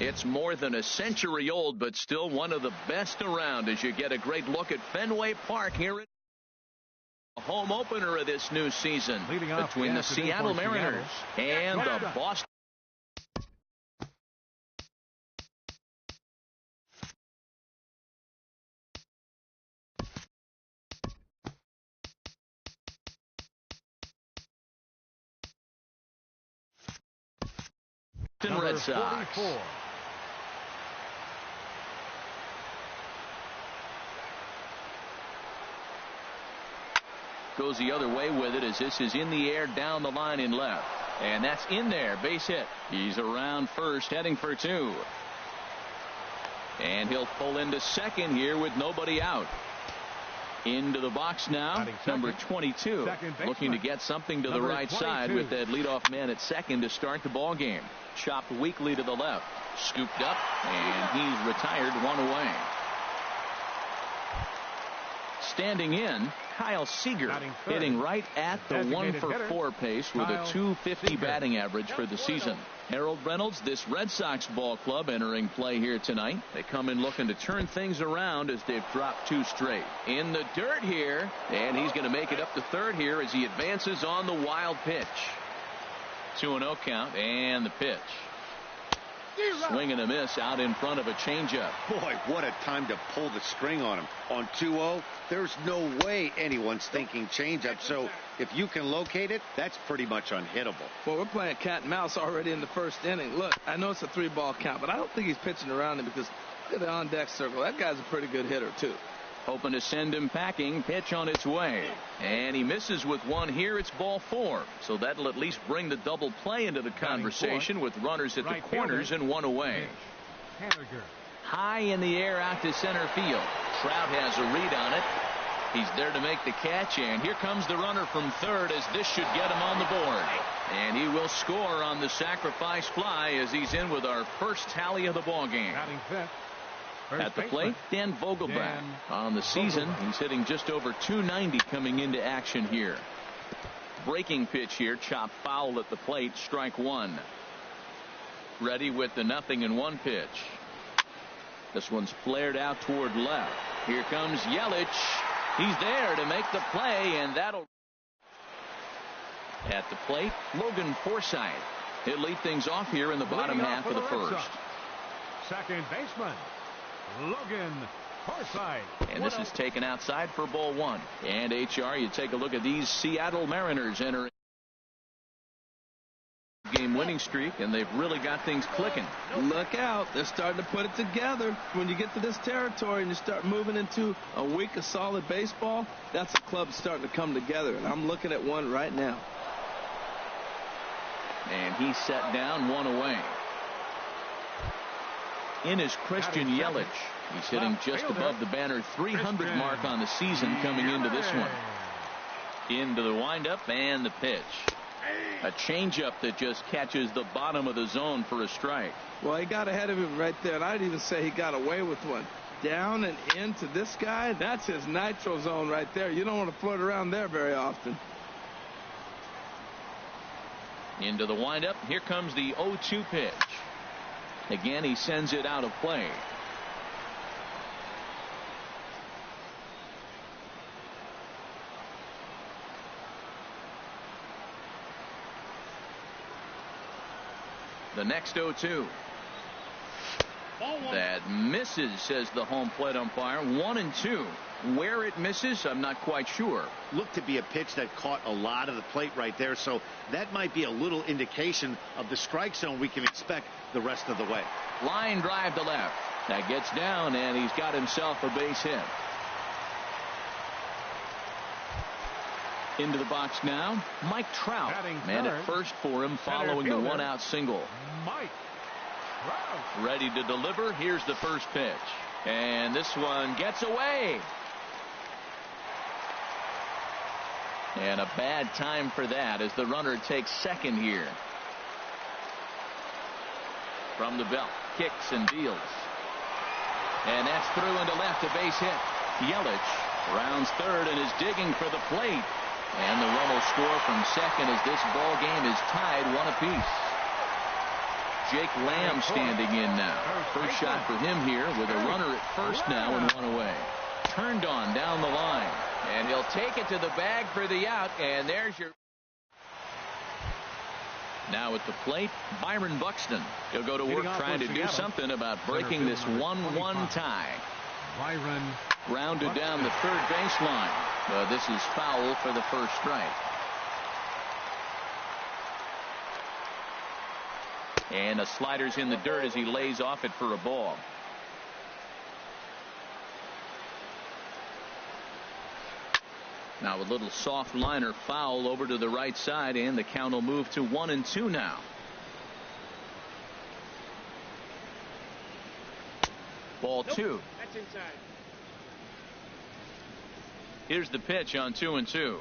It's more than a century old, but still one of the best around as you get a great look at Fenway Park here. A home opener of this new season between the Seattle Mariners and the Boston Red Sox. 44. Goes the other way with it as this is in the air down the line in left. And that's in there. Base hit. He's around first, heading for two. And he'll pull into second here with nobody out. Into the box now, number 22, looking to get something to the right side with that leadoff man at second to start the ball game. Chopped weakly to the left, scooped up, and he's retired, one away. Standing in, Kyle Seager, hitting right at the 1-for-4 pace with a .250 batting average for the season. Harold Reynolds, this Red Sox ball club entering play here tonight. They come in looking to turn things around as they've dropped 2 straight. In the dirt here, and he's going to make it up to third here as he advances on the wild pitch. 2-0 count, and the pitch. Swing and a miss out in front of a changeup. Boy, what a time to pull the string on him. On 2-0, there's no way anyone's thinking changeup. So if you can locate it, that's pretty much unhittable. Well, we're playing cat and mouse already in the first inning. Look, I know it's a 3-ball count, but I don't think he's pitching around him because look at the on-deck circle. That guy's a pretty good hitter, too. Hoping to send him packing. Pitch on its way. And he misses with one here. It's ball 4. So that'll at least bring the double play into the conversation with runners at the corners and one away. High in the air out to center field. Trout has a read on it. He's there to make the catch, and here comes the runner from third as this should get him on the board. And he will score on the sacrifice fly as he's in with our first tally of the ball game. At the plate, Dan Vogelbach. On the season, he's hitting just over .290 coming into action here. Breaking pitch here, chopped foul at the plate, strike 1. Ready with the 0-1 pitch. This one's flared out toward left. Here comes Yelich. He's there to make the play, and that'll. At the plate, Logan Forsythe. He'll lead things off here in the bottom half of the first. Second baseman, Logan Forsythe. And this is taken outside for ball 1. And HR, you take a look at these Seattle Mariners entering game winning streak, and they've really got things clicking. Look out, they're starting to put it together. When you get to this territory and you start moving into a week of solid baseball, that's a club starting to come together, and I'm looking at one right now. And he's set down, one away. In is Christian Yelich. He's hitting just above the banner 300 mark on the season coming into this one. Into the windup and the pitch. A changeup that just catches the bottom of the zone for a strike. Well, he got ahead of him right there, and I'd even say he got away with one. Down and into this guy, that's his nitro zone right there. You don't want to float around there very often. Into the windup. Here comes the 0-2 pitch. Again, he sends it out of play. The next 0-2. That misses, says the home plate umpire. 1-2. Where it misses, I'm not quite sure. Looked to be a pitch that caught a lot of the plate right there, so that might be a little indication of the strike zone we can expect the rest of the way. Line drive to left. That gets down, and he's got himself a base hit. Into the box now, Mike Trout. Man at first for him following the one-out single. Mike Trout. Ready to deliver. Here's the first pitch. And this one gets away. And a bad time for that as the runner takes second here. From the belt, kicks and deals. And that's through into left, a base hit. Yelich rounds third and is digging for the plate. And the run will score from second as this ball game is tied 1 apiece. Jake Lamb standing in now. First shot for him here with a runner at first now and one away. Turned on down the line. And he'll take it to the bag for the out. And there's your. Now at the plate, Byron Buxton. He'll go to work trying to do something about breaking this 1-1 tie. Byron. Grounded down the third baseline. This is foul for the first strike. And a slider's in the dirt as he lays off it for a ball. Now a little soft liner foul over to the right side, and the count will move to 1-2 now. Ball two. That's inside. Here's the pitch on 2-2.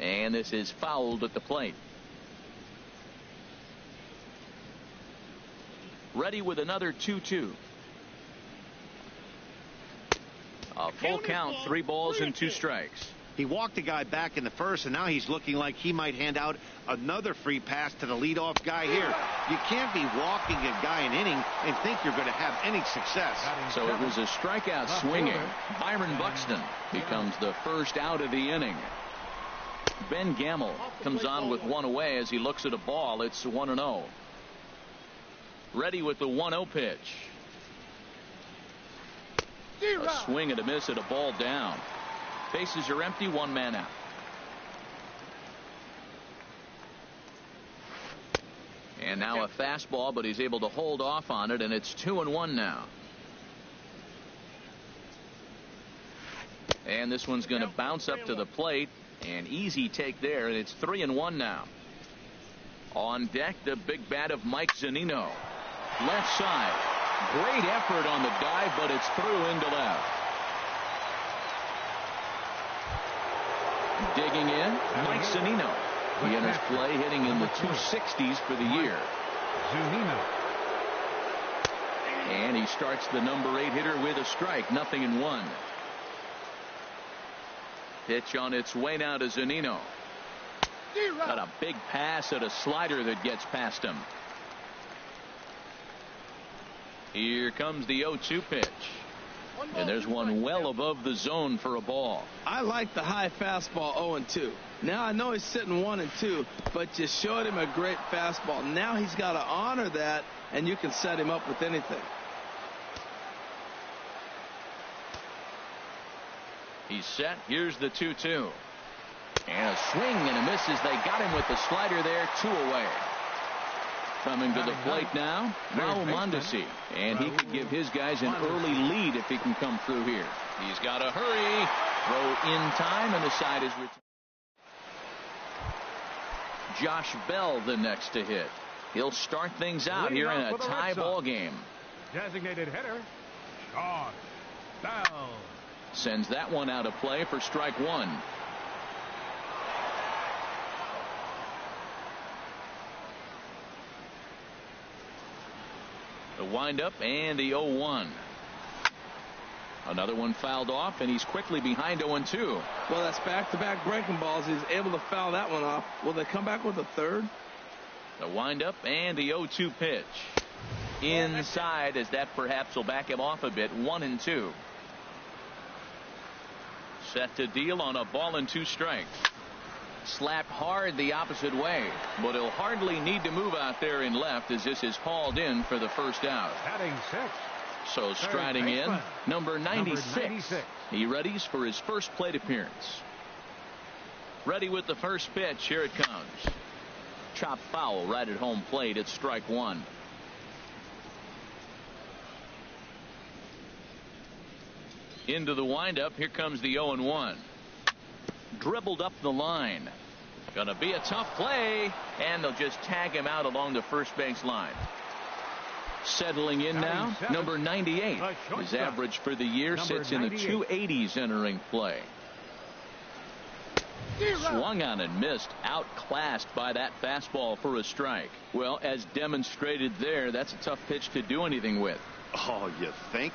And this is fouled at the plate. Ready with another 2-2. A full count, 3 balls and 2 strikes. He walked a guy back in the first, and now he's looking like he might hand out another free pass to the leadoff guy here. You can't be walking a guy an inning and think you're going to have any success. So it was a strikeout swinging. Byron Buxton becomes the first out of the inning. Ben Gamble comes on with 1 away as he looks at a ball. It's 1-0. Ready with the 1-0 pitch. A swing and a miss at a ball down. Bases are empty, 1 man out. And now a fastball, but he's able to hold off on it, and it's 2-1 now. And this one's going to bounce up to the plate. An easy take there, and it's 3-1 now. On deck, the big bat of Mike Zunino. Left side. Great effort on the dive, but it's through into left. Digging in, Mike Zunino. He enters play hitting in the 260s for the year. Zunino. And he starts the number 8 hitter with a strike, 0-1. Pitch on its way now to Zunino. Got a big pass at a slider that gets past him. Here comes the 0-2 pitch. And there's one well above the zone for a ball. I like the high fastball 0-2. Now I know he's sitting 1-2, but you showed him a great fastball. Now he's got to honor that, and you can set him up with anything. He's set. Here's the 2-2. And a swing and a miss as they got him with the slider there. 2 away. Coming to the plate now, Raul Mondesi. And he could give his guys an early lead if he can come through here. He's got to hurry. Throw in time, and the side is returned. Josh Bell the next to hit. He'll start things out here in a tie ball game. Designated hitter, Josh Bell. Sends that one out of play for strike 1. The windup and the 0-1. Another one fouled off, and he's quickly behind 0-2. Well, that's back-to-back breaking balls. He's able to foul that one off. Will they come back with a third? The windup and the 0-2 pitch. Inside, as that perhaps will back him off a bit. 1-2. Set to deal on a ball and 2 strikes. Slapped hard the opposite way, but he'll hardly need to move out there in left as this is hauled in for the first out. Batting 6. So striding in, number 96. He readies for his first plate appearance. Ready with the first pitch. Here it comes. Chop foul right at home plate. It's strike 1. Into the windup. Here comes the 0-1. Dribbled up the line. Gonna be a tough play, and they'll just tag him out along the first base line. Settling in now, number 98. His average for the year sits in the 280s entering play. Swung on and missed, outclassed by that fastball for a strike. Well, as demonstrated there, that's a tough pitch to do anything with. Oh, you think?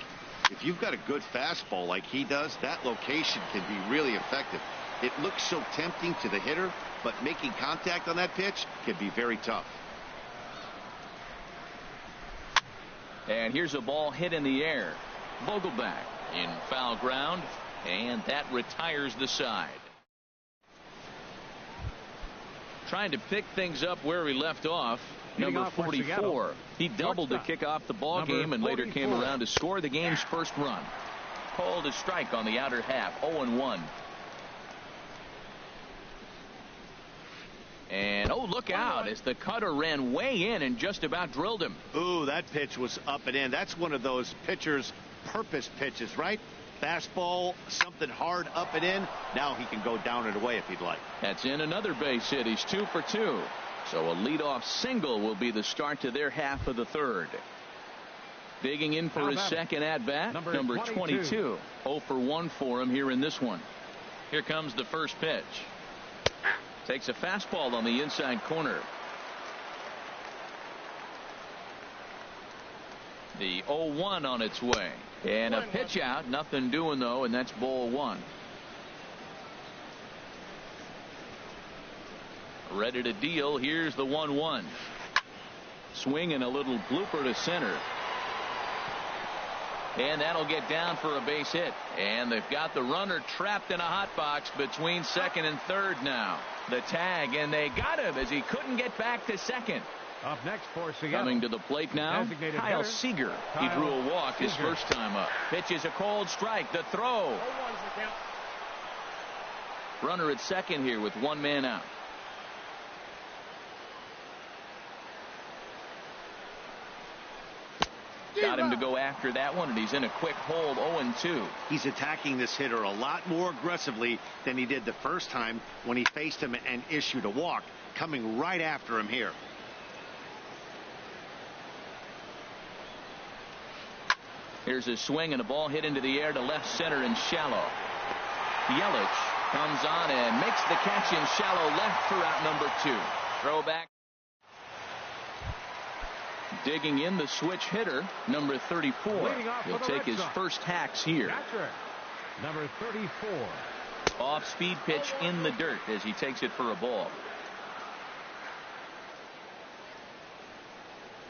If you've got a good fastball like he does, that location can be really effective. It looks so tempting to the hitter, but making contact on that pitch can be very tough. And here's a ball hit in the air. Vogelback in foul ground, and that retires the side. Trying to pick things up where we left off. Number 44. He doubled to kick off the ball game and later came around to score the game's first run. Called a strike on the outer half. 0-1. And oh, look out as the cutter ran way in and just about drilled him. Ooh, that pitch was up and in. That's one of those pitcher's purpose pitches, right? Fastball, something hard up and in. Now he can go down and away if he'd like. That's in another base hit. He's 2 for 2. So a leadoff single will be the start to their half of the third. Digging in for his second at bat, number 22. 0 for 1 for him here in this one. Here comes the first pitch. Takes a fastball on the inside corner. The 0-1 on its way. And a pitch out. Nothing doing, though, and that's ball 1. Ready to deal. Here's the 1-1. Swing and a little blooper to center. And that'll get down for a base hit. And they've got the runner trapped in a hot box between second and third now. The tag, and they got him as he couldn't get back to second. Up next for Seattle. Coming to the plate now, Kyle Seager. He drew a walk his first time up. Pitches a cold strike. The throw. Runner at second here with one man out. Got him to go after that one, and he's in a quick hold. 0-2. He's attacking this hitter a lot more aggressively than he did the first time when he faced him and issued a walk. Coming right after him here. Here's a swing and a ball hit into the air to left center and shallow. Yelich comes on and makes the catch in shallow left for out number 2. Throwback. Digging in the switch hitter, number 34. He'll take his first hacks here. Number 34. Off-speed pitch in the dirt as he takes it for a ball.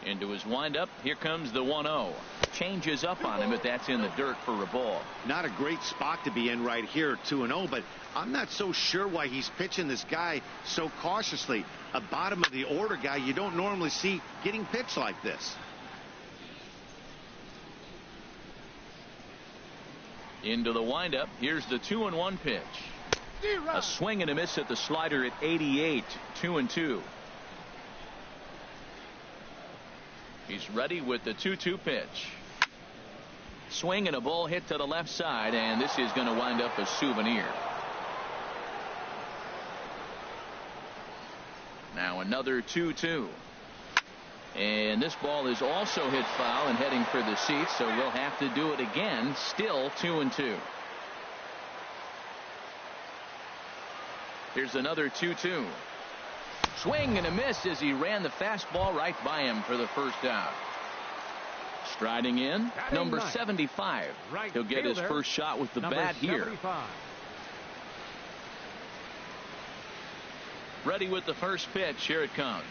Into his windup. Here comes the 1-0. Changes up on him, but that's in the dirt for a ball. Not a great spot to be in right here, 2-0, but I'm not so sure why he's pitching this guy so cautiously. A bottom of the order guy you don't normally see getting pitched like this. Into the windup. Here's the 2-1 pitch. A swing and a miss at the slider at 88. 2-2. He's ready with the 2-2 pitch. Swing and a ball hit to the left side, and this is going to wind up a souvenir. Now another 2-2. And this ball is also hit foul and heading for the seats, so we'll have to do it again. Still 2-2. Here's another 2-2. Swing and a miss as he ran the fastball right by him for the first out. Striding in, number 75. He'll get his first shot with the bat here. Ready with the first pitch. Here it comes.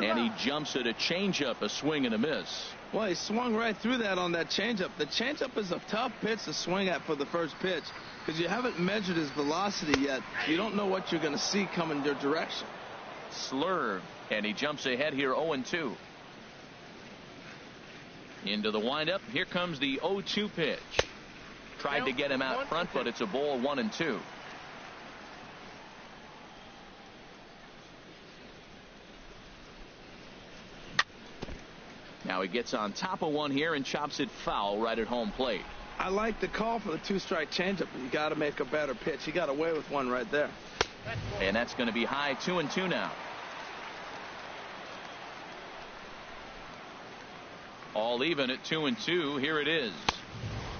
And he jumps at a changeup, a swing and a miss. Well, he swung right through that on that changeup. The changeup is a tough pitch to swing at for the first pitch because you haven't measured his velocity yet. You don't know what you're going to see coming your direction. Slurve, and he jumps ahead here. 0-2. Into the windup. Here comes the 0-2 pitch. Tried to get him out front, but it's a ball. 1-2. Now he gets on top of one here and chops it foul right at home plate. I like the call for the 2-strike changeup, but you got to make a better pitch. He got away with one right there. And that's going to be high. 2-2 now. All even at 2-2. Here it is.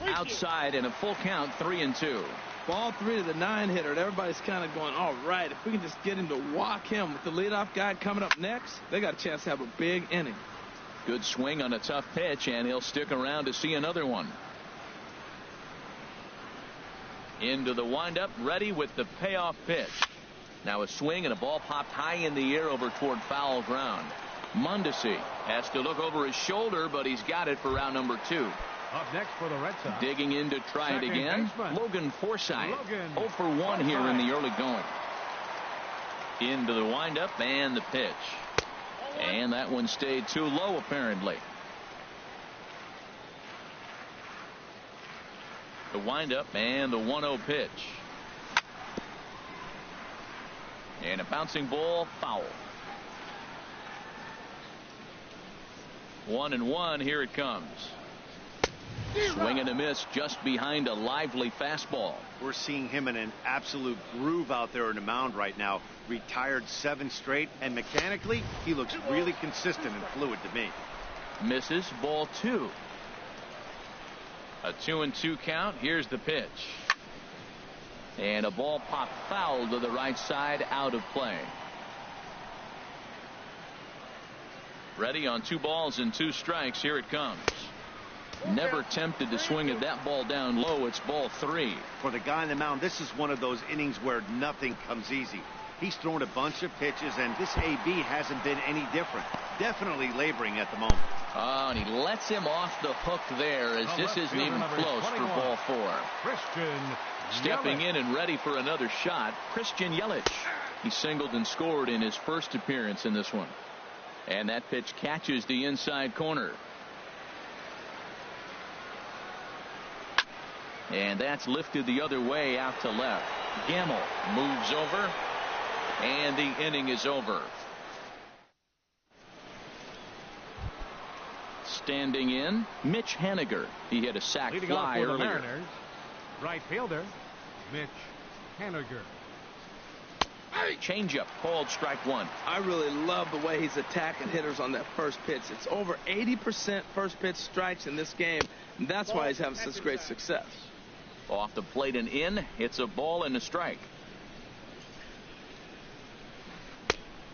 Outside in a full count. 3-2. Ball 3 to the 9 hitter. And everybody's kind of going, all right, if we can just get him to walk him with the leadoff guy coming up next, they got a chance to have a big inning. Good swing on a tough pitch, and he'll stick around to see another one. Into the windup, ready with the payoff pitch. Now a swing and a ball popped high in the air over toward foul ground. Mondesi has to look over his shoulder, but he's got it for round number 2. Up next for the Red Sox. Digging in to try it again. Baseman. Logan Forsythe. 0 for 1 Forsythe. here in the early going. Into the windup and the pitch. And that one stayed too low apparently. The windup and the 1-0 pitch. And a bouncing ball, foul. 1-1, here it comes. Swing and a miss just behind a lively fastball. We're seeing him in an absolute groove out there in the mound right now. Retired 7 straight, and mechanically, he looks really consistent and fluid to me. Misses, ball 2. A 2-2 count. Here's the pitch. And a ball popped foul to the right side, out of play. Ready on 2 balls and 2 strikes. Here it comes. Never tempted to swing at that ball down low. It's ball 3. For the guy on the mound, this is one of those innings where nothing comes easy. He's thrown a bunch of pitches, and this AB hasn't been any different. Definitely laboring at the moment. Oh, and he lets him off the hook there, as this isn't even close for ball 4. Christian Stepping Yelich. in and ready for another shot, Christian Yelich. He singled and scored in his first appearance in this one. And that pitch catches the inside corner. And that's lifted the other way out to left. Gamble moves over, and the inning is over. Standing in, Mitch Haniger. He hit a sac Leading fly off for the earlier. Mariners, right fielder Mitch Haniger. Changeup called strike 1. I really love the way he's attacking hitters on that first pitch. It's over 80% first pitch strikes in this game. And that's why he's having such great success. Off the plate and in. It's a ball and a strike.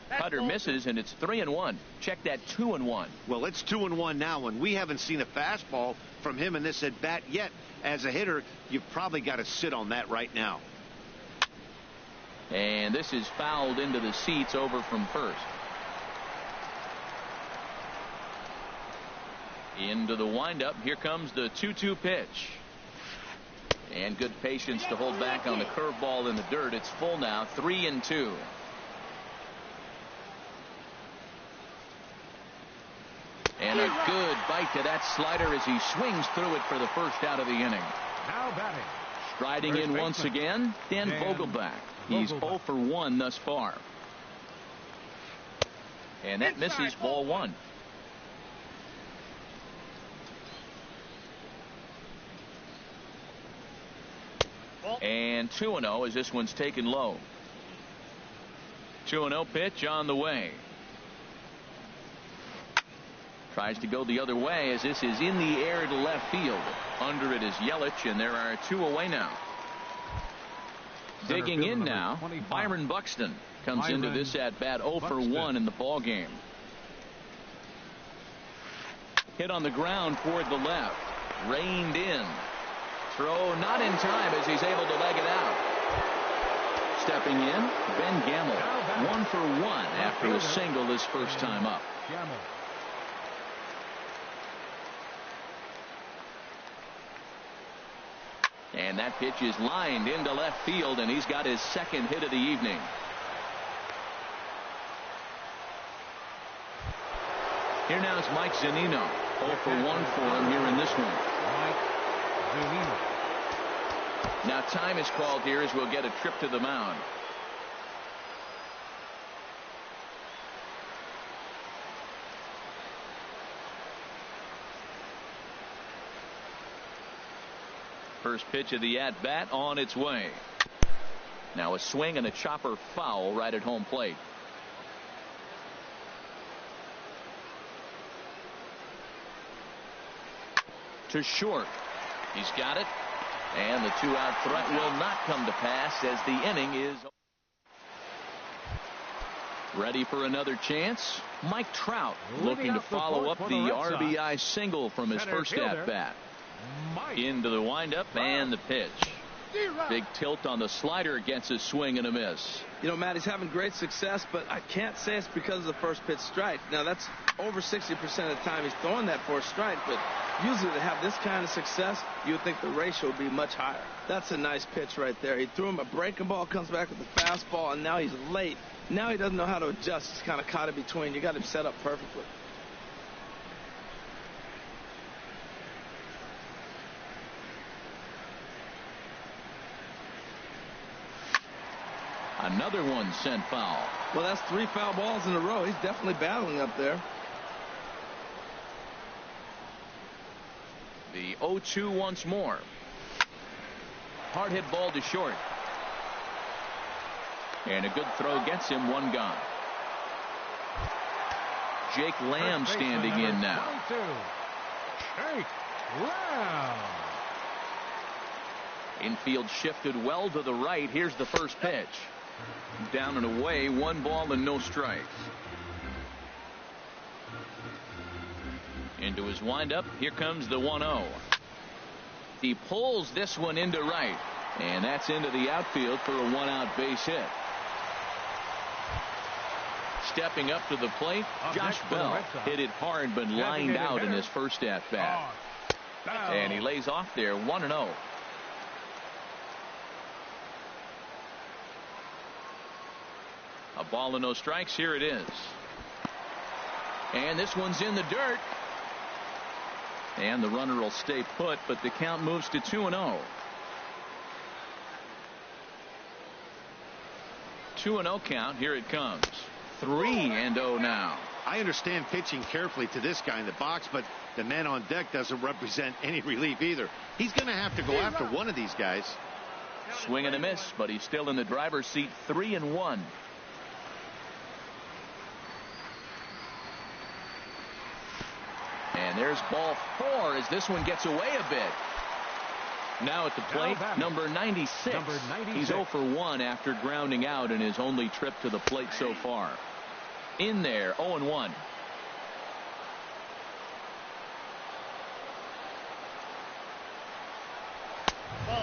Cutter misses, and it's 3-1. Check that 2-1. Well, it's 2-1 now, and we haven't seen a fastball from him in this at bat yet. As a hitter, you've probably got to sit on that right now. And this is fouled into the seats over from first. Into the windup. Here comes the 2-2 pitch. And good patience to hold back on the curveball in the dirt. It's full now, 3-2. And a good bite to that slider as he swings through it for the first out of the inning. Now batting. Striding in once again, Dan Vogelbach. He's 0 for 1 thus far. And that misses, ball 1. And 2-0 as this one's taken low. 2-0 pitch on the way. Tries to go the other way as this is in the air to left field. Under it is Yelich, and there are 2 away now. Digging in now, Byron Buxton comes into this at bat 0 for 1 in the ball game. Hit on the ground toward the left. Reined in. Throw not in time as he's able to leg it out. Stepping in, Ben Gamble. 1 for 1 after a single his first time up. And that pitch is lined into left field, and he's got his second hit of the evening. Here now is Mike Zunino. 0 for 1 for him here in this one. Mike Zunino. Now time is called here as we'll get a trip to the mound. First pitch of the at-bat on its way. Now a swing and a chopper foul right at home plate. To short. He's got it. And the 2-out threat will not come to pass as the inning is ready for another chance. Mike Trout looking to follow up the RBI single from his first at-bat. Into the windup and the pitch. Big tilt on the slider gets a swing and a miss. You know, Matt, he's having great success, but I can't say it's because of the first pitch strike. Now, that's over 60% of the time he's throwing that for a strike, but usually to have this kind of success, you would think the ratio would be much higher. That's a nice pitch right there. He threw him a breaking ball, comes back with the fastball, and now he's late. Now he doesn't know how to adjust. He's kind of caught in between. You got him set up perfectly. Another one sent foul. Well, that's 3 foul balls in a row. He's definitely battling up there. The 0-2 once more. Hard hit ball to short. And a good throw gets him one gone. Jake Lamb standing in now. Jake Lamb. Infield shifted well to the right. Here's the first pitch. Down and away, 1 ball and no strikes. Into his windup, here comes the 1-0. He pulls this one into right, and that's into the outfield for a 1-out base hit. Stepping up to the plate, Josh Bell hit it hard but lined out in his first at bat. And he lays off there 1-0. A ball and no strikes. Here it is. And this one's in the dirt. And the runner will stay put, but the count moves to 2-0. 2-0 count. Here it comes. 3-0 now. I understand pitching carefully to this guy in the box, but the man on deck doesn't represent any relief either. He's going to have to go after one of these guys. Swing and a miss, but he's still in the driver's seat. 3-1. And there's ball 4 as this one gets away a bit. Now at the plate, number 96. He's 0 for 1 after grounding out in his only trip to the plate so far. In there, 0-1.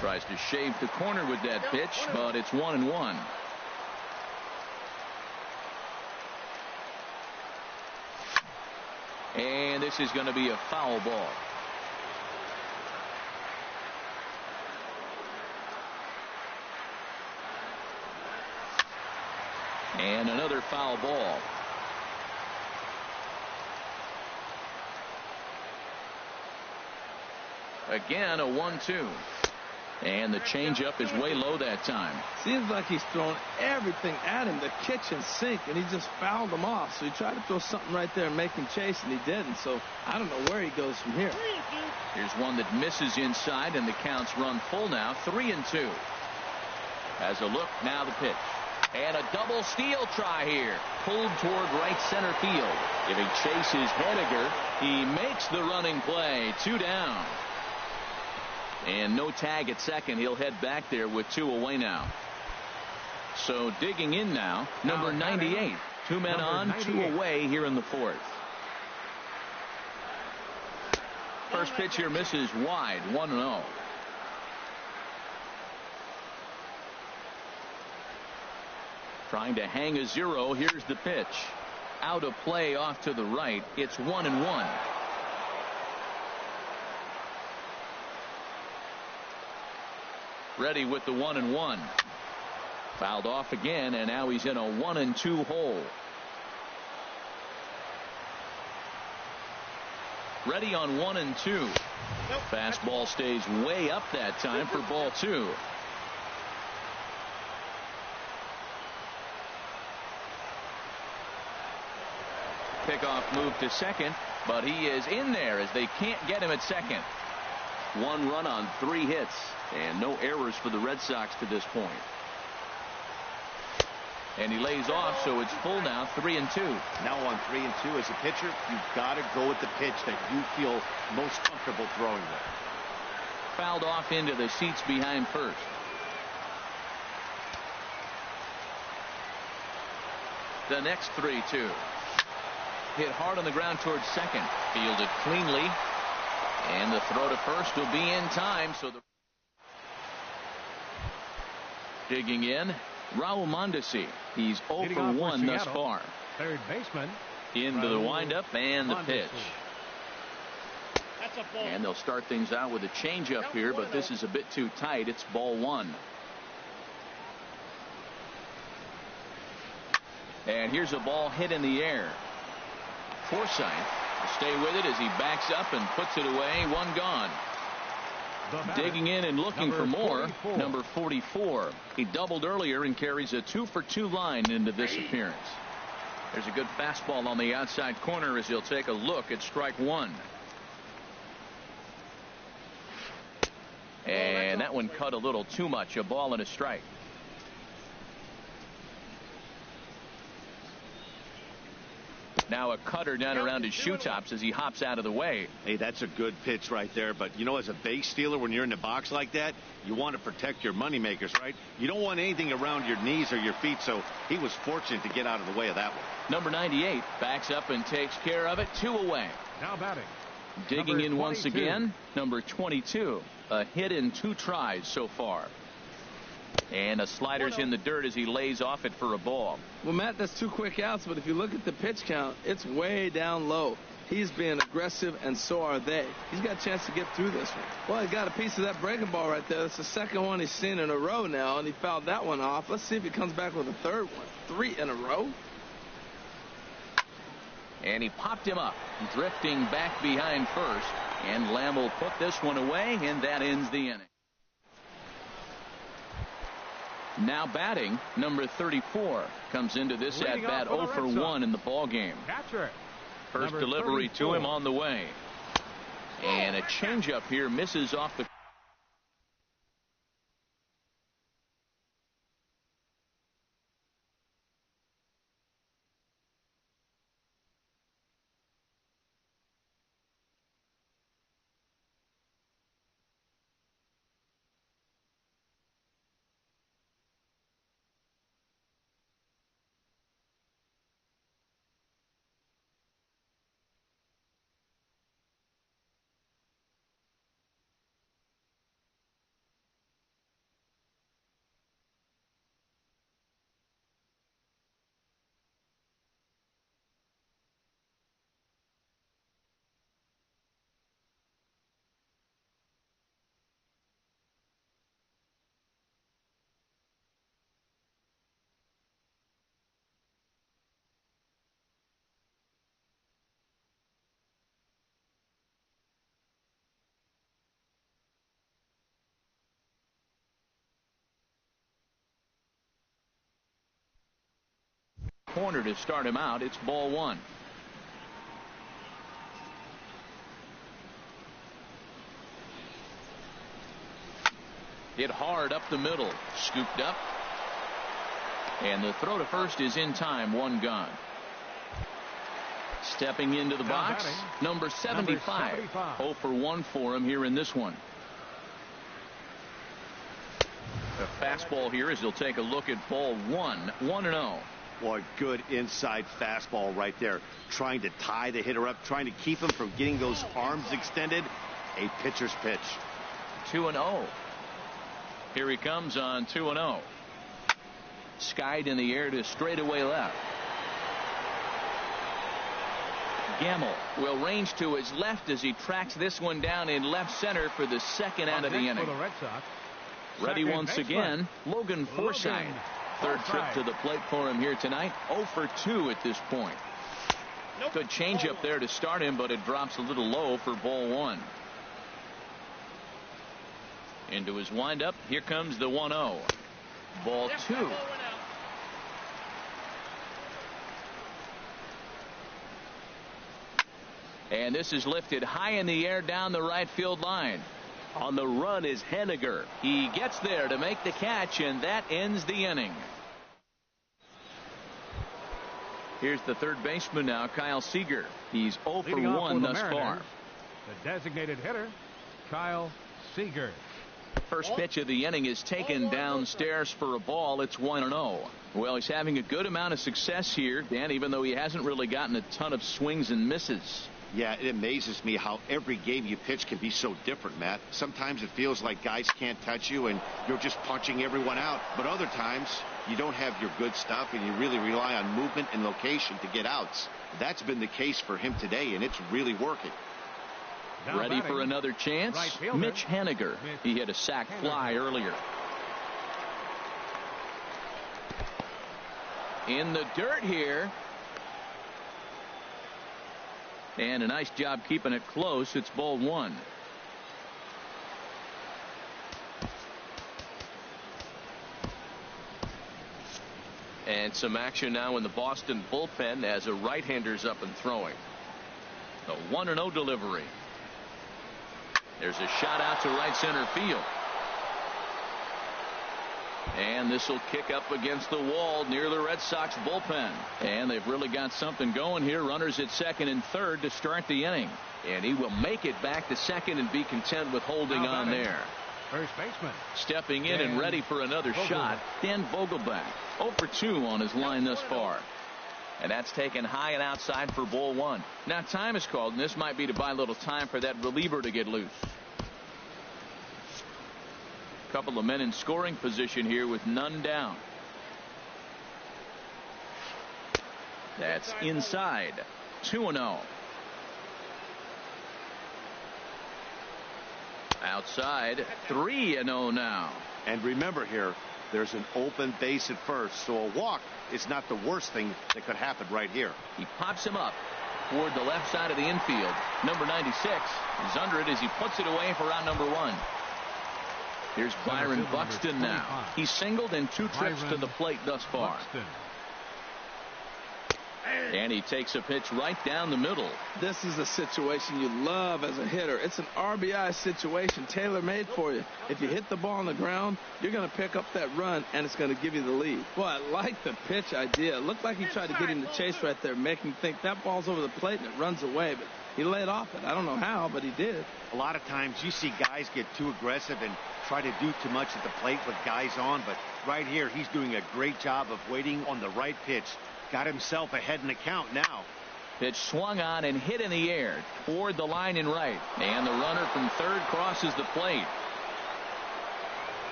Tries to shave the corner with that pitch, but it's 1-1. And this is going to be a foul ball. And another foul ball. Again, a 1-2. And the changeup is way low that time. Seems like he's thrown everything at him, the kitchen sink, and he just fouled him off. So he tried to throw something right there and make him chase, and he didn't. So I don't know where he goes from here. Here's one that misses inside, and the count's run full now. 3-2. As a look, now the pitch. And a double steal try here. Pulled toward right center field. If he chases Henniger, he makes the running play. 2 down. And no tag at second. He'll head back there with 2 away now. So digging in now, number 98. 2 men on, 2 away here in the 4th. First pitch here misses wide. 1-0. Trying to hang a 0. Here's the pitch. Out of play off to the right. It's 1-1. Ready with the 1-1. Fouled off again, and now he's in a 1-2 hole. Ready on 1-2. Fastball stays way up that time for ball 2. Pickoff move to second, but he is in there as they can't get him at second. 1 run on 3 hits, and no errors for the Red Sox to this point. And he lays off, so it's full now, 3-2. Now on 3-2 as a pitcher, you've got to go with the pitch that you feel most comfortable throwing with. Fouled off into the seats behind first. The next 3-2. Hit hard on the ground towards second. Fielded cleanly. And the throw to first will be in time. So Digging in, Raul Mondesi. He's 0 for 1 thus far. Third baseman. Into the windup and the pitch. That's a ball. And they'll start things out with a changeup here, but this is a bit too tight. It's ball 1. And here's a ball hit in the air. Forsythe will stay with it as he backs up and puts it away. One gone. Digging in and looking for more, number 44. He doubled earlier and carries a 2 for 2 line into this appearance. There's a good fastball on the outside corner as he'll take a look at strike 1. And that one cut a little too much. A ball and a strike. Now a cutter down around his shoe tops as he hops out of the way. Hey, that's a good pitch right there. But, you know, as a base stealer, when you're in the box like that, you want to protect your money makers, right? You don't want anything around your knees or your feet, so he was fortunate to get out of the way of that one. Number 98 backs up and takes care of it. 2 away. Now batting. Digging in once again, number 22. A hit in 2 tries so far. And a slider's in the dirt as he lays off it for a ball. Well, Matt, that's 2 quick outs, but if you look at the pitch count, it's way down low. He's being aggressive, and so are they. He's got a chance to get through this one. Well, he got a piece of that breaking ball right there. That's the second one he's seen in a row now, and he fouled that one off. Let's see if he comes back with a third one. 3 in a row. And he popped him up, drifting back behind first. And Lamb will put this one away, and that ends the inning. Now batting, number 34 comes into this at bat 0 for 1 in the ball game. Catcher. First delivery to him on the way. And a changeup here misses off the. Corner to start him out. It's ball 1. Hit hard up the middle. Scooped up. And the throw to first is in time. 1 gone. Stepping into the box, number 75. 0 for 1 for him here in this one. A fastball here as he'll take a look at ball 1. 1-0. Boy, good inside fastball right there. Trying to tie the hitter up, trying to keep him from getting those arms extended. A pitcher's pitch. 2-0. Here he comes on 2-0. Skied in the air to straightaway left. Gamble will range to his left as he tracks this one down in left center for the second out of the inning. Ready once again, Logan Forsythe. Third trip to the plate for him here tonight. 0 for 2 at this point. Good changeup there to start him, but it drops a little low for ball 1. Into his windup. Here comes the 1-0. Ball 2. And this is lifted high in the air down the right field line. On the run is Henniger. He gets there to make the catch, and that ends the inning. Here's the third baseman now, Kyle Seager. He's 0 for 1 thus far. The designated hitter, Kyle Seager. First pitch of the inning is taken downstairs for a ball. It's 1-0. Well, he's having a good amount of success here, Dan, even though he hasn't really gotten a ton of swings and misses. Yeah, it amazes me how every game you pitch can be so different, Matt. Sometimes it feels like guys can't touch you and you're just punching everyone out. But other times you don't have your good stuff and you really rely on movement and location to get outs. That's been the case for him today, and it's really working. Now Ready batting, for another chance? right fielder, Mitch Haniger. He hit a sac fly earlier. In the dirt here. And a nice job keeping it close. It's ball one. And some action now in the Boston bullpen as a right-hander's up and throwing. A 1-0 delivery. There's a shot out to right center field. And this will kick up against the wall near the Red Sox bullpen. And they've really got something going here. Runners at second and third to start the inning. And he will make it back to second and be content with holding on there. First baseman. Stepping in and ready for another shot, Dan Vogelback. 0 for 2 on his line thus far. And that's taken high and outside for ball one. Now time is called, and this might be to buy a little time for that reliever to get loose. Couple of men in scoring position here with none down. That's inside. 2-0. Outside. 3-0 now. And remember here, there's an open base at first, so a walk is not the worst thing that could happen right here. He pops him up toward the left side of the infield. Number 96 is under it as he puts it away for out number one. Here's Byron Buxton now. He's singled in 2 trips to the plate thus far. And he takes a pitch right down the middle. This is a situation you love as a hitter. It's an RBI situation tailor-made for you. If you hit the ball on the ground, you're going to pick up that run, and it's going to give you the lead. Boy, I like the pitch idea. It looked like he tried to get him to chase right there, make him think that ball's over the plate and it runs away. But he laid off it. I don't know how, but he did. A lot of times you see guys get too aggressive and try to do too much at the plate with guys on. But right here, he's doing a great job of waiting on the right pitch. Got himself ahead in the count now. Pitch swung on and hit in the air toward the line and right. And the runner from third crosses the plate.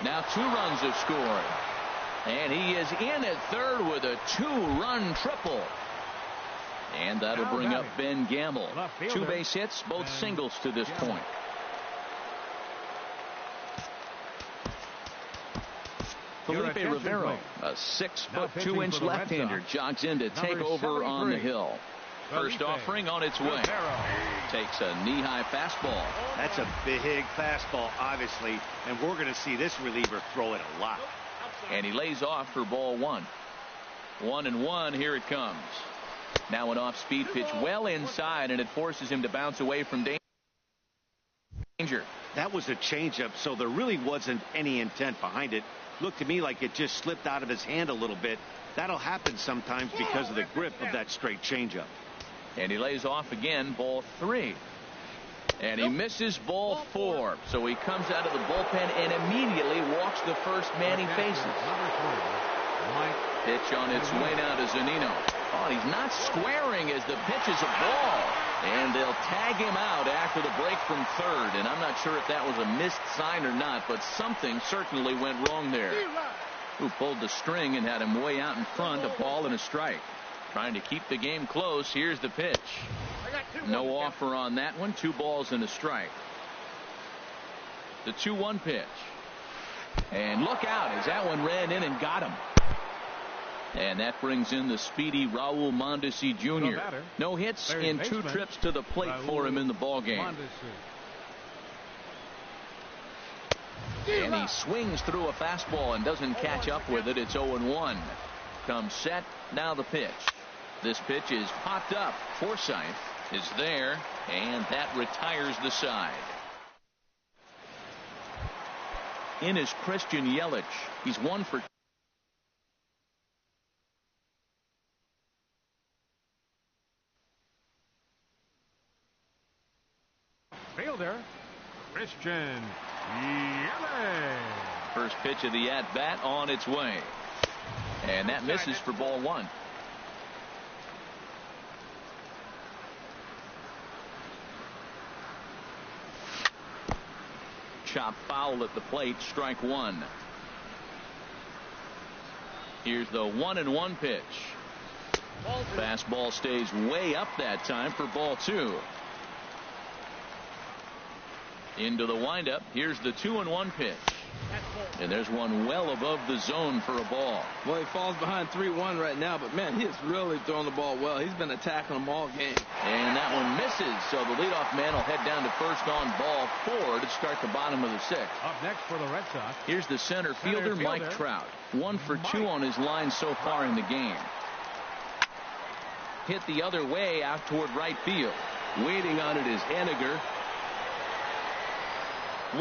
Now 2 runs have scored. And he is in at third with a 2-run triple. And that'll bring up Ben Gamble. 2 base hits, both singles to this point. Felipe Rivero, a 6'2" left-hander, jogs in to take over on the hill. First offering on its way. Takes a knee-high fastball. That's a big fastball, obviously, and we're going to see this reliever throw it a lot. And he lays off for ball one. 1-1, here it comes. Now an off-speed pitch well inside, and it forces him to bounce away from danger. That was a changeup, so there really wasn't any intent behind it. Looked to me like it just slipped out of his hand a little bit. That'll happen sometimes because of the grip of that straight changeup. And he lays off again, ball 3. And he misses ball 4. So he comes out of the bullpen and immediately walks the first man he faces. Pitch on its way now to Zunino. Oh, he's not squaring as the pitch is a ball. And they'll tag him out after the break from third. And I'm not sure if that was a missed sign or not, but something certainly went wrong there. Who pulled the string and had him way out in front, a ball and a strike. Trying to keep the game close. Here's the pitch. No offer on that one. 2 balls and a strike. The 2-1 pitch. And look out as that one ran in and got him. And that brings in the speedy Raul Mondesi Jr. No hits in 2 trips to the plate for him in the ballgame. And he swings through a fastball and doesn't catch up with it. It's 0-1. Comes set. Now the pitch. This pitch is popped up. Forsythe is there, and that retires the side. In is Christian Yelich. He's 1 for fielder, Christian Yelich. First pitch of the at-bat on its way. And that misses for ball 1. chop foul at the plate. Strike one. Here's the 1-1 pitch. Fastball stays way up that time for ball two. Into the windup. Here's the 2-1 pitch. And there's one well above the zone for a ball. Well, he falls behind 3-1 right now, but man, he is really throwing the ball well. He's been attacking them all game. And that one misses, so the leadoff man will head down to first on ball 4 to start the bottom of the 6th. Up next for the Red Sox. Here's the center fielder, Mike Trout. 1 for 2 on his line so far in the game. Hit the other way out toward right field. Waiting on it is Haniger.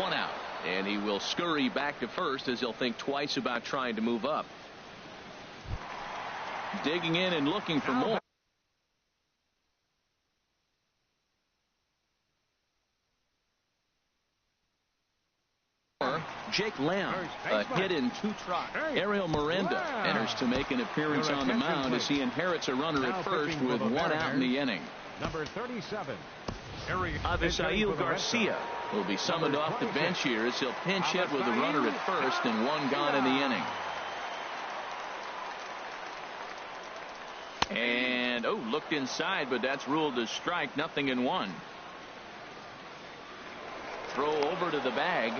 1 out. And he will scurry back to first as he'll think twice about trying to move up. Digging in and looking for more. Jake Lamb, a hit in 2 tries. Ariel Miranda enters to make an appearance on the mound as he inherits a runner at first with 1 out in the inning. Number 37. Avisail Garcia will be summoned off the bench here as he'll pinch hit with a runner at first and 1 gone in the inning. And looked inside, but that's ruled as strike. 0-1. Throw over to the bag.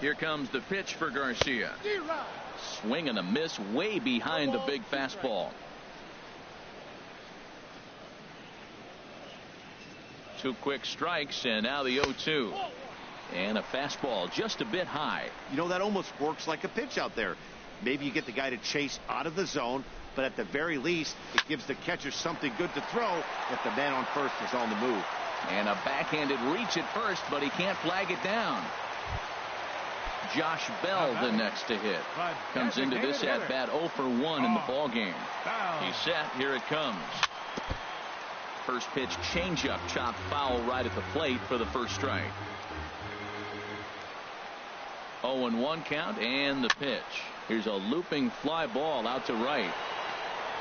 Here comes the pitch for Garcia. Swing and a miss way behind the big fastball. 2 quick strikes and now the 0-2. And a fastball just a bit high. You know, that almost works like a pitch out there. Maybe you get the guy to chase out of the zone, but at the very least it gives the catcher something good to throw if the man on first is on the move. And a backhanded reach at first, but he can't flag it down. Josh Bell the next to hit. Comes into this at bat 0 for 1 in the ball game. He's set. Here it comes. First pitch changeup, chopped foul right at the plate for the first strike. 0-1 count and the pitch. Here's a looping fly ball out to right.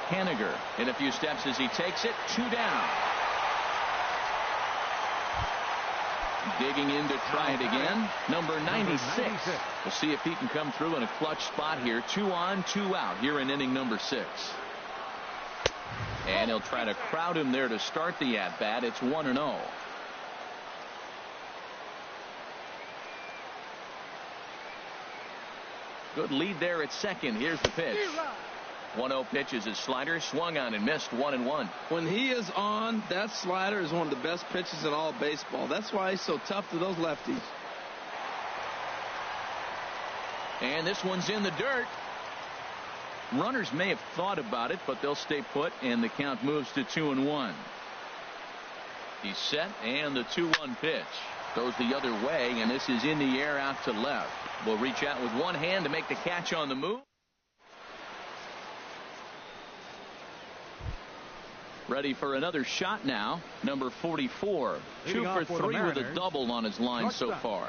Haniger in a few steps as he takes it. 2 down. Digging in to try it again. Number 96. We'll see if he can come through in a clutch spot here. 2 on, 2 out here in inning number 6. And he'll try to crowd him there to start the at-bat. It's 1-0. Good lead there at second. Here's the pitch. 1-0 pitch is his slider, swung on and missed. 1-1. When he is on, that slider is one of the best pitches in all baseball. That's why he's so tough to those lefties. And this one's in the dirt. Runners may have thought about it, but they'll stay put, and the count moves to 2-1. He's set, and the 2-1 pitch goes the other way, and this is in the air out to left. Will reach out with one hand to make the catch on the move. Ready for another shot now. Number 44. 2 for 3 with a double on his line so far.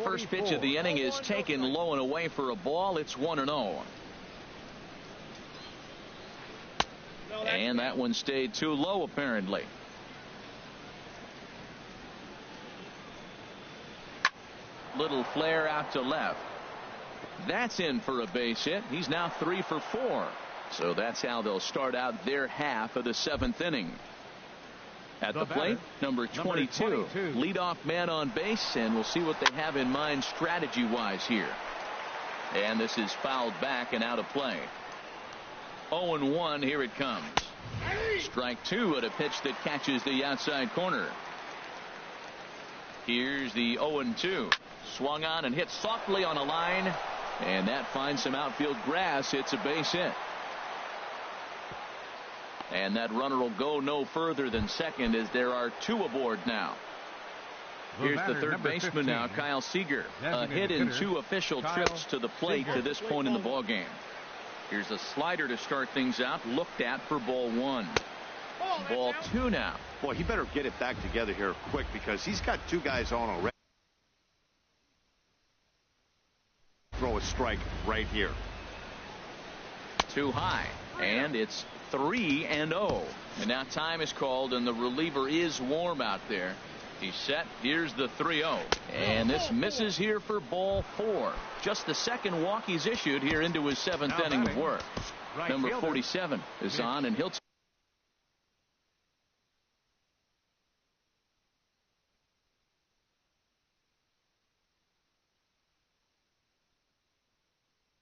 First pitch of the inning is taken low and away for a ball. It's 1-0. And that one stayed too low apparently. Little flare out to left. That's in for a base hit. He's now 3 for 4. So that's how they'll start out their half of the 7th inning. At the plate, number 22. Leadoff man on base, and we'll see what they have in mind strategy-wise here. And this is fouled back and out of play. 0-1, here it comes. Strike 2 at a pitch that catches the outside corner. Here's the 0-2. Swung on and hit softly on a line, and that finds some outfield grass. It's a base hit. And that runner will go no further than second as there are 2 aboard now. Here's the third baseman now, Kyle Seager. A hit in 2 official trips to the plate to this point in the ballgame. Here's a slider to start things out, looked at for ball 1. Ball 2 now. Boy, he better get it back together here quick because he's got 2 guys on already. Throw a strike right here. Too high, and it's 3-0. And now time is called, and the reliever is warm out there. He's set. Here's the 3-0. And this misses here for ball 4. Just the second walk he's issued here into his 7th inning of work. Number 47 is on, and he'll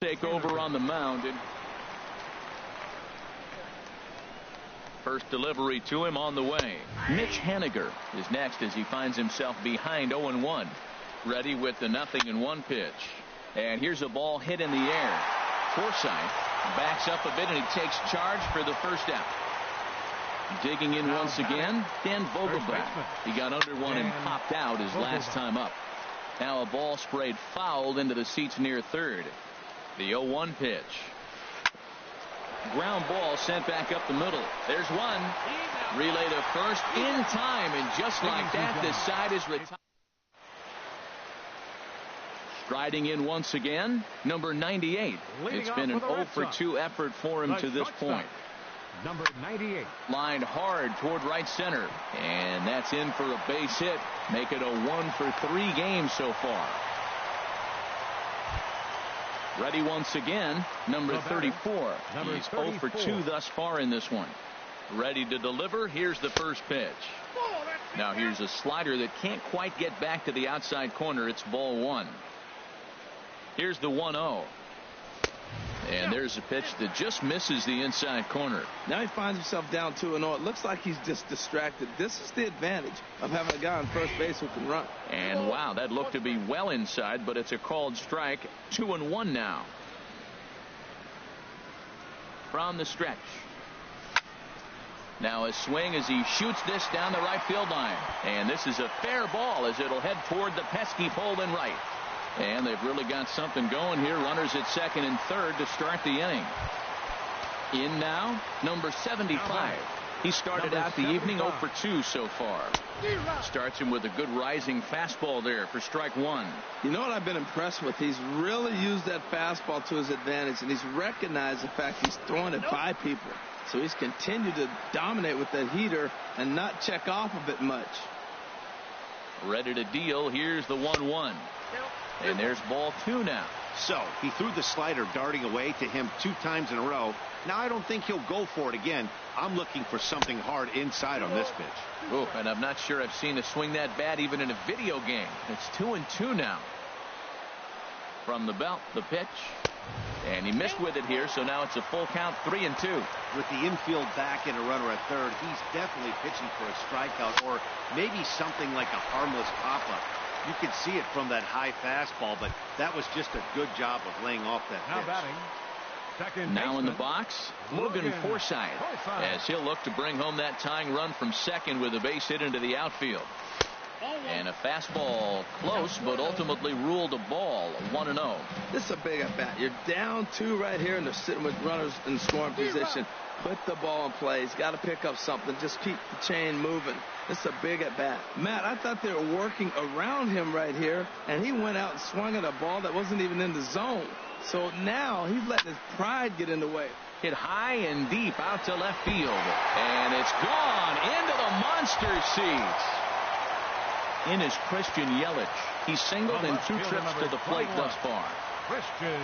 take over on the mound. And first delivery to him on the way. Mitch Haniger is next as he finds himself behind 0-1. Ready with the 0-1 pitch. And here's a ball hit in the air. Forsythe backs up a bit, and he takes charge for the first out. Digging in once again, Dan Vogelbach. He got under one and popped out his last time up. Now a ball sprayed fouled into the seats near third. The 0-1 pitch. Ground ball sent back up the middle. There's one. Relay to first in time, and just like that, the side is retired. Striding in once again, number 98. It's been an 0-for-2 effort for him to this point. Number 98. Lined hard toward right center, and that's in for a base hit. Make it a 1-for-3 game so far. Ready once again, number 34. He's 0-for-2 thus far in this one. Ready to deliver. Here's the first pitch. Now here's a slider that can't quite get back to the outside corner. It's ball 1. Here's the 1-0. And there's a pitch that just misses the inside corner. Now he finds himself down 2-0. It looks like he's just distracted. This is the advantage of having a guy on first base who can run. And wow, that looked to be well inside, but it's a called strike. 2-1 now. From the stretch. Now a swing as he shoots this down the right field line. And this is a fair ball as it'll head toward the pesky pole in right. And they've really got something going here. Runners at second and third to start the inning. In now, number 75. He started out the evening 0-for-2 so far. Starts him with a good rising fastball there for strike 1. You know what I've been impressed with? He's really used that fastball to his advantage, and he's recognized the fact he's throwing it by people. So he's continued to dominate with that heater and not check off of it much. Ready to deal. Here's the 1-1. And there's ball 2 now. So he threw the slider darting away to him 2 times in a row. Now I don't think he'll go for it again. I'm looking for something hard inside on this pitch. Oh, and I'm not sure I've seen a swing that bad even in a video game. It's 2-2 now. From the belt, the pitch. And he missed with it here, so now it's a full count, 3-2. With the infield back and a runner at third, he's definitely pitching for a strikeout or maybe something like a harmless pop-up. You can see it from that high fastball, but that was just a good job of laying off that pitch. Now batting, second now in the box, Logan Forsythe, as he'll look to bring home that tying run from second with a base hit into the outfield. And a fastball close, but ultimately ruled a ball, 1-0. This is a big at bat. You're down 2 right here, and they're sitting with runners in scoring position. Put the ball in play. He's got to pick up something. Just keep the chain moving. This is a big at bat. Matt, I thought they were working around him right here, and he went out and swung at a ball that wasn't even in the zone. So now he's letting his pride get in the way. Hit high and deep out to left field. And it's gone into the monster seats. In is Christian Yelich. He's singled in 2 trips to the plate thus far. Christian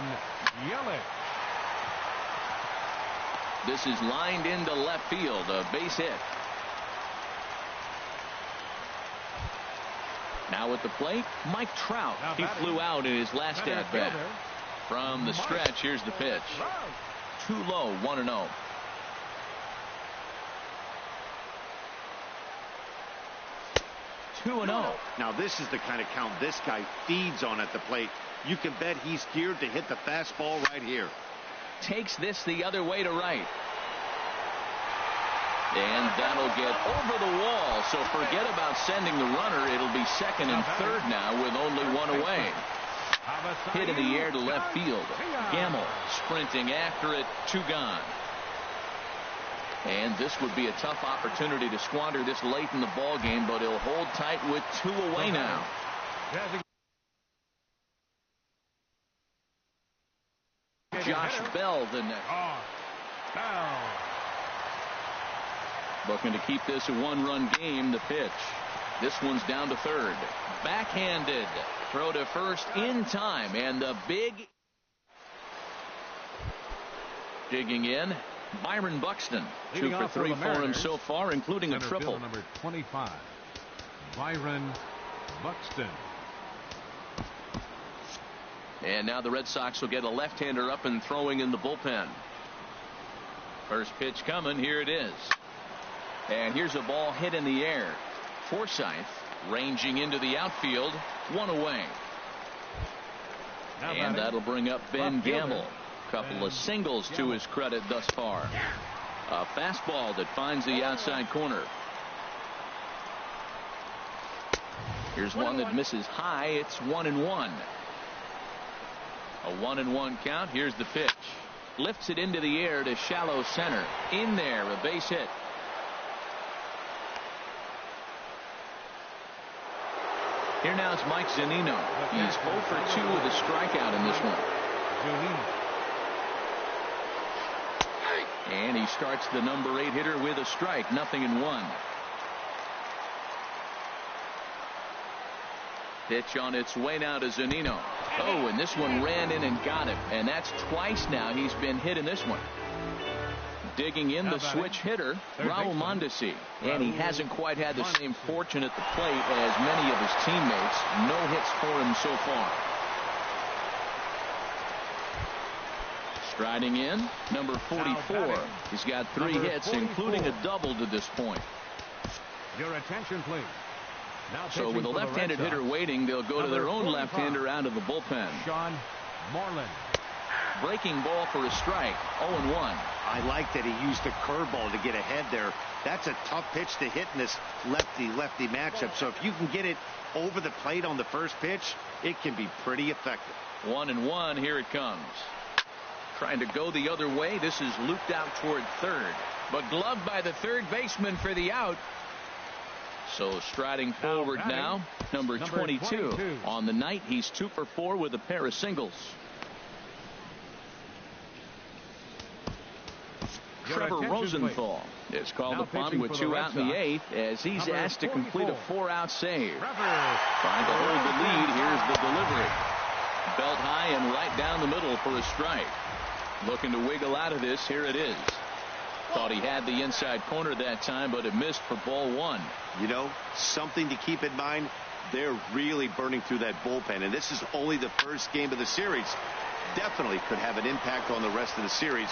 Yelich. This is lined into left field, a base hit. Now at the plate, Mike Trout. He flew out in his last at bat. From the stretch, here's the pitch. Too low, 1-0. Now this is the kind of count this guy feeds on at the plate. You can bet he's geared to hit the fastball right here. Takes this the other way to right. And that'll get over the wall. So forget about sending the runner. It'll be second and third now with only 1 away. Hit in the air to left field. Gamble sprinting after it. 2 gone. And this would be a tough opportunity to squander this late in the ball game, but he'll hold tight with 2 away now. Josh Bell the next. Looking to keep this a one-run game. The pitch. This one's down to third. Backhanded. Throw to first in time. And the big. Digging in. Byron Buxton. 2 for 3 for him so far, including a triple. Number 25. Byron Buxton. And now the Red Sox will get a left-hander up and throwing in the bullpen. First pitch coming. Here it is. And here's a ball hit in the air. Forsythe ranging into the outfield. One away. And that'll bring up Ben Gamble. Couple of singles to his credit thus far. A fastball that finds the outside corner. Here's one that misses high. It's 1-1. A 1-1 count. Here's the pitch. Lifts it into the air to shallow center. In there, a base hit. Here now is Mike Zunino. He's 0 for 2 with a strikeout in this one. And he starts the number 8 hitter with a strike. 0-1. Pitch on its way now to Zunino. Oh, and this one ran in and got him. And that's twice now he's been hit in this one. Digging in the switch hitter, Raul Mondesi. And he hasn't quite had the same fortune at the plate as many of his teammates. No hits for him so far. Striding in, number 44. He's got 3 hits, including a double to this point. Your attention, please. So with a left-handed hitter waiting, they'll go to their own left-hander out of the bullpen. Sean Moreland. Breaking ball for a strike. 0-1. I like that he used the curveball to get ahead there. That's a tough pitch to hit in this lefty-lefty matchup. So if you can get it over the plate on the first pitch, it can be pretty effective. 1-1. Here it comes. Trying to go the other way. This is looped out toward third. But gloved by the third baseman for the out. So striding forward now, number 22. On the night, he's 2 for 4 with a pair of singles. Trevor Rosenthal is called upon with 2 out in the 8th as he's asked to complete a 4-out save. Trying to hold the lead. Here's the delivery. Belt high and right down the middle for a strike. Looking to wiggle out of this. Here it is. Thought he had the inside corner that time, but it missed for ball 1. You know, something to keep in mind. They're really burning through that bullpen, and this is only the first game of the series. Definitely could have an impact on the rest of the series.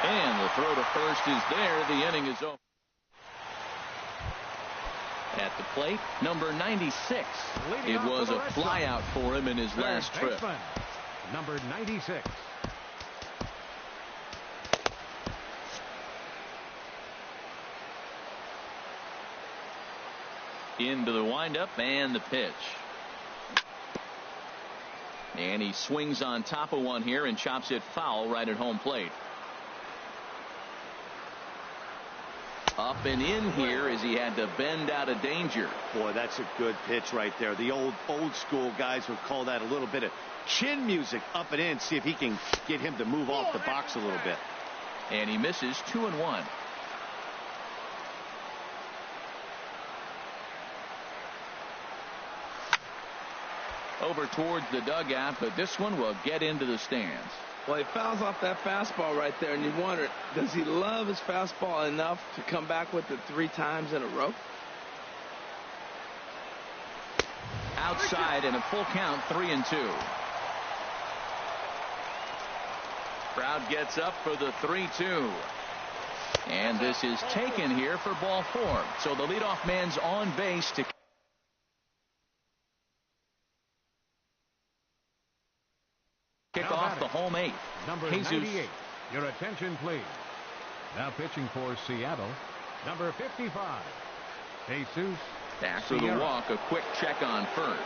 And the throw to first is there. The inning is over. At the plate, number 96. It was a flyout for him in his last trip. Number 96. Into the windup and the pitch. And he swings on top of one here and chops it foul right at home plate. Up and in here as he had to bend out of danger. Boy, that's a good pitch right there. The old school guys would call that a little bit of chin music. Up and in, see if he can get him to move off the box a little bit. And he misses. 2-1. Over towards the dugout, but this one will get into the stands. Well, he fouls off that fastball right there, and you wonder, does he love his fastball enough to come back with it 3 times in a row? Outside and a full count, 3-2. Crowd gets up for the 3-2. And this is taken here for ball 4. So the leadoff man's on base to kick off the home 8th. Number 98. Your attention, please. Now pitching for Seattle, number 55. Jesus. After the walk, a quick check on first.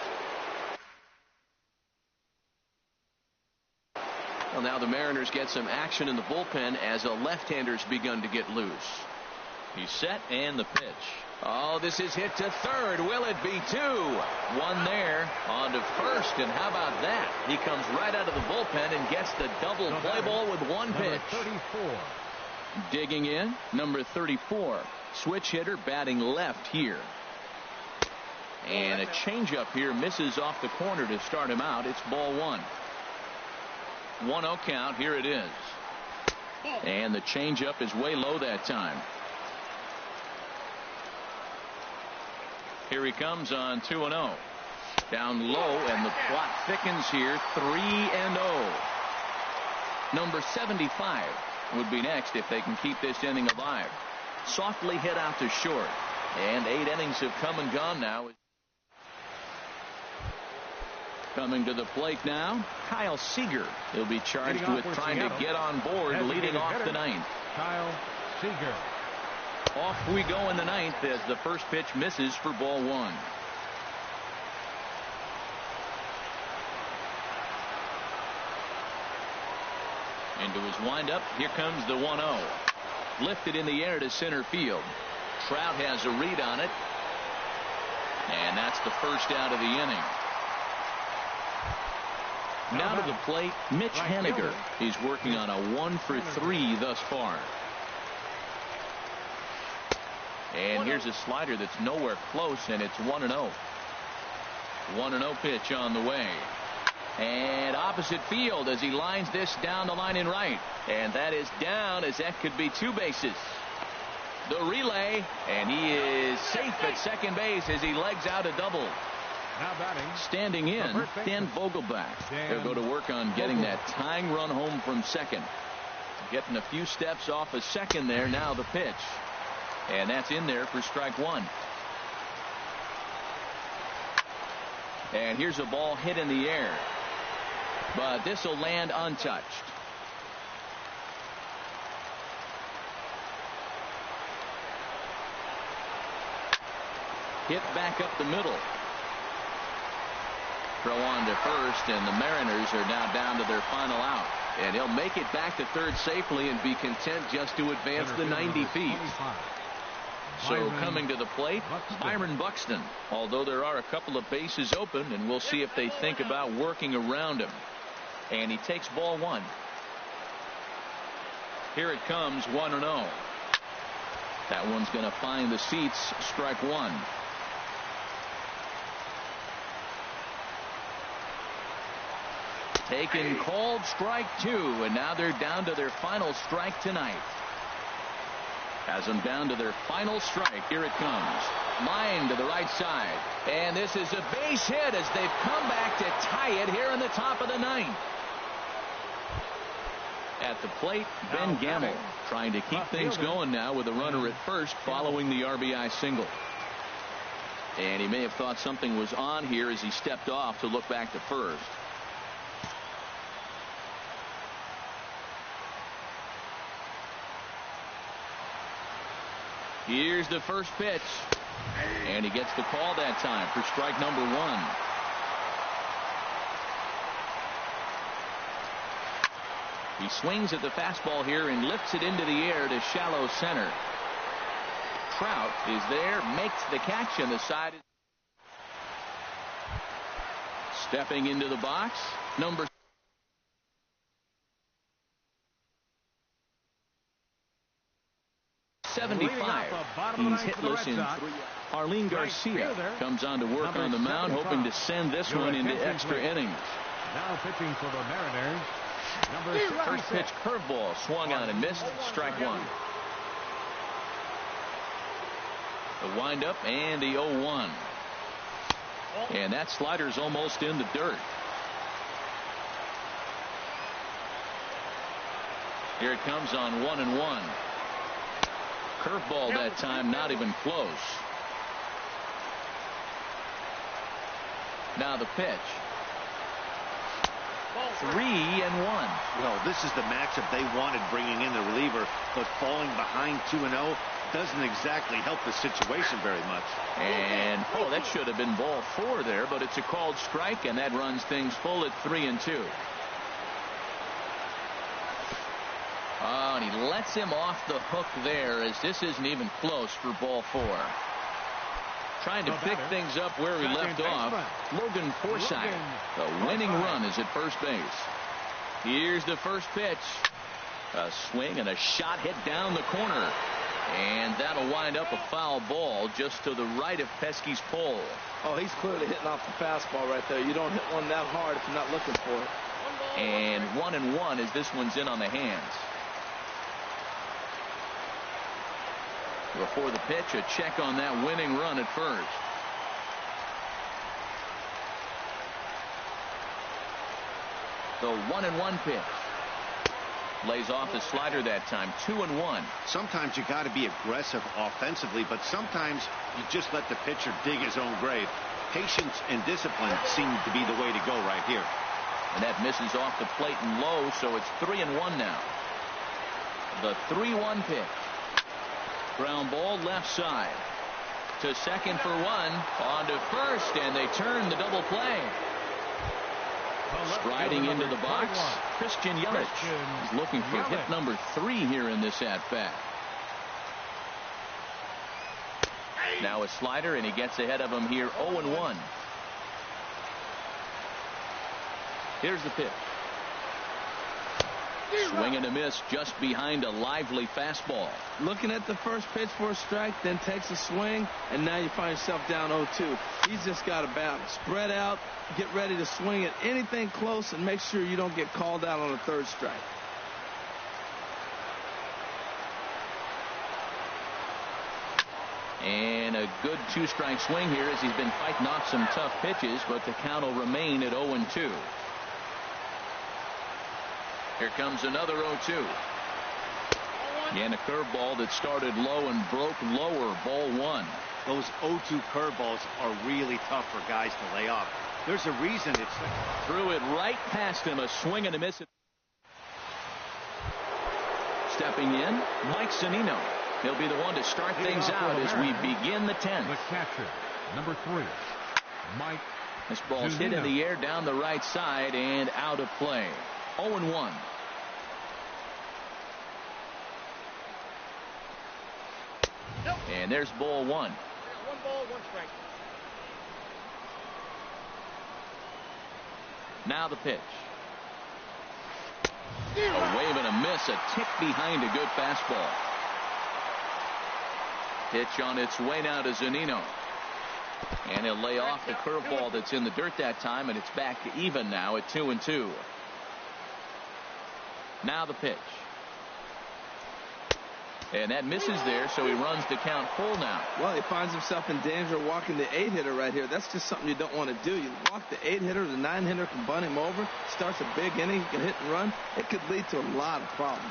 Well, now the Mariners get some action in the bullpen as a left-hander's begun to get loose. He's set and the pitch. Oh, this is hit to third. Will it be 2? 1 there on to first, and how about that? He comes right out of the bullpen and gets the double play ball with 1 pitch. 34. Digging in, number 34. Switch hitter batting left here. And a changeup here misses off the corner to start him out. It's ball one. 1-0 count. Here it is. And the changeup is way low that time. Here he comes on 2-0. Down low, and the plot thickens here. 3-0. Number 75 would be next if they can keep this inning alive. Softly hit out to short. And 8 innings have come and gone now. Coming to the plate now, Kyle Seager. He'll be charged with trying to get on board, leading off the ninth. Kyle Seager. Off we go in the ninth as the first pitch misses for ball one. Into his windup. Here comes the 1-0. Lifted in the air to center field. Trout has a read on it. And that's the first out of the inning. Now to the plate, Mitch Haniger. He's working on a 1-for-3 thus far. And here's a slider that's nowhere close, and it's 1-0. 1-0 pitch on the way. And opposite field as he lines this down the line in right. And that is down, as that could be 2 bases. The relay, and he is safe at second base as he legs out a double. Now batting. Standing in, Dan Vogelbach. He'll go to work on getting that tying run home from second. Getting a few steps off of second there. Now the pitch. And that's in there for strike one. And here's a ball hit in the air. But this will land untouched. Hit back up the middle. Throw on to first, and the Mariners are now down to their final out. And he'll make it back to third safely and be content just to advance the 90 feet. So coming to the plate, Byron Buxton. Although there are a couple of bases open, and we'll see if they think about working around him. And he takes ball one. Here it comes, 1-0. That one's going to find the seats. Strike one. Taken, called, strike two, and now they're down to their final strike tonight. Has them down to their final strike. Here it comes. Line to the right side. And this is a base hit as they've come back to tie it here in the top of the ninth. At the plate, Ben Gamble trying to keep things going now with a runner at first following the RBI single. And he may have thought something was on here as he stepped off to look back to first. Here's the first pitch. And he gets the call that time for strike number one. He swings at the fastball here and lifts it into the air to shallow center. Trout is there, makes the catch, and the side. Stepping into the box, number 75. He's hitless in 3. Arlene Garcia comes on to work on the mound, hoping to send this one into extra innings. Now pitching for the Mariners, First pitch curveball swung on and missed. Strike one. The windup and the 0-1. And that slider's almost in the dirt. Here it comes on 1-1. Curveball that time, not even close. Now the pitch. 3-1. Well, this is the matchup they wanted, bringing in the reliever, but falling behind 2-0 doesn't exactly help the situation very much. And that should have been ball 4 there, but it's a called strike, and that runs things full at 3-2. Oh, and he lets him off the hook there, as this isn't even close for ball 4. Trying to pick things up where he left off. Logan Forsythe. The winning run is at first base. Here's the first pitch. A swing and a shot hit down the corner. And that'll wind up a foul ball just to the right of Pesky's pole. Oh, he's clearly hitting off the fastball right there. You don't hit one that hard if you're not looking for it. And 1-1 as this one's in on the hands. Before the pitch, a check on that winning run at first. The 1-1 pitch. Lays off the slider that time. 2-1. Sometimes you got to be aggressive offensively, but sometimes you just let the pitcher dig his own grave. Patience and discipline seem to be the way to go right here. And that misses off the plate and low, so it's 3-1 now. The 3-1 pitch. Ground ball left side. To second for one. On to first, and they turn the double play. Striding into the box, Christian Yelich. He's looking for hit number 3 here in this at-bat. Now a slider, and he gets ahead of him here, 0-1. Here's the pitch. Swing and a miss just behind a lively fastball. Looking at the first pitch for a strike, then takes a swing, and now you find yourself down 0-2. He's just got to battle. Spread out, get ready to swing at anything close, and make sure you don't get called out on a third strike. And a good 2-strike swing here as he's been fighting off some tough pitches, but the count will remain at 0-2. Here comes another 0-2. And a curveball that started low and broke lower. Ball 1. Those 0-2 curveballs are really tough for guys to lay off. There's a reason it's... Threw it right past him. A swing and a miss. Stepping in, Mike Zunino. He'll be the one to start things out as we begin the 10th. The catcher, number 3, Mike. This ball's hit in the air down the right side and out of play. 0-1. And there's ball 1. 1 ball, 1 strike. Now the pitch. A wave and a miss, a tick behind a good fastball. Pitch on its way now to Zunino. And he'll lay off the curveball that's in the dirt that time, and it's back to even now at 2-2. Now the pitch. And that misses there, so he runs the count full now. Well, he finds himself in danger walking the 8-hitter right here. That's just something you don't want to do. You walk the 8-hitter, the 9-hitter can bunt him over, starts a big inning, he can hit and run. It could lead to a lot of problems.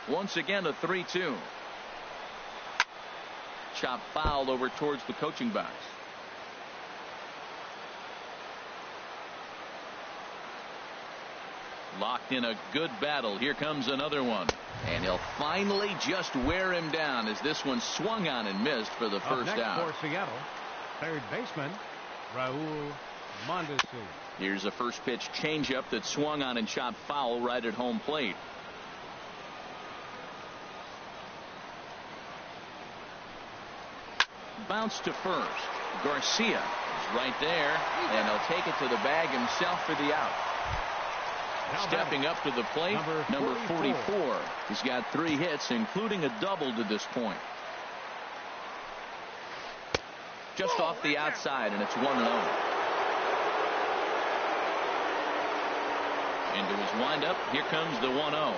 Once again, a 3-2. Chop foul over towards the coaching box. Locked in a good battle. Here comes another one. And he'll finally just wear him down as this one swung on and missed for the first out. For Seattle, third baseman, Raul Mondesi. Here's a first pitch changeup that swung on and chopped foul right at home plate. Bounce to first. Garcia is right there, and he'll take it to the bag himself for the out. Stepping up to the plate, number 44. He's got 3 hits, including a double to this point. Just off the outside, and it's 1-0. Into his windup, here comes the 1-0.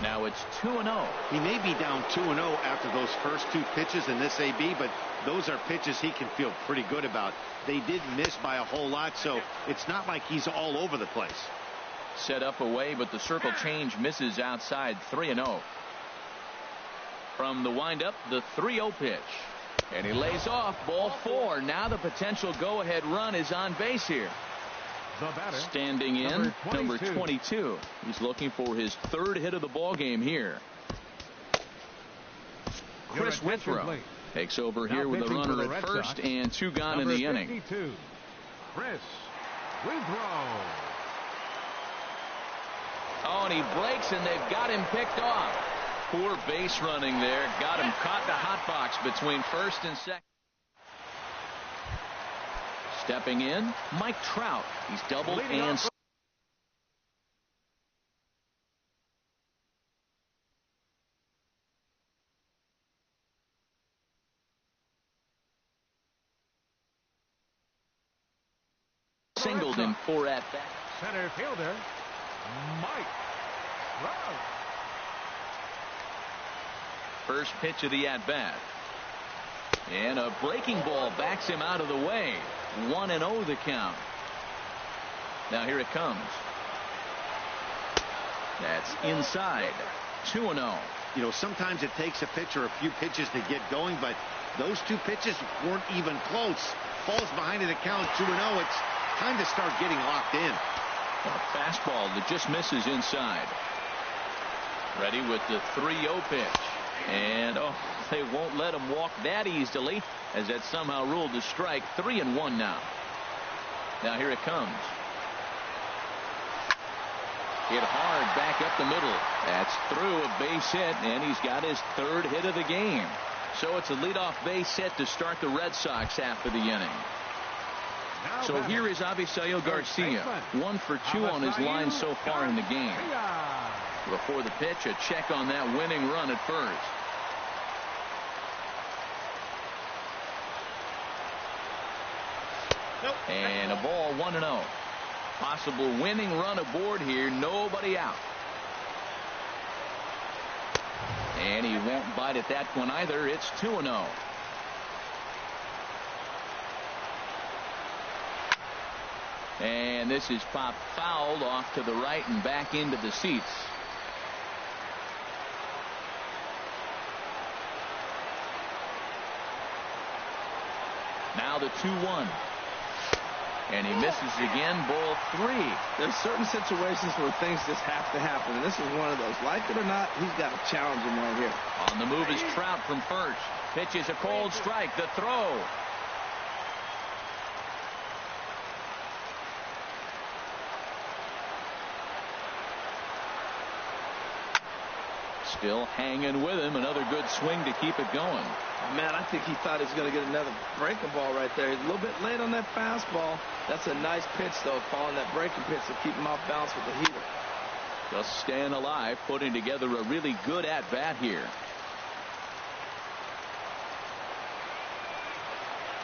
Now it's 2-0. He may be down 2-0 after those first 2 pitches in this AB, but those are pitches he can feel pretty good about. They did miss by a whole lot, so it's not like he's all over the place. Set up away, but the circle change misses outside. 3-0. From the windup, the 3-0 pitch. And he lays off. Ball 4. Now the potential go-ahead run is on base here. The batter, standing in, number 22. He's looking for his 3rd hit of the ball game here. Chris Withrow takes over here with a runner at first and 2 gone in the inning. Chris Withrow. Oh, and he breaks, and they've got him picked off. Poor base running there. Got him caught in the hot box between first and second. Stepping in, Mike Trout. He's doubled and Singled in 4 at bat. Center fielder, Mike Trout. First pitch of the at bat. And a breaking ball backs him out of the way. 1-0 the count. Now here it comes. That's inside. 2-0. You know, sometimes it takes a pitcher a few pitches to get going, but those 2 pitches weren't even close. Falls behind in the count 2-0. It's time to start getting locked in. A fastball that just misses inside. Ready with the 3-0 pitch. And they won't let him walk that easily, as that somehow ruled a strike. 3-1 now. Now here it comes. Hit hard back up the middle. That's through a base hit, and he's got his 3rd hit of the game. So it's a leadoff base hit to start the Red Sox half of the inning. So here is Avisail Garcia, 1 for 2 on his line so far in the game. Before the pitch, a check on that winning run at first. And a ball, 1-0. Possible winning run aboard here. Nobody out. And he won't bite at that one either. It's 2-0. And this is popped fouled off to the right and back into the seats. Now the 2-1. And he misses again. Ball 3. There's certain situations where things just have to happen, and this is one of those. Like it or not, he's got to challenge him right here. On the move is Trout from first. Pitches a cold strike. The throw. Still hanging with him. Another good swing to keep it going. Man, I think he thought he was going to get another breaking ball right there. He's a little bit late on that fastball. That's a nice pitch, though, calling that breaking pitch to keep him off balance with the heater. Just staying alive, putting together a really good at-bat here.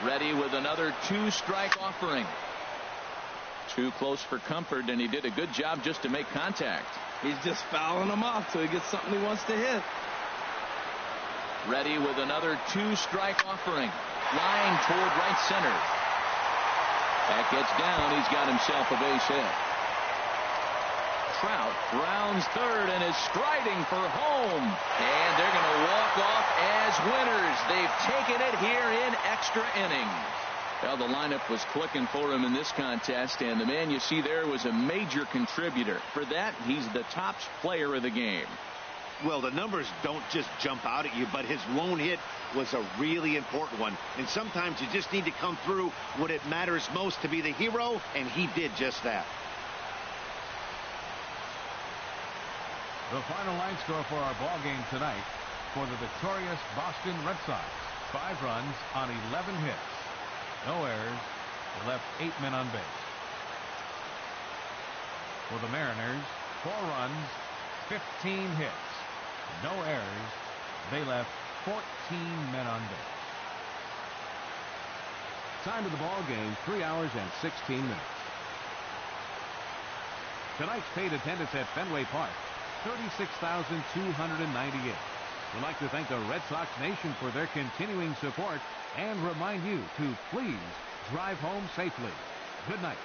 Ready with another 2-strike offering. Too close for comfort, and he did a good job just to make contact. He's just fouling him off till he gets something he wants to hit. Ready with another 2-strike offering. Flying toward right center. That gets down. He's got himself a base hit. Trout rounds third and is striding for home. And they're going to walk off as winners. They've taken it here in extra innings. Well, the lineup was clicking for him in this contest, and the man you see there was a major contributor. For that, he's the top player of the game. Well, the numbers don't just jump out at you, but his lone hit was a really important one. And sometimes you just need to come through when it matters most to be the hero, and he did just that. The final line score for our ball game tonight for the victorious Boston Red Sox. 5 runs on 11 hits. No errors. They left 8 men on base. For the Mariners, 4 runs, 15 hits. No errors. They left 14 men on base. Time of the ball game, 3 hours and 16 minutes. Tonight's paid attendance at Fenway Park, 36,298. We'd like to thank the Red Sox Nation for their continuing support and remind you to please drive home safely. Good night.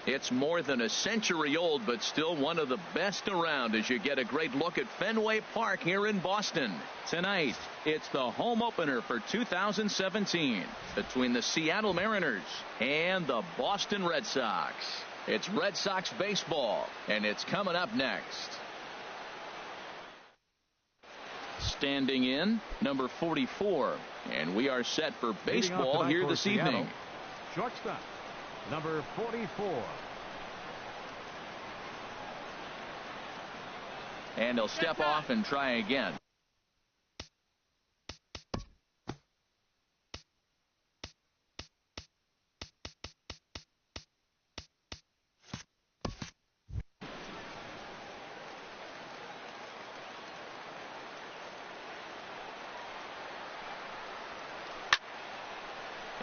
It's more than a century old, but still one of the best around as you get a great look at Fenway Park here in Boston. Tonight, it's the home opener for 2017 between the Seattle Mariners and the Boston Red Sox. It's Red Sox baseball, and it's coming up next. Standing in, number 44, and we are set for baseball here this evening. Shortstop, number 44. And he'll step off and try again.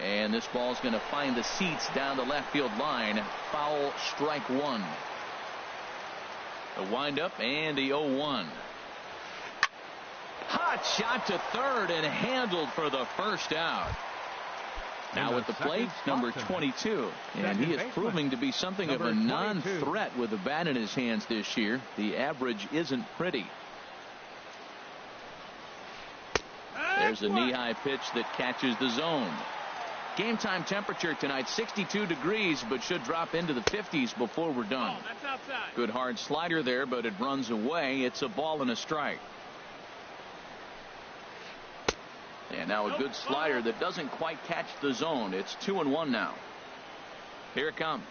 And this ball's going to find the seats down the left field line. Foul, strike one. The windup and the 0-1. Hot shot to third and handled for the first out. Now at the plate, number 22. And he is proving to be something of a non-threat with the bat in his hands this year. The average isn't pretty. There's a knee-high pitch that catches the zone. Game time temperature tonight 62 degrees, but should drop into the 50s before we're done. That's outside. Good hard slider there, but it runs away. It's a ball and a strike. And now a good slider that doesn't quite catch the zone. It's 2-1 now. Here it comes.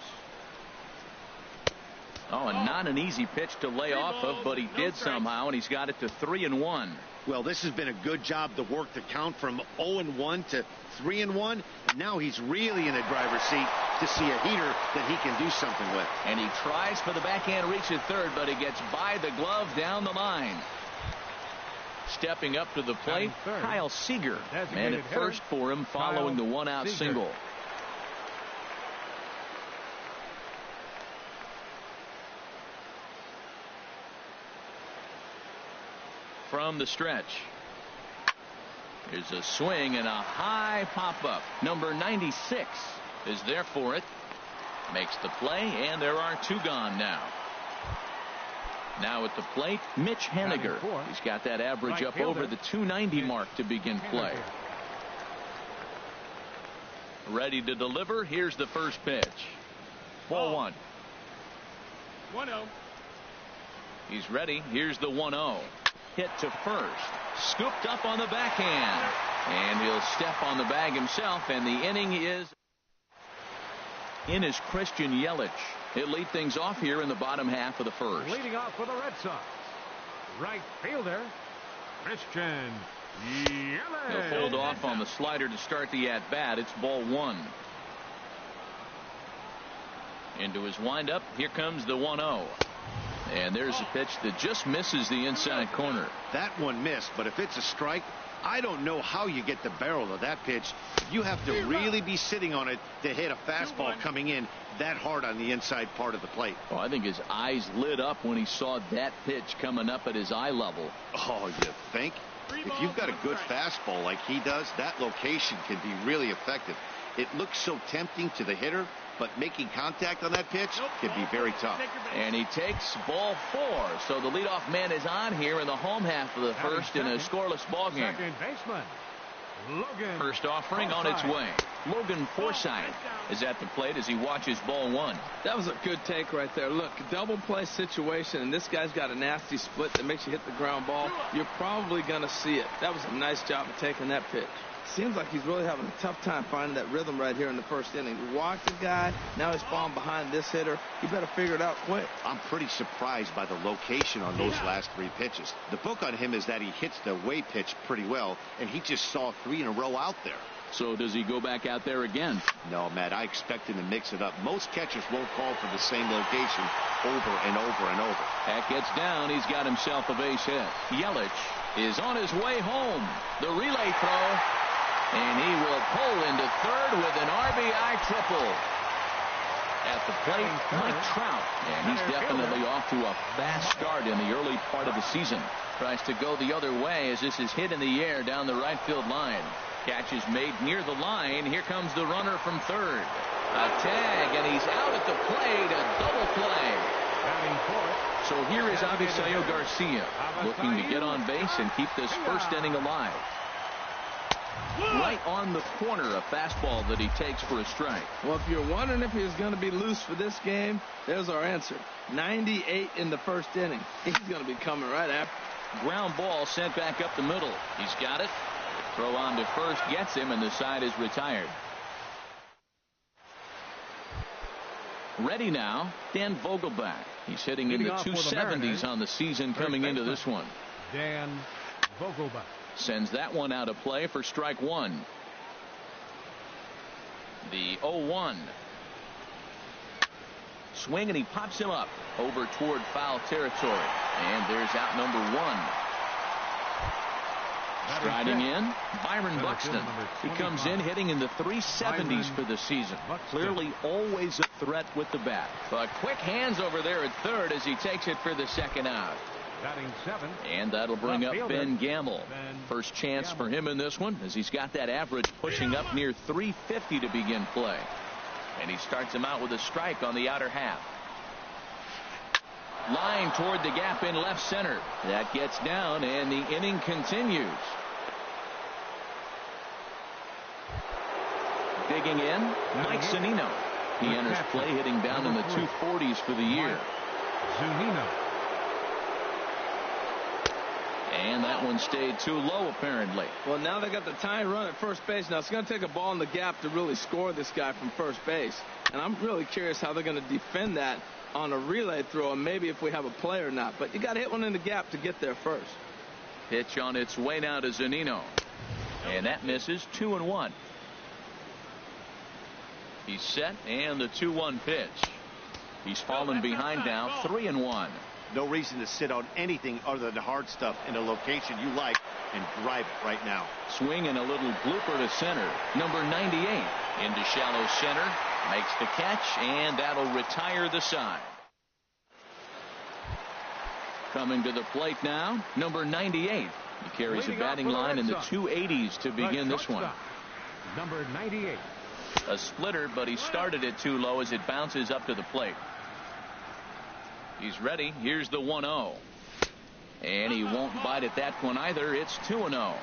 Oh, and not an easy pitch to lay off of, but he did somehow, and he's got it to 3-1. Well, this has been a good job to work the count from 0-1 to 3-1. Now he's really in the driver's seat to see a heater that he can do something with. And he tries for the backhand reach at third, but he gets by the glove down the line. Stepping up to the plate, Kyle Seager. Man at first for him following the one-out single. From the stretch. Here's a swing and a high pop-up. Number 96 is there for it. Makes the play, and there are two gone now. Now at the plate, Mitch Haniger. He's got that average up over the 290 mark to begin play. Ready to deliver. Here's the first pitch. Ball one. 1-0. He's ready. Here's the 1-0. Hit to first. Scooped up on the backhand. And he'll step on the bag himself, and the inning is in is Christian Yelich. He'll lead things off here in the bottom half of the first. Leading off for the Red Sox, right fielder, Christian Yelich. He'll hold off on the slider to start the at-bat. It's ball one. Into his windup. Here comes the 1-0. And there's a pitch that just misses the inside corner. That one missed, but if it's a strike, I don't know how you get the barrel of that pitch. You have to really be sitting on it to hit a fastball coming in that hard on the inside part of the plate. Oh, I think his eyes lit up when he saw that pitch coming up at his eye level. Oh, you think? If you've got a good fastball like he does, that location can be really effective. It looks so tempting to the hitter, but making contact on that pitch can be very tough. And he takes ball four. So the leadoff man is on here in the home half of the first in a scoreless ball game. Second baseman, Logan. First offering on its way. Logan Forsythe is at the plate as he watches ball one. That was a good take right there. Look, double play situation, and this guy's got a nasty split that makes you hit the ground ball. You're probably going to see it. That was a nice job of taking that pitch. Seems like he's really having a tough time finding that rhythm right here in the first inning. He walked the guy. Now he's falling behind this hitter. You better figure it out quick. I'm pretty surprised by the location on those last three pitches. The book on him is that he hits the away pitch pretty well, and he just saw three in a row out there. So does he go back out there again? No, Matt, I expect him to mix it up. Most catchers won't call for the same location over and over and over. That gets down. He's got himself a base hit. Yelich is on his way home. The relay throw. And he will pull into third with an RBI triple. At the plate, Mike Trout. And he's definitely off to a fast start in the early part of the season. Tries to go the other way as this is hit in the air down the right field line. Catch is made near the line. Here comes the runner from third. A tag, and he's out at the plate, a double play. Batting fourth. So here is Avisail Garcia looking to get on base and keep this first inning alive. Right on the corner, a fastball that he takes for a strike. Well, if you're wondering if he was going to be loose for this game, there's our answer. 98 in the first inning. He's going to be coming right after. Ground ball sent back up the middle. He's got it. Throw on to first gets him, and the side is retired. Ready now, Dan Vogelbach. He's hitting in the 270s on the season coming into this one. Dan Vogelbach. Sends that one out of play for strike one. The 0-1. Swing, and he pops him up over toward foul territory. And there's out number one. Striding in, Byron Buxton. He comes in hitting in the 370s for the season. Clearly always a threat with the bat. But quick hands over there at third as he takes it for the second out. Batting seventh. And that'll bring up Ben Gamble. First chance for him in this one, as he's got that average pushing up near 350 to begin play. And he starts him out with a strike on the outer half. Line toward the gap in left center. That gets down, and the inning continues. Digging in, Mike Zunino. He enters play hitting down in the 240s for the year. Zunino. And that one stayed too low, apparently. Well, now they got the tying run at first base. Now it's going to take a ball in the gap to really score this guy from first base. And I'm really curious how they're going to defend that on a relay throw, and maybe if we have a play or not. But you got to hit one in the gap to get there first. Pitch on its way now to Zunino. And that misses. 2-1. He's set, and the 2-1 pitch. He's fallen behind now. 3-1. No reason to sit on anything other than the hard stuff in a location you like and drive it right now. Swing and a little blooper to center. Number 98 into shallow center. Makes the catch, and that'll retire the side. Coming to the plate now, number 98. He carries a batting line in the 280s to begin this one. Number 98. A splitter, but he started it too low as it bounces up to the plate. He's ready. Here's the 1-0. And he won't bite at that one either. It's 2-0.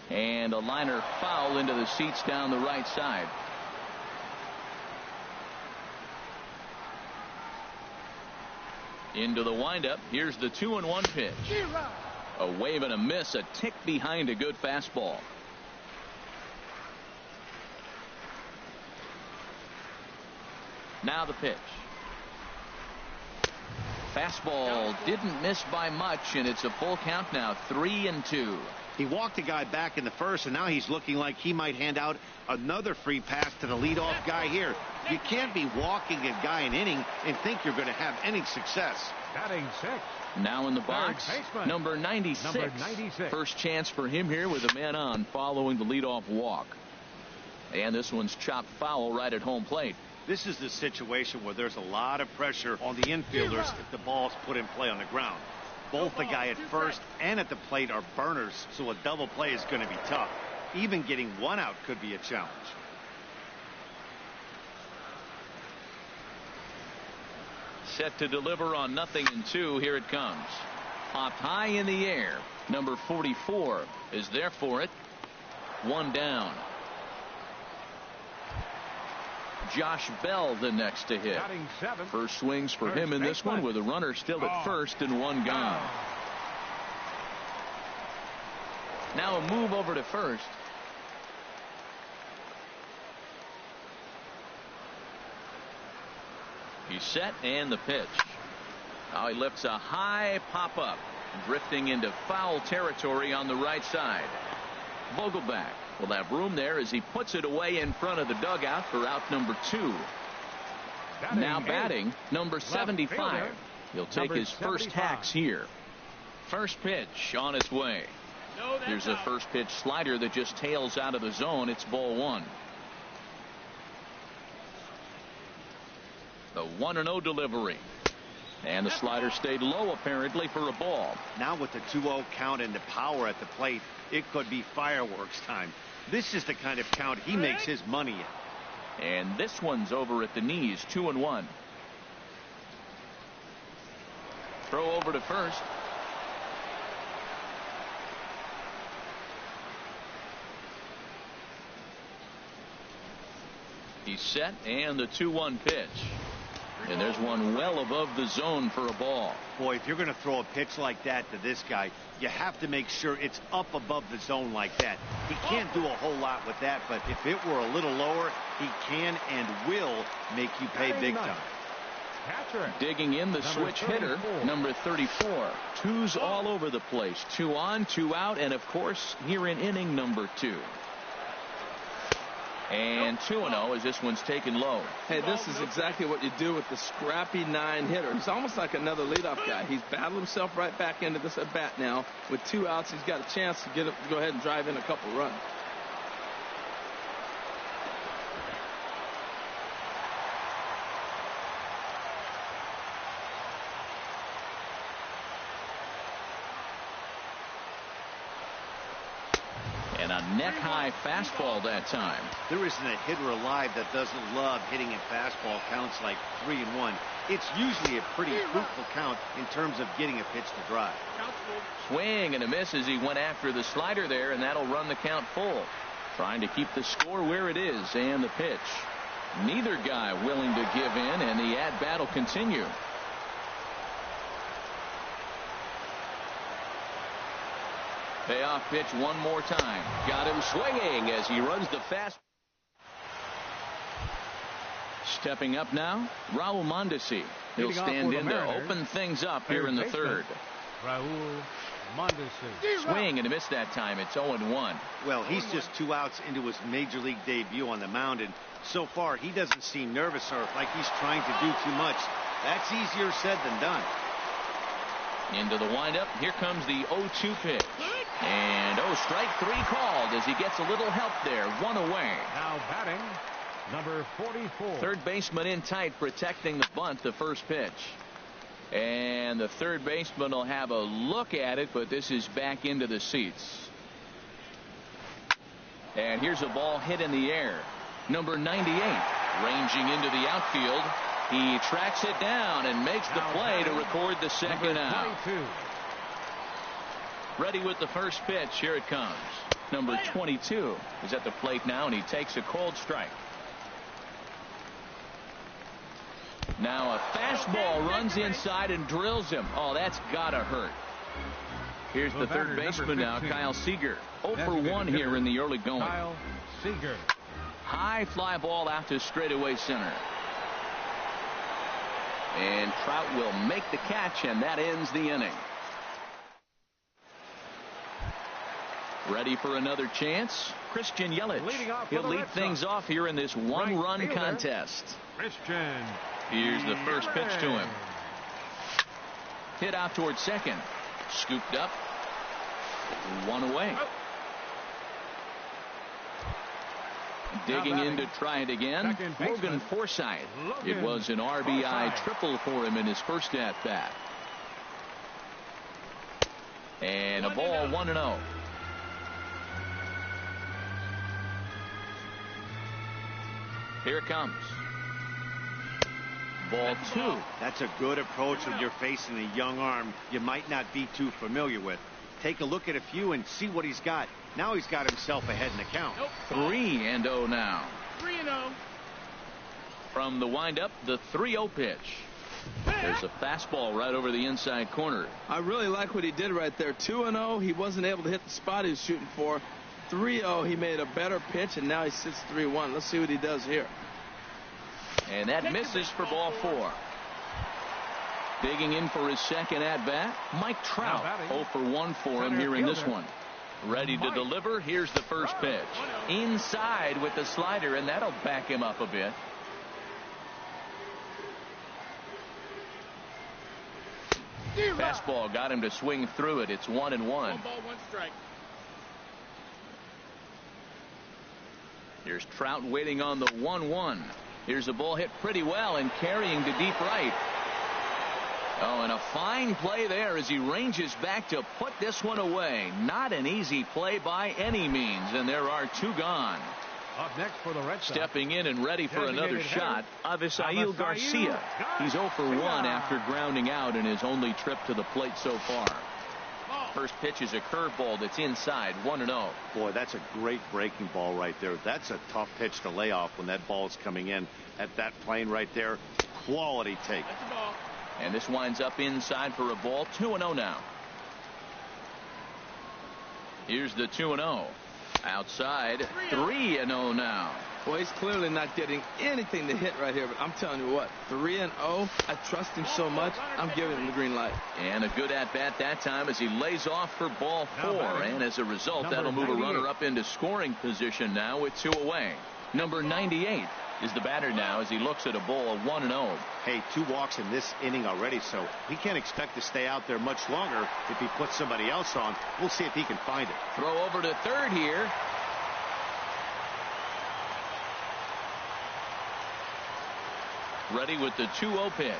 And a liner foul into the seats down the right side. Into the windup. Here's the 2-1 pitch. A wave and a miss, a tick behind a good fastball. Now the pitch. Fastball didn't miss by much, and it's a full count now. 3-2. He walked the guy back in the first, and now he's looking like he might hand out another free pass to the leadoff guy here. You can't be walking a guy an inning and think you're going to have any success. Batting sixth. Now in the box, number 96. Number 96. First chance for him here with a man on following the leadoff walk. And this one's chopped foul right at home plate. This is the situation where there's a lot of pressure on the infielders if the ball's put in play on the ground. Both the guy at first and at the plate are burners, so a double play is going to be tough. Even getting one out could be a challenge. Set to deliver on 0-2. Here it comes. Popped high in the air. Number 44 is there for it. One down. Josh Bell the next to hit. First swings for him in this one with a runner still at first and one gone. Now a move over to first. He's set, and the pitch. Now he lifts a high pop up, drifting into foul territory on the right side. Vogelbach will have room there as he puts it away in front of the dugout for out number 2. Now batting, number 75. He'll take his first hacks here. First pitch on its way. Here's a first pitch slider that just tails out of the zone. It's ball 1. The 1-0 delivery. And the slider stayed low apparently for a ball. Now with the 2-0 count and the power at the plate, it could be fireworks time. This is the kind of count he makes his money in. And this one's over at the knees, 2-1. Throw over to first. He's set, and the 2-1 pitch. And there's one well above the zone for a ball. Boy, if you're going to throw a pitch like that to this guy, you have to make sure it's up above the zone like that. He can't do a whole lot with that, but if it were a little lower, he can and will make you pay big time. Digging in the switch hitter, number 34. Twos all over the place. 2 on, 2 out, and of course here in inning number 2. And 2-0 as this one's taken low. Hey, this is exactly what you do with the scrappy 9 hitter. He's almost like another leadoff guy. He's battled himself right back into this at bat now. With 2 outs, he's got a chance to go ahead and drive in a couple runs. And a neck-high fastball that time. There isn't a hitter alive that doesn't love hitting in fastball counts like 3-1. It's usually a pretty fruitful count in terms of getting a pitch to drive. Swing and a miss as he went after the slider there, and that'll run the count full. Trying to keep the score where it is, and the pitch. Neither guy willing to give in, and the at-bat will continue. Payoff pitch one more time. Got him swinging as he runs the fast. Stepping up now, Raul Mondesi. He'll stand in to open things up here in the third. Raul Mondesi. Swing and a miss that time. It's 0-1. Well, he's just 2 outs into his major league debut on the mound, and so far he doesn't seem nervous or like he's trying to do too much. That's easier said than done. Into the windup. Here comes the 0-2 pitch. And strike 3 called as he gets a little help there. 1 away. Now batting, number 44. Third baseman in tight, protecting the bunt, the first pitch. And the third baseman will have a look at it, but this is back into the seats. And here's a ball hit in the air. Number 98, ranging into the outfield. He tracks it down and makes the play to record the second out. Ready with the first pitch. Here it comes. Number 22 is at the plate now, and he takes a cold strike. Now a fastball runs inside and drills him. Oh, that's gotta hurt. Here's the third baseman now, Kyle Seager. 0 for 1 here in the early going. Kyle Seager. High fly ball out to straightaway center. And Trout will make the catch, and that ends the inning. Ready for another chance? Christian Yelich. He'll lead things off here in this one-run contest. Christian. Here's the first pitch to him. Hit out towards second. Scooped up. 1 away. Digging in to try it again. Logan Forsythe. It was an RBI triple for him in his first at-bat. And a ball 1-0. Here it comes. Ball 2. That's a good approach when you're facing a young arm you might not be too familiar with. Take a look at a few and see what he's got. Now he's got himself ahead in the count. 3-0 now. 3-0. From the windup, the 3-0 pitch. There's a fastball right over the inside corner. I really like what he did right there. 2-0. He wasn't able to hit the spot he was shooting for. 3-0. He made a better pitch, and now he sits 3-1. Let's see what he does here. And that misses for ball 4. Digging in for his second at-bat, Mike Trout. 0 for 1 for him here in this one. Ready to deliver. Here's the first pitch. Inside with the slider, and that'll back him up a bit. Fastball got him to swing through it. It's 1-1. 1 ball, 1 strike. Here's Trout waiting on the 1-1. Here's a ball hit pretty well and carrying to deep right. Oh, and a fine play there as he ranges back to put this one away. Not an easy play by any means, and there are 2 gone. Up next for the Red Sox. Stepping in and ready for another shot, Avisail Garcia. He's 0 for 1 after grounding out in his only trip to the plate so far. First pitch is a curveball that's inside, 1-0. Boy, that's a great breaking ball right there. That's a tough pitch to lay off when that ball is coming in at that plane right there. Quality take. That's the ball. And this winds up inside for a ball. 2-0 now. Here's the 2-0. Outside, 3-0 now. Well, he's clearly not getting anything to hit right here, but I'm telling you what, 3-0. I trust him so much, I'm giving him the green light. And a good at-bat that time as he lays off for ball 4. And as a result, that'll move a runner up into scoring position now with 2 away. Number 98 is the batter now as he looks at a ball of 1-0. Hey, 2 walks in this inning already, so he can't expect to stay out there much longer if he puts somebody else on. We'll see if he can find it. Throw over to third here. Ready with the 2-0 pitch.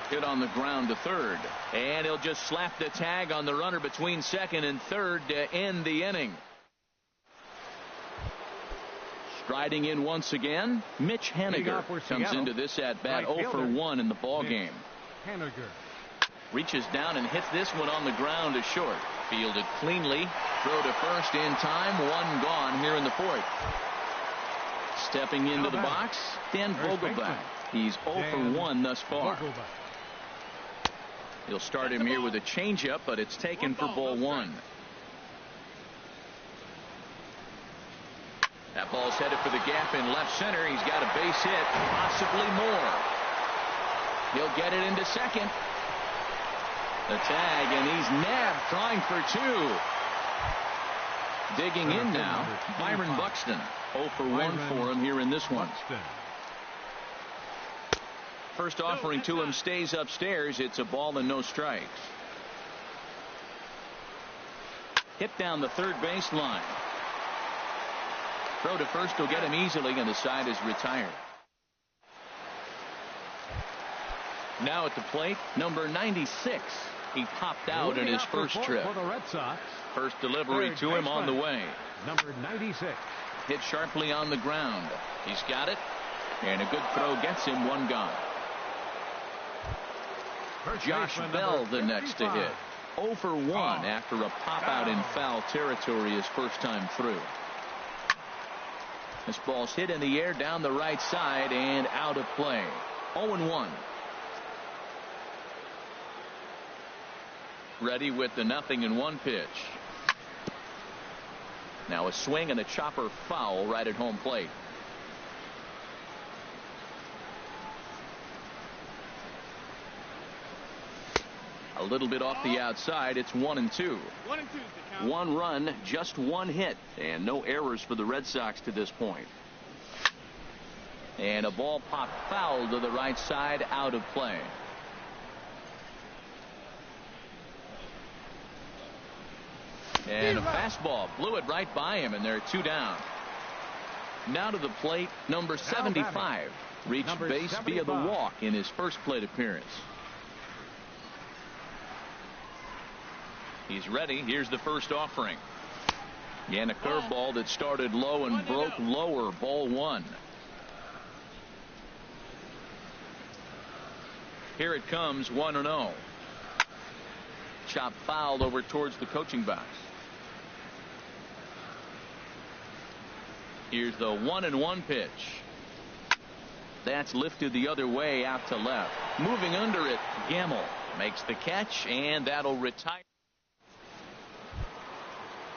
Hit on the ground to third. And he'll just slap the tag on the runner between second and third to end the inning. Striding in once again, Mitch Haniger comes into this at bat 0 for 1 in the ball game. Haniger reaches down and hits this one on the ground to short. Fielded cleanly. Throw to first in time. 1 gone here in the 4th. Stepping into the box, Dan Vogelbach. He's 0 for 1 thus far. He'll start him here with a changeup, but it's taken for ball 1. That ball's headed for the gap in left center. He's got a base hit, possibly more. He'll get it into second. The tag, and he's nabbed, trying for 2. Digging in now, Byron Buxton. 0 for 1 for him here in this one. First offering to him stays upstairs. It's a ball and no strikes. Hit down the third base line. Throw to first will get him easily, and the side is retired. Now at the plate, number 96. He popped out in his first trip. For the Red Sox. First delivery to him on the way. Number 96. Hit sharply on the ground. He's got it, and a good throw gets him 1 gone. Josh Bell the next to hit. 0 for 1 after a pop out in foul territory his first time through. This ball's hit in the air down the right side and out of play. 0-1. Ready with the 0-1 pitch. Now a swing and a chopper foul right at home plate. A little bit off the outside. It's 1-2. 1 and 2 is the count. 1 run, just 1 hit, and no errors for the Red Sox to this point. And a ball popped foul to the right side, out of play. And a fastball blew it right by him, and they're 2 down. Now to the plate, number 75. Reached base via the walk in his first plate appearance. He's ready. Here's the first offering. And a curveball that started low and broke lower. Ball 1. Here it comes, 1-0. Chop fouled over towards the coaching box. Here's the 1-1 pitch. That's lifted the other way out to left. Moving under it, Gamble makes the catch, and that'll retire.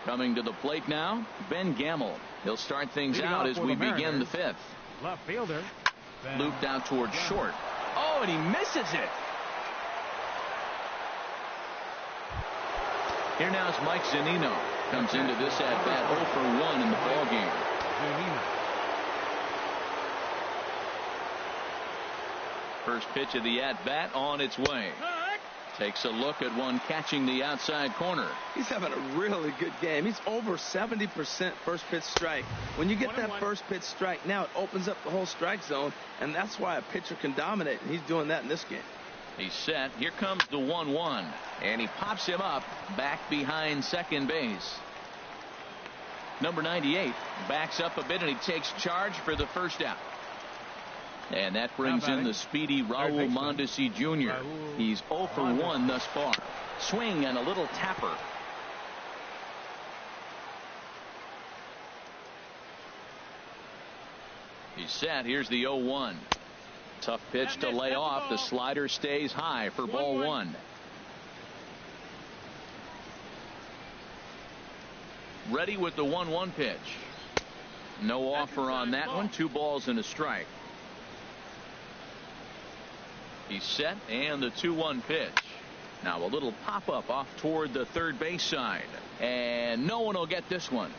Coming to the plate now, Ben Gamble. He'll start things out as we begin the 5th. Left fielder. Looped out towards short. Oh, and he misses it. Here now is Mike Zunino. Comes into this at bat 0 for 1 in the ball game. First pitch of the at bat on its way. Takes a look at one catching the outside corner. He's having a really good game. He's over 70% first pitch strike. When you get that first pitch strike, now it opens up the whole strike zone, and that's why a pitcher can dominate, and he's doing that in this game. He's set. Here comes the 1-1. And he pops him up back behind second base. Number 98 backs up a bit, and he takes charge for the first out. And that brings in the speedy Raul Mondesi Jr. He's 0 for 1 thus far. Swing and a little tapper. He's set. Here's the 0-1. Tough pitch to lay off. The slider stays high for ball 1. Ready with the 1-1 pitch. No offer on that one. 2 balls and a strike. He's set, and the 2-1 pitch. Now a little pop-up off toward the third base side. And no one will get this one.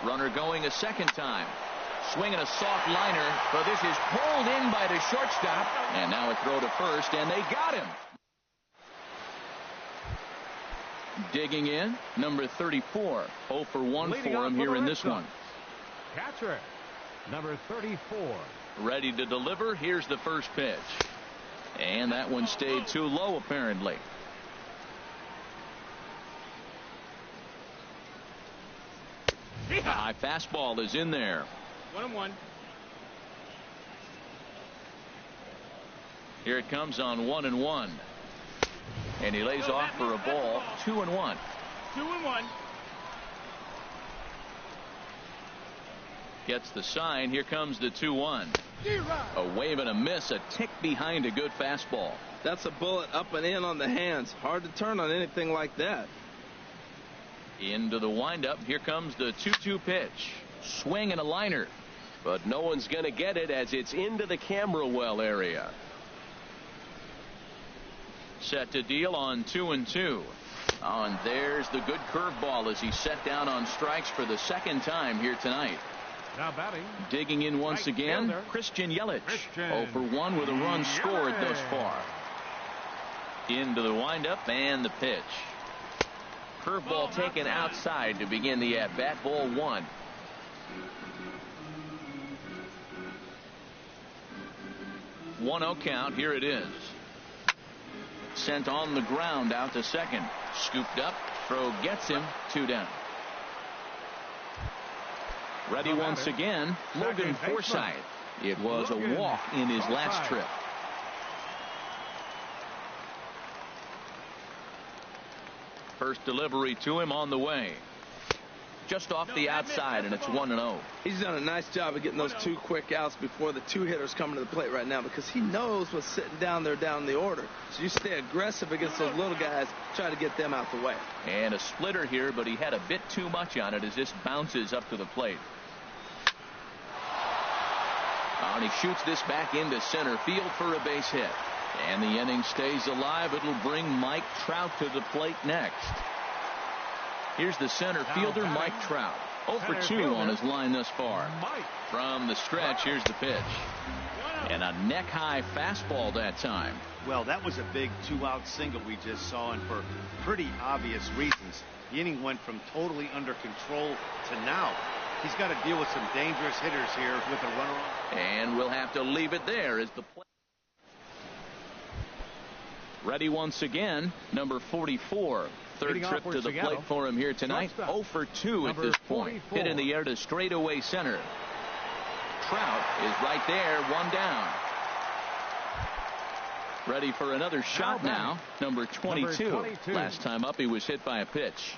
Runner going a second time. Swinging a soft liner, but this is pulled in by the shortstop. And now a throw to first, and they got him. Digging in, number 34. 0 for 1 for him here in this one. Catcher, number 34. Ready to deliver. Here's the first pitch. And that one stayed too low, apparently. A high fastball is in there. 1-1. Here it comes on 1-1. And he lays off for a ball. 2-1. 2-1. Gets the sign. Here comes the 2-1. A wave and a miss. A tick behind a good fastball. That's a bullet up and in on the hands. Hard to turn on anything like that. Into the windup. Here comes the 2-2 pitch. Swing and a liner. But no one's going to get it as it's into the camera well area. Set to deal on 2-2. Oh, and there's the good curveball as he's set down on strikes for the second time here tonight. Now batting. Digging in once again, fielder, Christian Yelich. 0 for 1 with a run scored thus far. Into the windup and the pitch. Curveball taken outside to begin the at-bat. Ball 1. One-0 count. Here it is. Sent on the ground out to second. Scooped up. Throw gets him. 2 down. Ready once again. Logan Forsythe. It was a walk in his last trip. First delivery to him on the way. Just off the outside, and it's 1-0. He's done a nice job of getting those 2 quick outs before the 2 hitters coming to the plate right now, because he knows what's sitting down there down the order. So you stay aggressive against those little guys, try to get them out the way. And a splitter here, but he had a bit too much on it as this bounces up to the plate. And he shoots this back into center field for a base hit. And the inning stays alive. It'll bring Mike Trout to the plate next. Here's the center fielder, Mike Trout. 0 for 2 on his line thus far. From the stretch, here's the pitch. And a neck-high fastball that time. Well, that was a big 2-out single we just saw, and for pretty obvious reasons. The inning went from totally under control to now. He's got to deal with some dangerous hitters here with a runner on. And we'll have to leave it there as the play. Ready once again, number 44. Third trip to the plate for him here tonight. 0 for 2 at this point. Hit in the air to straightaway center. Trout is right there, 1 down. Ready for another shot now. Number 22. Last time up, he was hit by a pitch.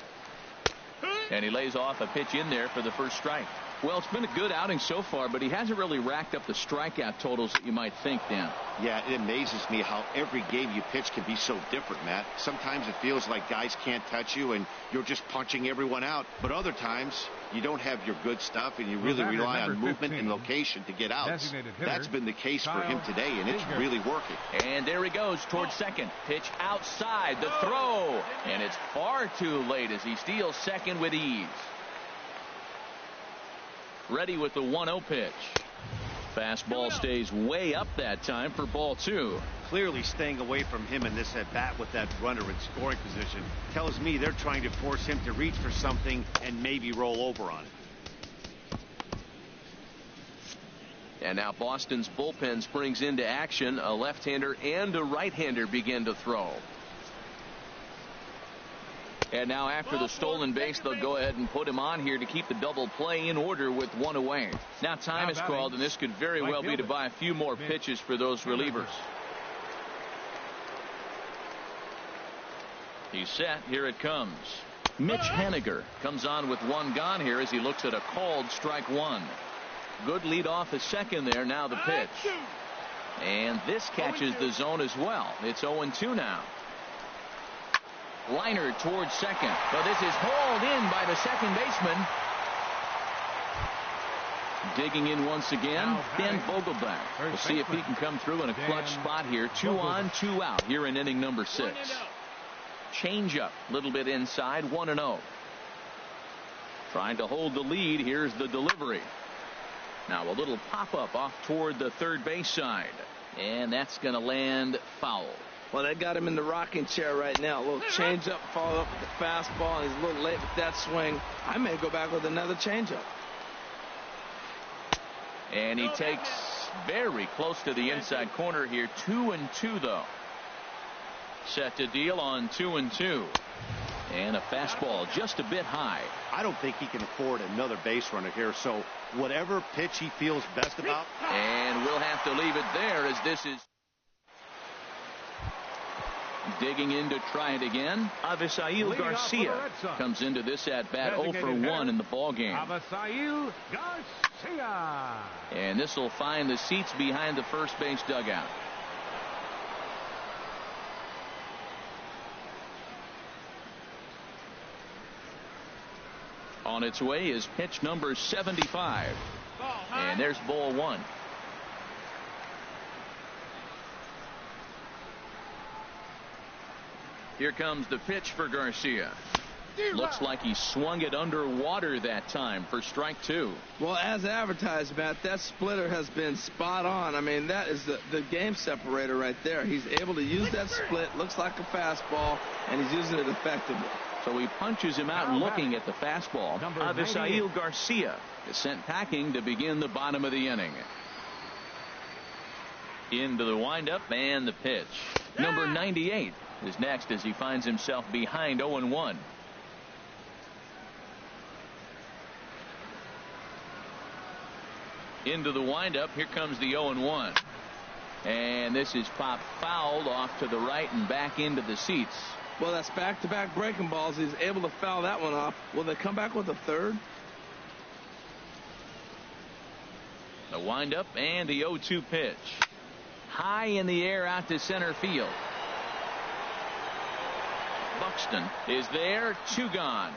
And he lays off a pitch in there for the first strike. Well, it's been a good outing so far, but he hasn't really racked up the strikeout totals that you might think, Dan. Yeah, it amazes me how every game you pitch can be so different, Matt. Sometimes it feels like guys can't touch you and you're just punching everyone out. But other times you don't have your good stuff and you really rely on movement and location to get outs. That's been the case for him today, and it's really working. And there he goes towards second. Pitch outside, the throw. And it's far too late as he steals second with ease. Ready with the 1-0 pitch. Fastball stays way up that time for ball 2. Clearly staying away from him in this at-bat with that runner in scoring position tells me they're trying to force him to reach for something and maybe roll over on it. And now Boston's bullpen springs into action. A left-hander and a right-hander begin to throw. And now after the stolen base, they'll go ahead and put him on here to keep the double play in order with one away. Now time is called, and this could very well be to buy a few more pitches for those relievers. He's set. Here it comes. Mitch Haniger comes on with one gone here as he looks at a called strike one. Good lead off the second there. Now the pitch. And this catches the zone as well. It's 0-2 now. Liner towards second. But this is hauled in by the second baseman. Digging in once again, Ben Vogelbach. We'll see if he can come through in a clutch spot here. 2 on, 2 out here in inning number 6. Change up, a little bit inside, 1-0. Trying to hold the lead. Here's the delivery. Now a little pop-up off toward the third base side. And that's going to land foul. Well, they got him in the rocking chair right now. A little change up, follow up with the fastball, and he's a little late with that swing. I may go back with another change up. And he takes very close to the inside corner here. 2-2 though. Set to deal on 2-2. And a fastball just a bit high. I don't think he can afford another base runner here, so whatever pitch he feels best about. And we'll have to leave it there as this is digging in to try it again. Avisail Garcia comes into this at bat 0 for 1 in the ball game. Avisail Garcia. And this will find the seats behind the first base dugout. On its way is pitch number 75. And there's ball 1. Here comes the pitch for Garcia. Looks like he swung it underwater that time for strike 2. Well, as advertised, Matt, that splitter has been spot on. I mean, that is the game separator right there. He's able to use that split. Looks like a fastball, and he's using it effectively. So he punches him out looking at the fastball. Avisail Garcia is sent packing to begin the bottom of the inning. Into the windup and the pitch. Number 98 is next as he finds himself behind 0-1. Into the windup. Here comes the 0-1. And this is popped fouled off to the right and back into the seats. Well, that's back-to-back breaking balls. He's able to foul that one off. Will they come back with a third? The windup and the 0-2 pitch. High in the air out to center field. Buxton is there. 2 gone.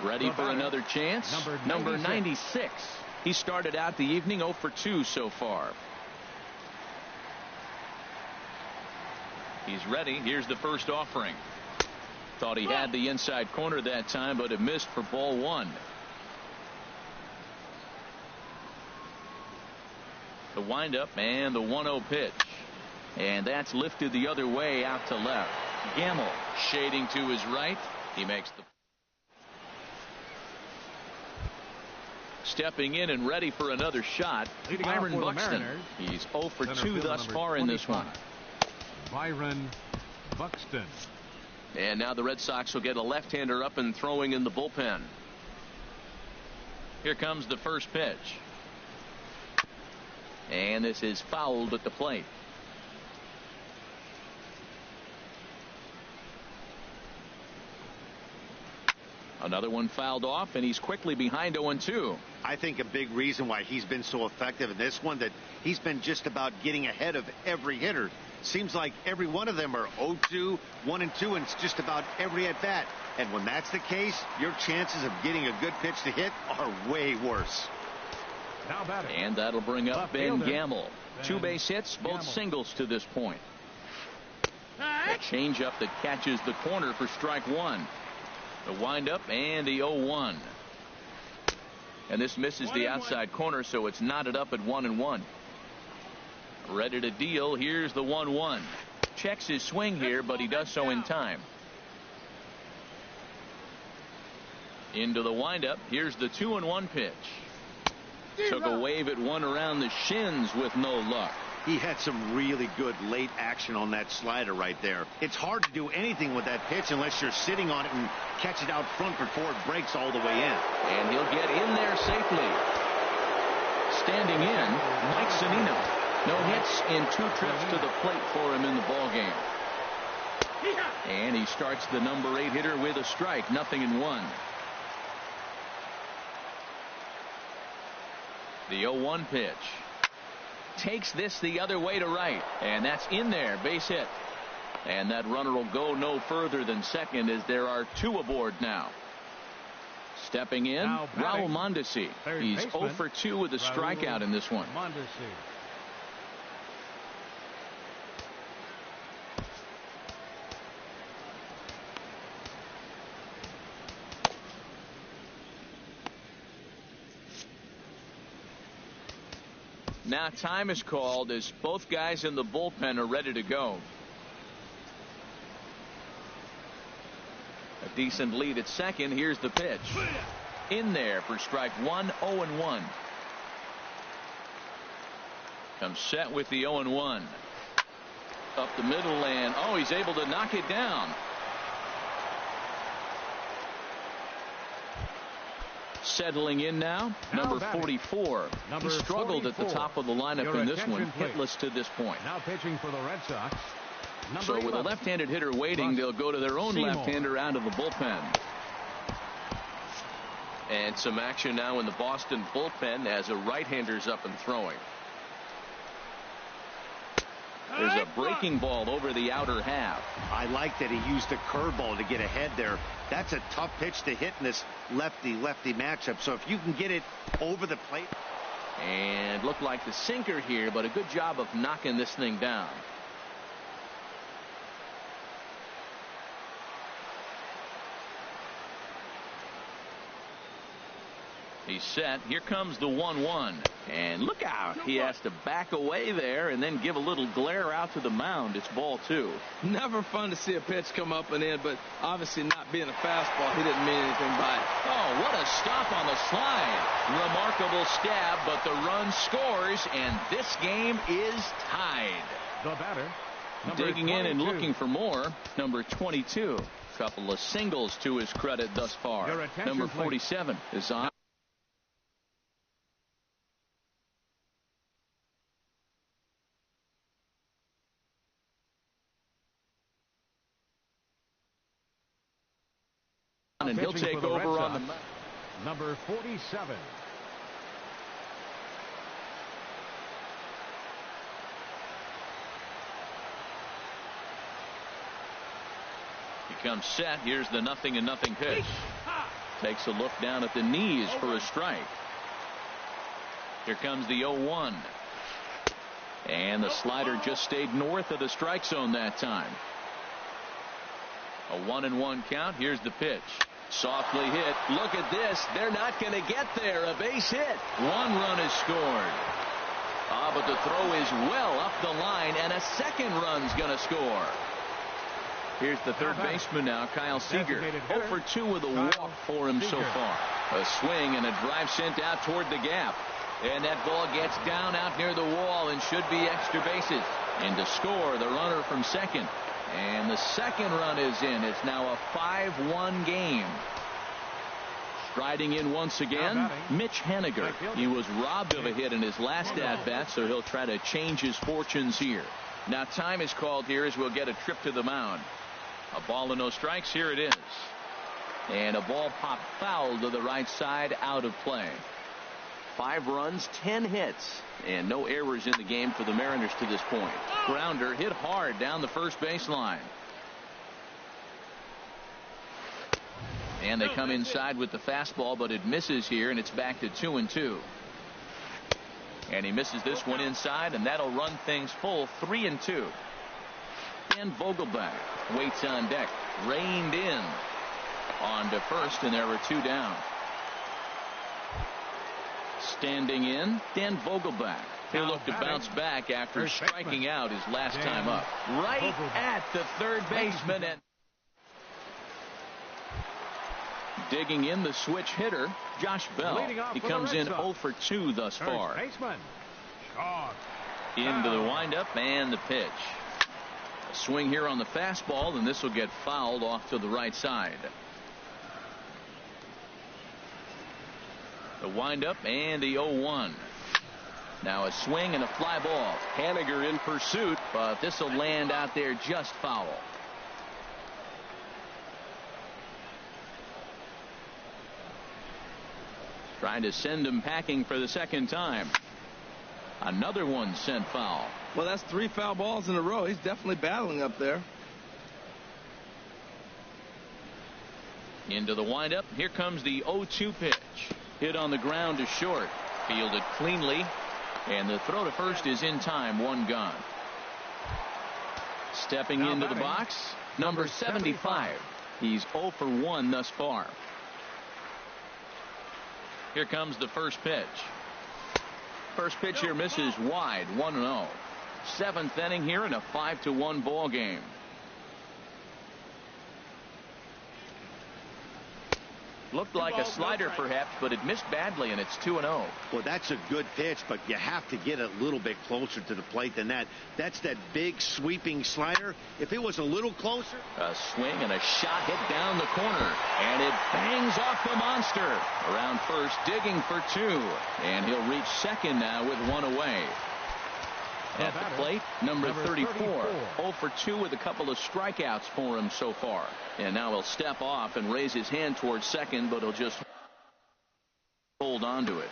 Ready for another chance. Number 96. He started out the evening 0 for 2 so far. He's ready. Here's the first offering. Thought he had the inside corner that time, but it missed for ball 1. The windup and the 1-0 pitch. And that's lifted the other way out to left. Gamble shading to his right. He makes the stepping in and ready for another shot. Byron Buxton. He's 0 for 2 thus far in this one. Byron Buxton. And now the Red Sox will get a left-hander up and throwing in the bullpen. Here comes the first pitch. And this is fouled at the plate. Another one fouled off, and he's quickly behind 0-2. I think a big reason why he's been so effective in this one, that he's been just about getting ahead of every hitter. Seems like every one of them are 0-2, 1-2, and it's just about every at-bat. And when that's the case, your chances of getting a good pitch to hit are way worse. And that'll bring up Ben Gamble. 2 base hits, both singles to this point. A changeup that catches the corner for strike 1. The windup and the 0-1. And this misses the outside corner, so it's knotted up at 1-1. Ready to deal. Here's the 1-1. Checks his swing here, but he does so in time. Into the windup. Here's the 2-1 pitch. Took a wave at one around the shins with no luck. He had some really good late action on that slider right there. It's hard to do anything with that pitch unless you're sitting on it and catch it out front before it breaks all the way in. And he'll get in there safely. Standing in, Mike Zunino. No hits in 2 trips to the plate for him in the ballgame. And he starts the number 8 hitter with a strike, 0-1. The 0-1 pitch. Takes this the other way to right, and that's in there, base hit. And that runner will go no further than second as there are 2 aboard now. Stepping in, Raul Mondesi. He's 0 for 2 with a strikeout in this one. Now time is called as both guys in the bullpen are ready to go. A decent lead at second. Here's the pitch. In there for strike 1, 0-1. Comes set with the 0-1. Up the middle and he's able to knock it down. Settling in now, number 44. He struggled at the top of the lineup in this one, hitless to this point. Now pitching for the Red Sox. So with a left-handed hitter waiting, they'll go to their own left-hander out of the bullpen. And some action now in the Boston bullpen as a right-hander's up and throwing. There's a breaking ball over the outer half. I like that he used the curveball to get ahead there. That's a tough pitch to hit in this lefty-lefty matchup. So if you can get it over the plate. And looked like the sinker here, but a good job of knocking this thing down. He's set. Here comes the 1-1. And look out. He has to back away there and then give a little glare out to the mound. It's ball 2. Never fun to see a pitch come up and in, but obviously not being a fastball, he didn't mean anything by it. Oh, what a stop on the slide. Remarkable stab, but the run scores, and this game is tied. The batter. Digging in and looking for more, number 22. Couple of singles to his credit thus far. Number 47 is on. And he'll take over on the mound. Number 47. He comes set. Here's the 0-0 pitch. Takes a look down at the knees for a strike. Here comes the 0-1. And the slider just stayed north of the strike zone that time. A 1-1 count. Here's the pitch. Softly hit. Look at this. They're not going to get there. A base hit. 1 run is scored. But the throw is well up the line, and a second run's going to score. Here's the third baseman now, Kyle Seager. 0 for 2 with a walk for him so far. A swing and a drive sent out toward the gap. And that ball gets down out near the wall and should be extra bases. And to score, the runner from second. And the second run is in. It's now a 5-1 game. Striding in once again, Mitch Haniger. He was robbed of a hit in his last at-bat, so he'll try to change his fortunes here. Now time is called here as we'll get a trip to the mound. A ball and no strikes. Here it is. And a ball popped foul to the right side, out of play. 5 runs, 10 hits, and no errors in the game for the Mariners to this point. Grounder hit hard down the first baseline. And they come inside with the fastball, but it misses here, and it's back to 2-2. And he misses this one inside, and that'll run things full 3-2. Dan Vogelbach waits on deck, reined in on to first, and there were 2 down. Standing in, Dan Vogelbach. He'll look to bounce back after striking out his last time up. Right at the third baseman. And Digging in the switch hitter, Josh Bell. He comes in 0 for 2 thus far. Into the windup and the pitch. A swing here on the fastball, and this will get fouled off to the right side. The windup and the 0-1. Now a swing and a fly ball. Haniger in pursuit, but this will land out there just foul. Trying to send him packing for the second time. Another one sent foul. Well, that's 3 foul balls in a row. He's definitely battling up there. Into the windup. Here comes the 0-2 pitch. Hit on the ground to short. Fielded cleanly. And the throw to first is in time. 1 gone. Stepping into the box, number 75. He's 0 for 1 thus far. Here comes the first pitch. First pitch here misses wide. 1-0. 7th inning here in a 5-1 ball game. Looked like a slider perhaps, but it missed badly, and it's 2-0. Well, that's a good pitch, but you have to get a little bit closer to the plate than that. That's that big sweeping slider. If it was a little closer. A swing and a shot hit down the corner, and it bangs off the monster. Around first, digging for 2, and he'll reach second now with 1 away. At the plate, number 34. 0 for 2 with a couple of strikeouts for him so far. And now he'll step off and raise his hand towards second, but he'll just hold on to it.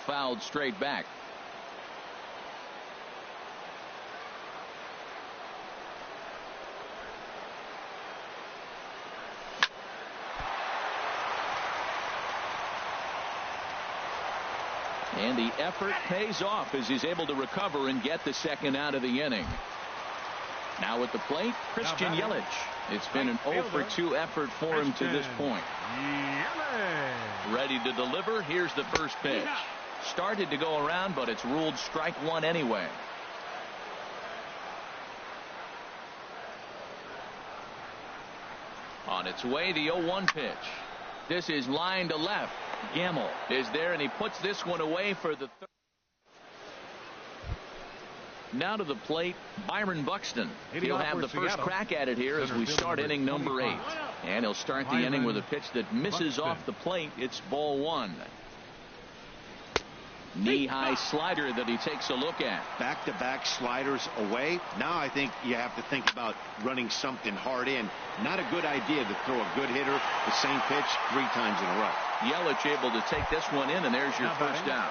Fouled straight back. And the effort pays off as he's able to recover and get the second out of the inning. Now at the plate, Christian Yelich. It's been an 0 for 2 effort for him to this point. Ready to deliver. Here's the first pitch. Started to go around, but it's ruled strike 1 anyway. On its way, the 0-1 pitch. This is line to left. Gamble is there, and he puts this one away for the third. Now to the plate, Byron Buxton. He'll have the first crack at it here as we start inning number 8. And he'll start the inning with a pitch that misses off the plate. It's ball 1. Knee-high slider that he takes a look at. Back-to-back sliders away. Now I think you have to think about running something hard in. Not a good idea to throw a good hitter the same pitch 3 times in a row. Yelich able to take this one in, and there's your first down.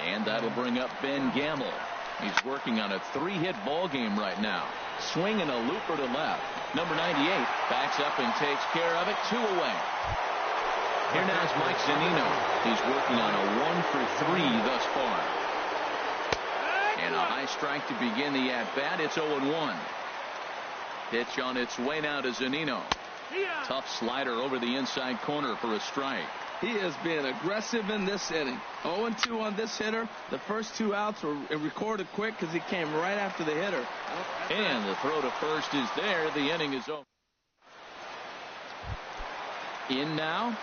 And that'll bring up Ben Gamble. He's working on a 3-hit ball game right now. Swinging a looper to left. Number 98 backs up and takes care of it. 2 away. Here now is Mike Zunino. He's working on a 1 for 3 thus far. And a high strike to begin the at-bat. It's 0-1. Pitch on its way now to Zunino. Tough slider over the inside corner for a strike. He is being aggressive in this inning. 0-2 on this hitter. The first 2 outs were recorded quick because he came right after the hitter. And the throw to first is there. The inning is over. In now.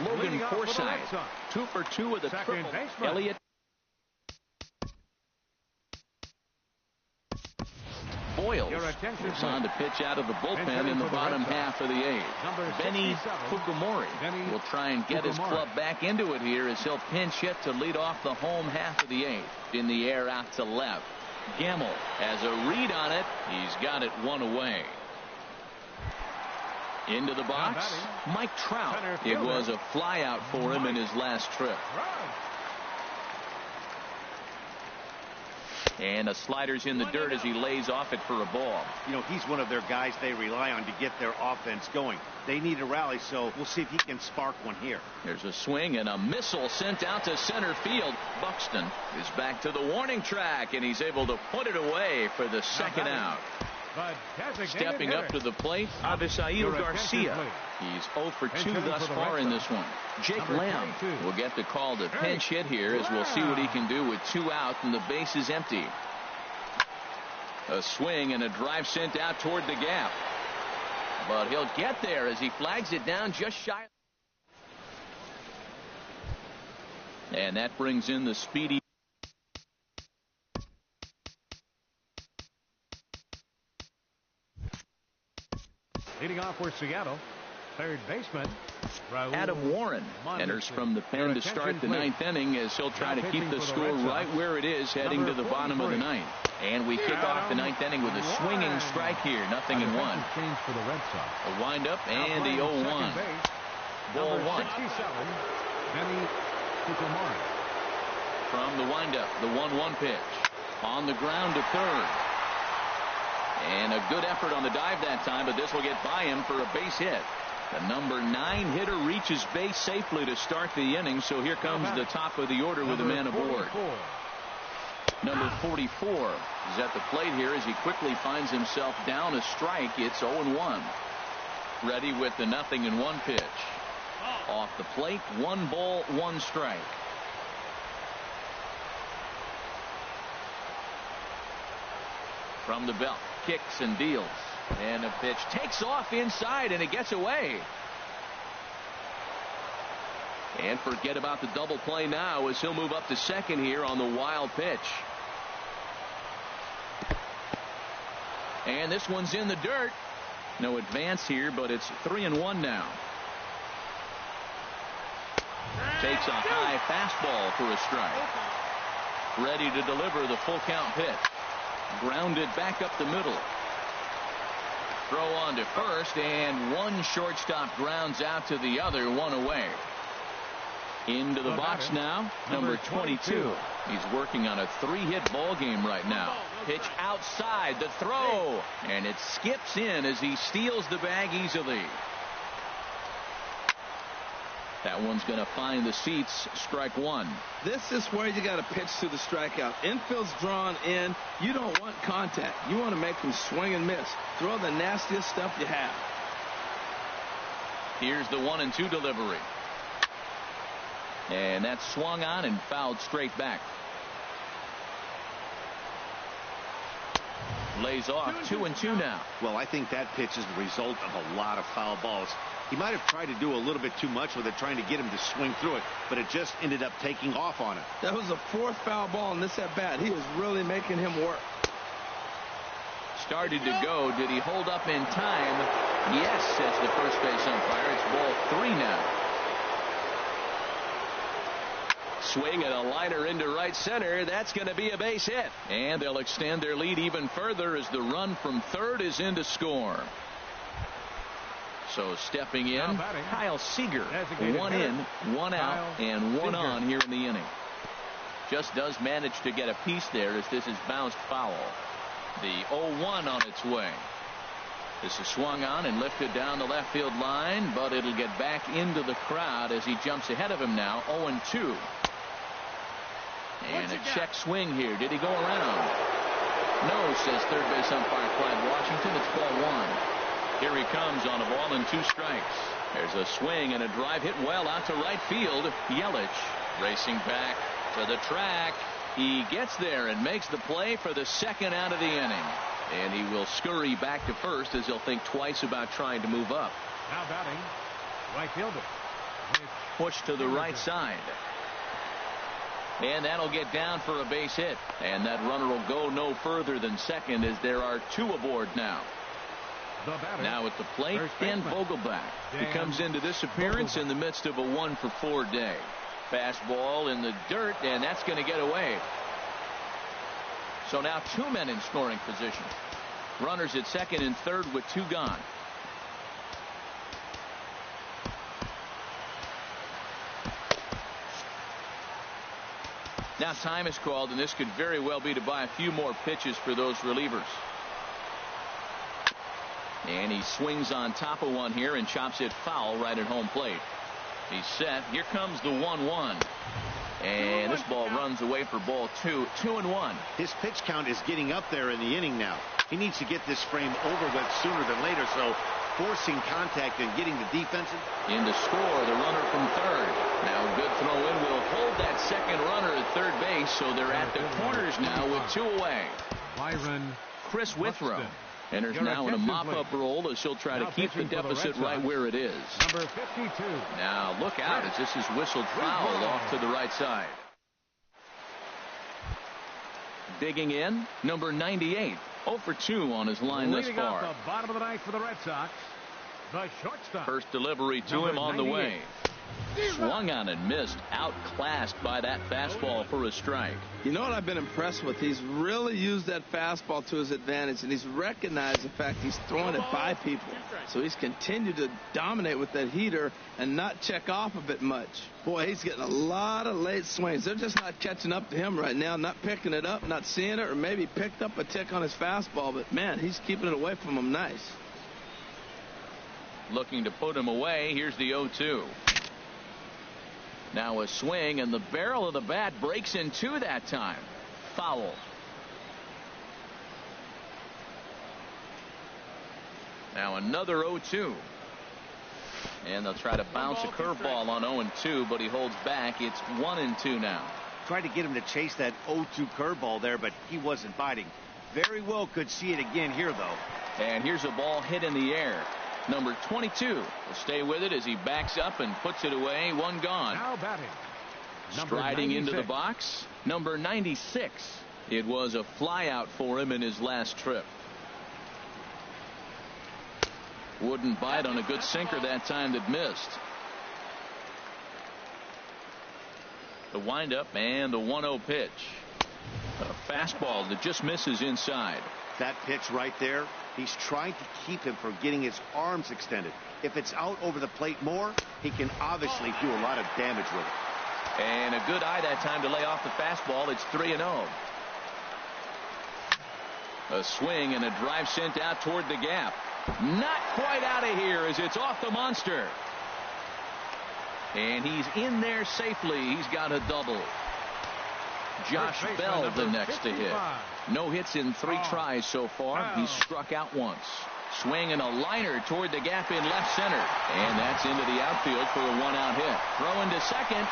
Logan Forsythe, 2 for 2 with a triple. Elliott. Boyles is on to pitch out of the bullpen in the bottom half of the 8th. Benny Fukumori will try and get his club back into it here as he'll pinch hit to lead off the home half of the 8th. In the air out to left. Gamble has a read on it. He's got it 1 away. Into the box, Mike Trout. It was a fly out for him in his last trip. And a slider's in the dirt as he lays off it for a ball. You know, he's one of their guys they rely on to get their offense going. They need a rally, so we'll see if he can spark one here. There's a swing and a missile sent out to center field. Buxton is back to the warning track, and he's able to put it away for the second out. Stepping up to the plate, Avisail Garcia. He's 0 for 2 thus far in this one. Jake Lamb will get the call to pinch hit here, as we'll see what he can do with 2 out and the base is empty. A swing and a drive sent out toward the gap. But he'll get there as he flags it down just shy. And that brings in the speedy. Leading off for Seattle, third baseman Adam Warren enters from the pen to start the 9th inning, as he'll try to keep the score right where it is heading to the bottom of the 9th. And we kick off the 9th inning with a swinging strike here, 0-1. A windup and the 0-1. Ball 1. From the windup, the 1-1 pitch. On the ground to third. And a good effort on the dive that time, but this will get by him for a base hit. The number 9 hitter reaches base safely to start the inning, so here comes the top of the order with a man aboard. Number 44 is at the plate here as he quickly finds himself down a strike. It's 0-1. Ready with the 0-1 pitch. Off the plate, 1 ball, 1 strike. From the belt, kicks and deals. And a pitch takes off inside, and it gets away. And forget about the double play now, as he'll move up to second here on the wild pitch. And this one's in the dirt. No advance here, but it's 3-1 now. Takes a high fastball for a strike. Ready to deliver the full count pitch. Grounded back up the middle. Throw on to first, and one shortstop grounds out to the other, 1 away. Into the box now, number 22. He's working on a 3-hit ball game right now. Pitch outside, the throw, and it skips in as he steals the bag easily. That one's going to find the seats. Strike 1. This is where you got to pitch to the strikeout. Infield's drawn in. You don't want contact. You want to make them swing and miss. Throw the nastiest stuff you have. Here's the 1-2 delivery. And that's swung on and fouled straight back. Lays off 2-2 now. Well, I think that pitch is the result of a lot of foul balls. He might have tried to do a little bit too much with it, trying to get him to swing through it, but it just ended up taking off on him. That was the 4th foul ball in this at bat. He was really making him work. Started to go. Did he hold up in time? Yes, says the first base umpire. It's ball 3 now. Swing and a liner into right center. That's going to be a base hit. And they'll extend their lead even further as the run from third is in to score. So stepping in, Kyle Seager. 1 in, 1 out, and 1 on here in the inning. Just does manage to get a piece there as this is bounced foul. The 0-1 on its way. This is swung on and lifted down the left field line, but it'll get back into the crowd as he jumps ahead of him now. 0-2. And a check swing here. Did he go around? No, says third base umpire Clyde Washington. It's ball 1. Here he comes on a ball and 2 strikes. There's a swing and a drive hit well out to right field. Yelich racing back to the track. He gets there and makes the play for the 2nd out of the inning. And he will scurry back to first as he'll think twice about trying to move up. Now batting, right fielder. Push to the right side. And that'll get down for a base hit. And that runner will go no further than second as there are 2 aboard now. Now at the plate, Dan Vogelbach. He comes into this appearance in the midst of a 1-for-4 day. Fastball in the dirt, and that's going to get away. So now 2 men in scoring position. Runners at second and third with 2 gone. Now time is called, and this could very well be to buy a few more pitches for those relievers. And he swings on top of one here and chops it foul right at home plate. He's set. Here comes the 1-1. And this ball runs away for ball 2. 2-1. His pitch count is getting up there in the inning now. He needs to get this frame over with sooner than later, so forcing contact and getting the defense in to score, the runner from third. Now a good throw in will hold that second runner at third base, so they're at the corners now with 2 away. Chris Withrow enters now in a mop-up role as he'll try to keep the deficit right where it is. Number 52. Now look out as this is whistled foul off to the right side. Digging in, number 98. 0 for 2 on his line thus far. The bottom of the ninth for the Red Sox, the shortstop. First delivery to him on the way. Swung on and missed. Outclassed by that fastball for a strike. You know what I've been impressed with? He's really used that fastball to his advantage, and he's recognized the fact he's throwing it by people. So he's continued to dominate with that heater and not check off of it much. Boy, he's getting a lot of late swings. They're just not catching up to him right now, not picking it up, not seeing it, or maybe picked up a tick on his fastball. But, man, he's keeping it away from him nice. Looking to put him away. Here's the 0-2. Now a swing, and the barrel of the bat breaks in 2 that time. Foul. Now another 0-2. And they'll try to bounce a curveball on 0-2, but he holds back. It's 1-2 now. Tried to get him to chase that 0-2 curveball there, but he wasn't biting. Very well could see it again here, though. And here's a ball hit in the air. Number 22 will stay with it as he backs up and puts it away. 1 gone. Now batting. Striding into the box, number 96. It was a flyout for him in his last trip. Wouldn't bite on a good sinker that time that missed. The windup and the 1-0 pitch. A fastball that just misses inside. That pitch right there, he's trying to keep him from getting his arms extended. If it's out over the plate more, he can obviously do a lot of damage with it. And a good eye that time to lay off the fastball. It's 3-0. A swing and a drive sent out toward the gap. Not quite out of here as it's off the monster. And he's in there safely. He's got a double. Josh Bell the next to hit. No hits in 3 tries so far. He's struck out once. Swing and a liner toward the gap in left center. And that's into the outfield for a 1-out hit. Throw into second.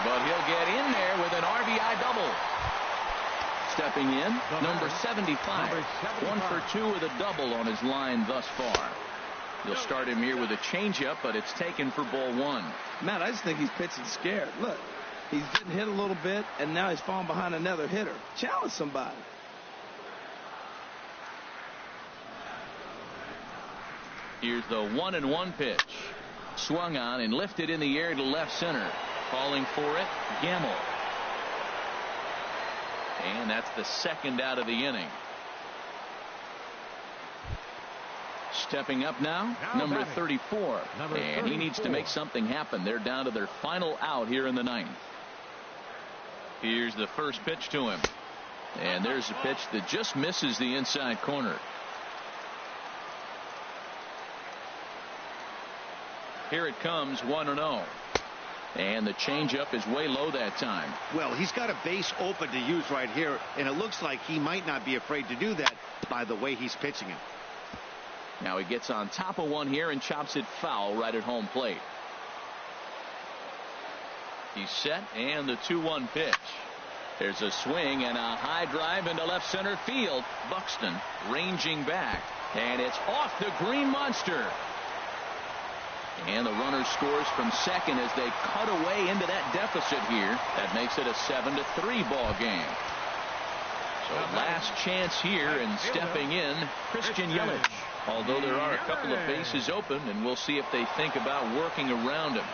But he'll get in there with an RBI double. Stepping in, number 75. 1 for 2 with a double on his line thus far. You'll start him here with a changeup, but it's taken for ball 1. Matt, I just think he's pitching scared. Look, he's getting hit a little bit, and now he's falling behind another hitter. Challenge somebody. Here's the 1-1 pitch. Swung on and lifted in the air to left center. Calling for it, Gamble. And that's the second out of the inning. Stepping up now number 34. And he needs to make something happen. They're down to their final out here in the 9th. Here's the first pitch to him. And there's a pitch that just misses the inside corner. Here it comes, 1-0. And the changeup is way low that time. Well, he's got a base open to use right here, and it looks like he might not be afraid to do that by the way he's pitching it. Now he gets on top of one here and chops it foul right at home plate. He's set, and the 2-1 pitch. There's a swing and a high drive into left center field. Buxton ranging back, and it's off the green monster. And the runner scores from second as they cut away into that deficit here. That makes it a 7-3 ball game. So last chance here, and stepping in, Christian Yelich. Although there are a couple of bases open, and we'll see if they think about working around him.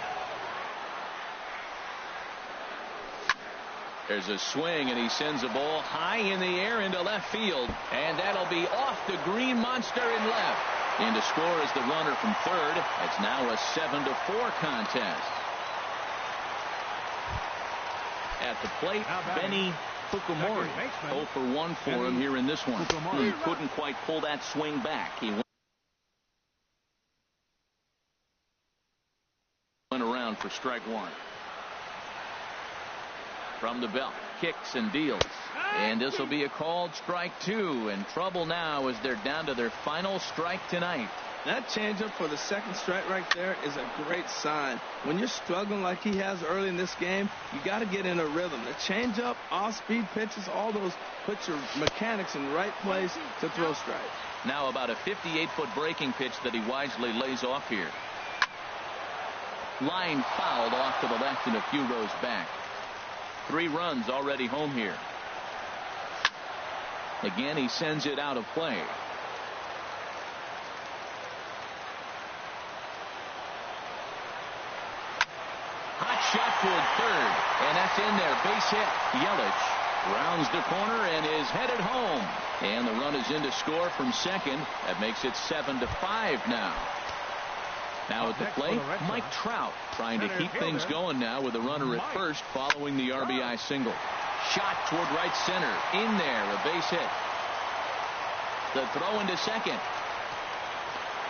There's a swing, and he sends a ball high in the air into left field. And that'll be off the green monster in left. In to score is the runner from third. It's now a 7-4 contest. At the plate, Benny Fukumori. 0 for 1 for him here in this one. He couldn't quite pull that swing back. He went around for strike 1. From the belt, kicks and deals. And this will be a called strike 2. And trouble now as they're down to their final strike tonight. That changeup for the second strike right there is a great sign. When you're struggling like he has early in this game, you got to get in a rhythm. The changeup, off-speed pitches, all those put your mechanics in the right place to throw strikes. Now about a 58-foot breaking pitch that he wisely lays off here. Line fouled off to the left and a few rows back. 3 runs already home here. Again, he sends it out of play. Hot shot toward third, and that's in there. Base hit. Yelich rounds the corner and is headed home. And the run is in to score from second. That makes it 7-5 now. Now at the plate, Mike Trout trying to keep things going now with a runner at first following the RBI single. Shot toward right center. In there, a base hit. The throw into second.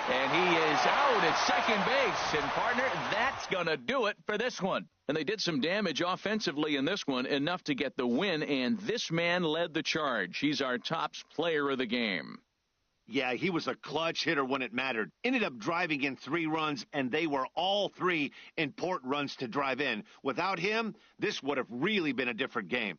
And he is out at second base. And, partner, that's going to do it for this one. And they did some damage offensively in this one, enough to get the win. And this man led the charge. He's our top player of the game. Yeah, he was a clutch hitter when it mattered. Ended up driving in 3 runs, and they were all 3 important runs to drive in. Without him, this would have really been a different game.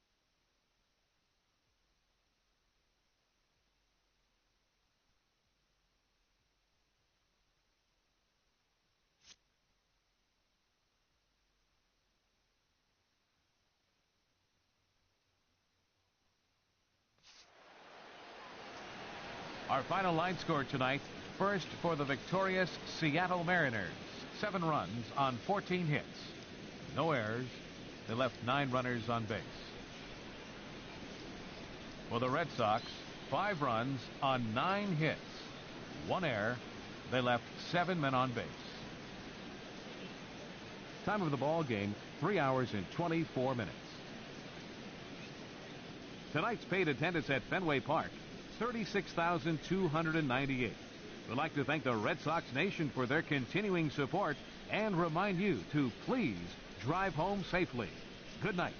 Our final line score tonight, first for the victorious Seattle Mariners. 7 runs on 14 hits. No errors. They left 9 runners on base. For the Red Sox, 5 runs on 9 hits. 1 error. They left 7 men on base. Time of the ball game, 3 hours and 24 minutes. Tonight's paid attendance at Fenway Park, 36,298. We'd like to thank the Red Sox Nation for their continuing support and remind you to please drive home safely. Good night.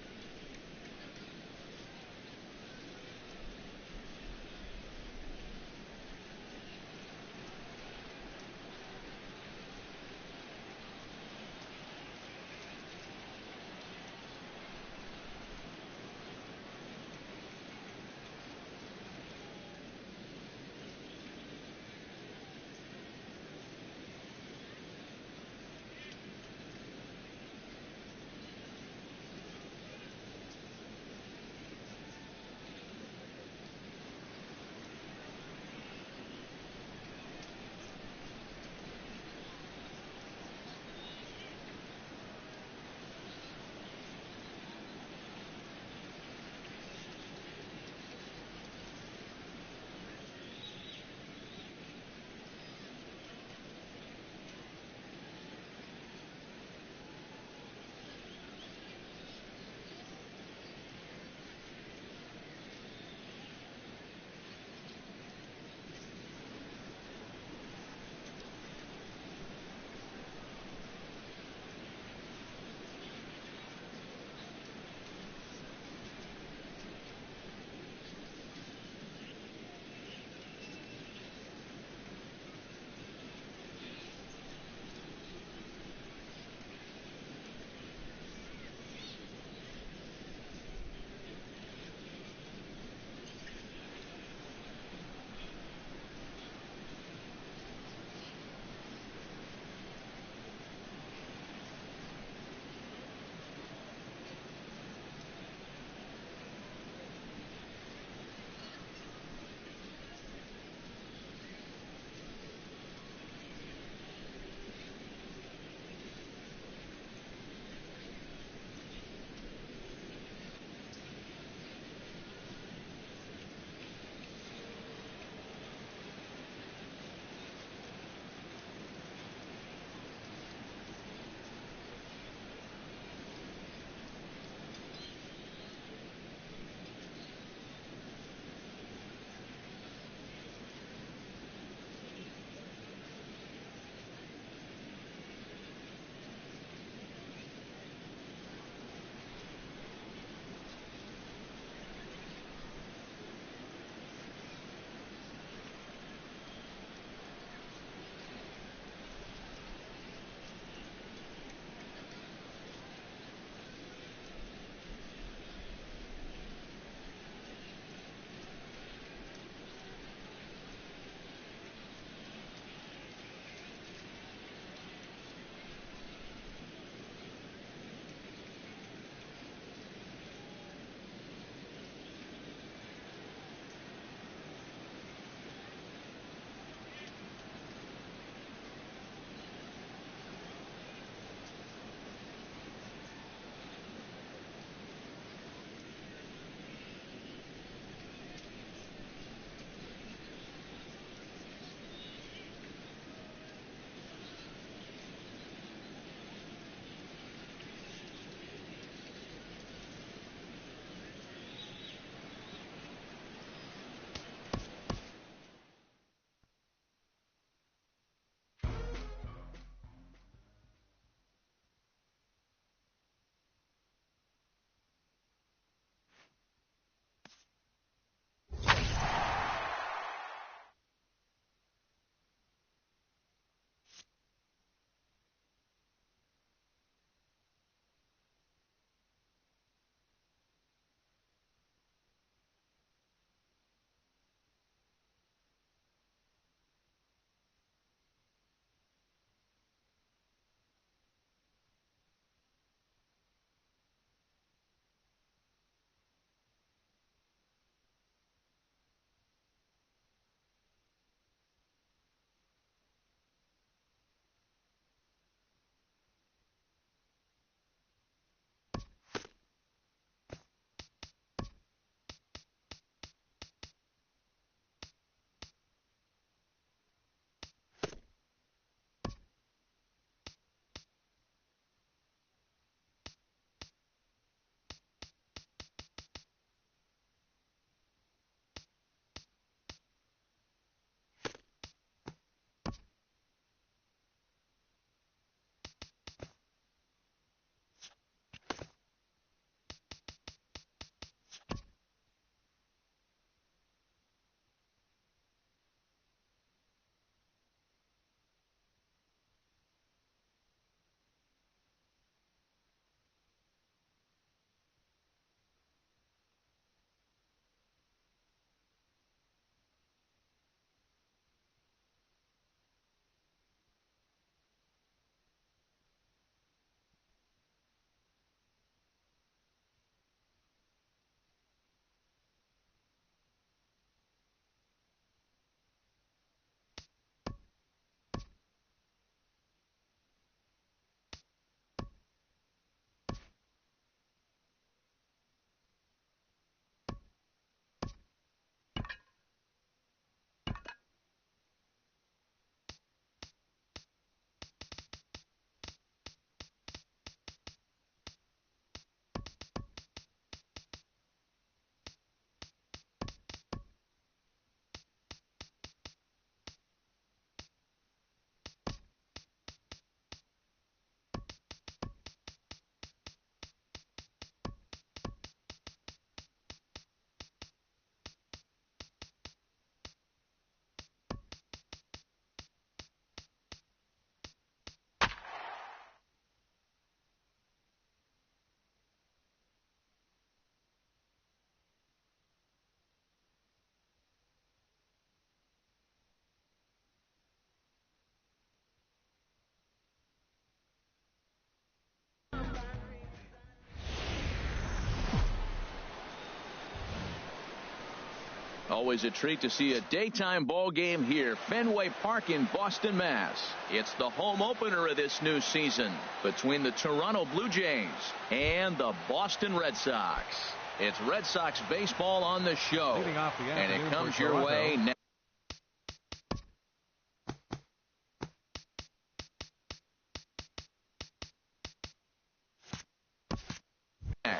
Always a treat to see a daytime ball game here, Fenway Park in Boston, Mass. It's the home opener of this new season between the Toronto Blue Jays and the Boston Red Sox. It's Red Sox baseball on the show, and it comes your way next.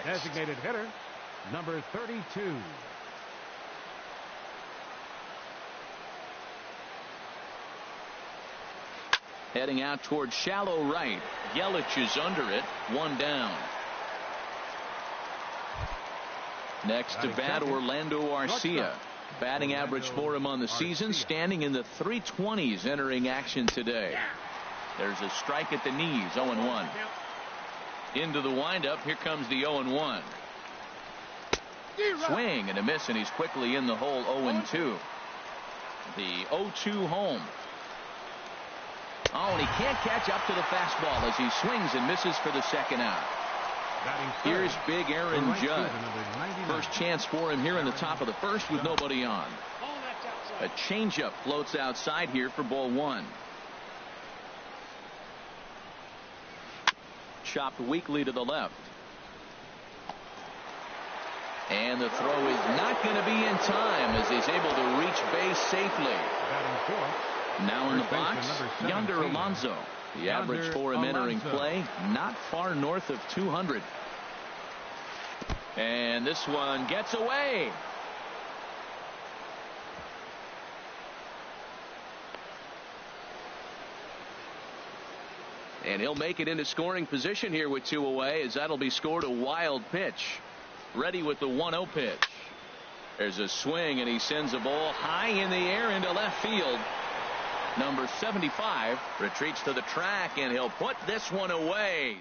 Designated hitter, number 32. Heading out towards shallow right. Yelich is under it. One down. Next to bat, Orlando Arcia. Batting average for him on the season standing in the 320s entering action today. There's a strike at the knees. 0-1. Into the windup. Here comes the 0-1. Swing and a miss, and he's quickly in the hole. 0-2. The 0-2 home. Oh, and he can't catch up to the fastball as he swings and misses for the second out. Here's big Aaron Judge. First chance for him here in the top of the first with nobody on. A changeup floats outside here for ball one. Chopped weakly to the left. And the throw is not going to be in time as he's able to reach base safely. Now in the box, Yonder Alonso. The average for him entering play, not far north of 200. And this one gets away. And he'll make it into scoring position here with 2 away, as that'll be scored a wild pitch. Ready with the 1-0 pitch. There's a swing, and he sends a ball high in the air into left field. Number 75 retreats to the track, and he'll put this one away.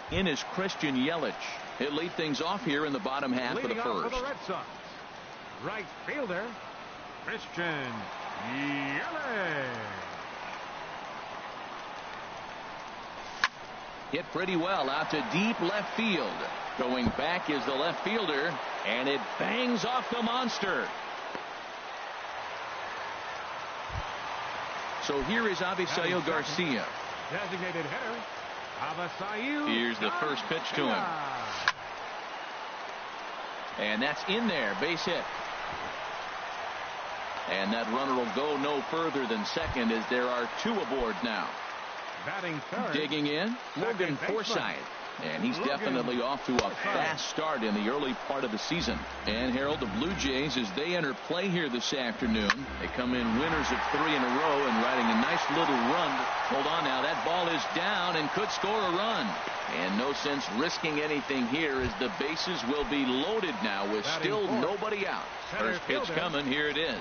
In is Christian Yelich. He'll lead things off here in the bottom half of the first. For the Red Sox, right fielder Christian Yelich. Hit pretty well out to deep left field. Going back is the left fielder, and it bangs off the monster. So here is Avisail Garcia. Designated hitter, Avisail. Here's the first pitch to him. And that's in there. Base hit. And that runner will go no further than second as there are 2 aboard now. Batting third. Digging in, Logan Forsythe. And he's definitely off to a fast start in the early part of the season. And Harold, the Blue Jays, as they enter play here this afternoon, they come in winners of 3 in a row and riding a nice little run. Hold on now, that ball is down and could score a run. And no sense risking anything here as the bases will be loaded now with still nobody out. First pitch coming, here it is.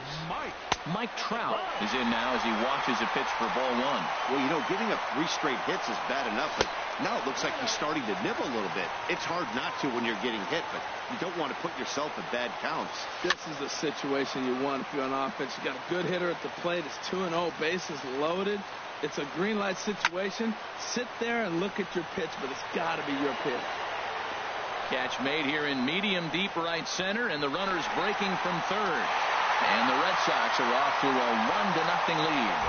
Mike Trout is in now as he watches a pitch for ball one. Well, you know, giving up 3 straight hits is bad enough, but now it looks like he's starting to nibble a little bit. It's hard not to when you're getting hit, but you don't want to put yourself in bad counts. This is the situation you want if you're on offense. You got a good hitter at the plate. It's 2-0, bases loaded. It's a green light situation. Sit there and look at your pitch, but it's got to be your pitch. Catch made here in medium deep right center, and the runner's breaking from third. And the Red Sox are off to a 1-0 lead.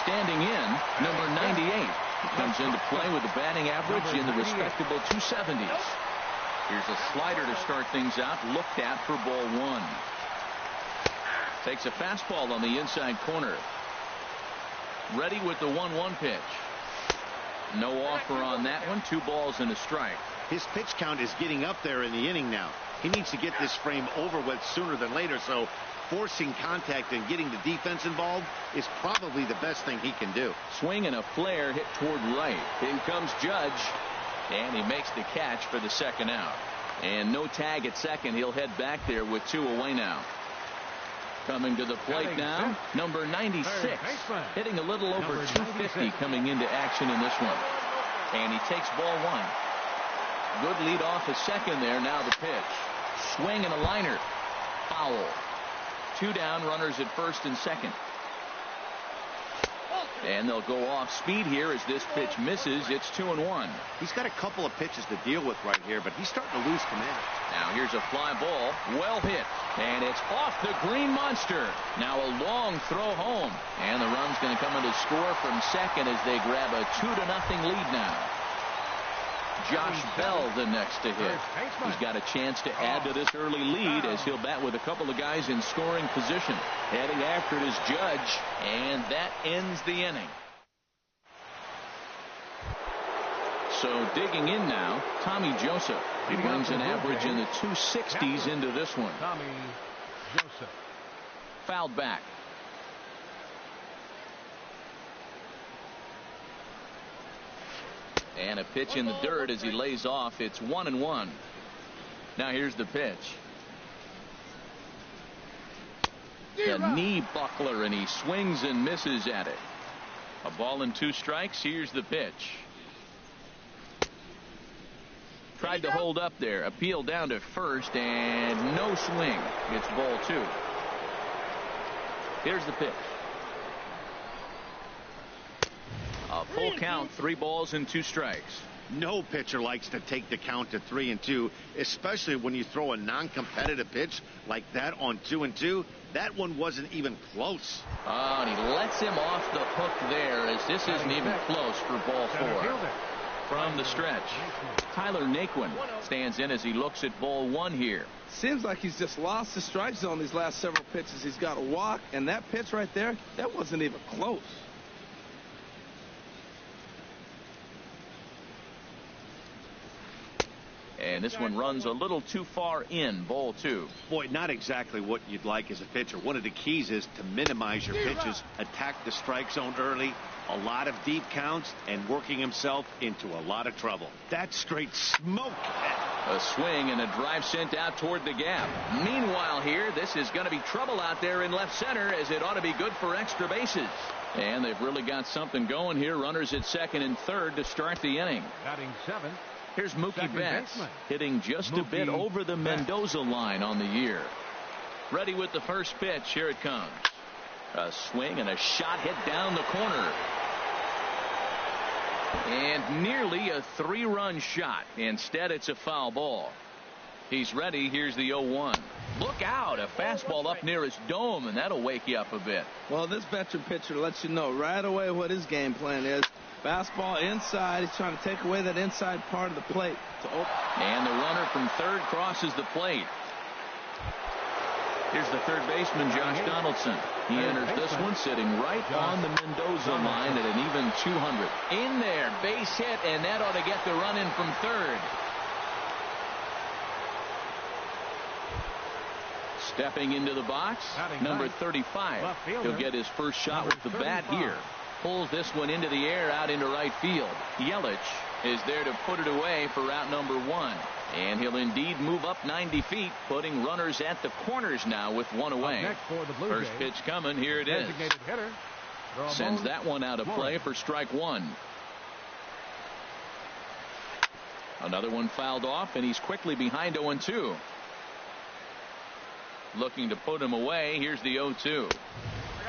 Standing in, number 98. He comes into play with a batting average in the respectable 270s. Here's a slider to start things out, looked at for ball one. Takes a fastball on the inside corner. Ready with the 1-1 pitch. No offer on that one. 2 balls and a strike. His pitch count is getting up there in the inning now. He needs to get this frame over with sooner than later, so forcing contact and getting the defense involved is probably the best thing he can do. Swing and a flare hit toward right. In comes Judge, and he makes the catch for the second out. And no tag at second. He'll head back there with 2 away now. Coming to the plate now, number 96, hitting a little over 250 coming into action in this one. And he takes ball one. Good lead off at second there. Now the pitch. Swing and a liner. Foul. 2 down, runners at first and second. And they'll go off speed here as this pitch misses. It's 2-1. He's got a couple of pitches to deal with right here, but he's starting to lose command. Now here's a fly ball. Well hit. And it's off the green monster. Now a long throw home. And the run's going to come in to score from second as they grab a 2-0 lead now. Josh Bell the next to hit. He's got a chance to add to this early lead as he'll bat with a couple of guys in scoring position. Heading after it is Judge, and that ends the inning. So digging in now, Tommy Joseph. He brings an average in the 260s into this one. Tommy Joseph. Fouled back. And a pitch in the dirt as he lays off. It's 1-1. Now here's the pitch. The knee buckler, and he swings and misses at it. A ball and 2 strikes. Here's the pitch. Tried to hold up there. Appeal down to first, and no swing. It's ball 2. Here's the pitch. A full count, 3 balls and 2 strikes. No pitcher likes to take the count to 3-2, especially when you throw a non-competitive pitch like that on 2-2. That one wasn't even close. Oh, and he lets him off the hook there as this isn't even close for ball 4. From the stretch, Tyler Naquin stands in as he looks at ball 1 here. Seems like he's just lost the strike zone these last several pitches. He's got a walk, and that pitch right there, that wasn't even close. And this one runs a little too far in, ball 2. Boy, not exactly what you'd like as a pitcher. One of the keys is to minimize your pitches, attack the strike zone early, a lot of deep counts, and working himself into a lot of trouble. That's straight smoke. A swing and a drive sent out toward the gap. Meanwhile here, this is going to be trouble out there in left center, as it ought to be good for extra bases. And they've really got something going here. Runners at second and third to start the inning. Batting 7th. Here's Mookie Betts, hitting just a bit over the Mendoza line on the year. Ready with the first pitch. Here it comes. A swing and a shot hit down the corner. And nearly a 3-run shot. Instead, it's a foul ball. He's ready. Here's the 0-1. Look out. A fastball up near his dome, and that'll wake you up a bit. Well, this veteran pitcher lets you know right away what his game plan is. Fastball inside. He's trying to take away that inside part of the plate. And the runner from third crosses the plate. Here's the third baseman, Josh Donaldson. He enters this one sitting right on the Mendoza line at an even 200. In there, base hit, and that ought to get the run in from third. Stepping into the box, number 35. He'll get his first shot with the bat here. Pulls this one into the air out into right field. Yelich is there to put it away for route number 1. And he'll indeed move up 90 feet, putting runners at the corners now with 1 away. First pitch coming. Here it is. Sends that one out of play for strike 1. Another one fouled off, and he's quickly behind 0-2. Looking to put him away. Here's the 0-2.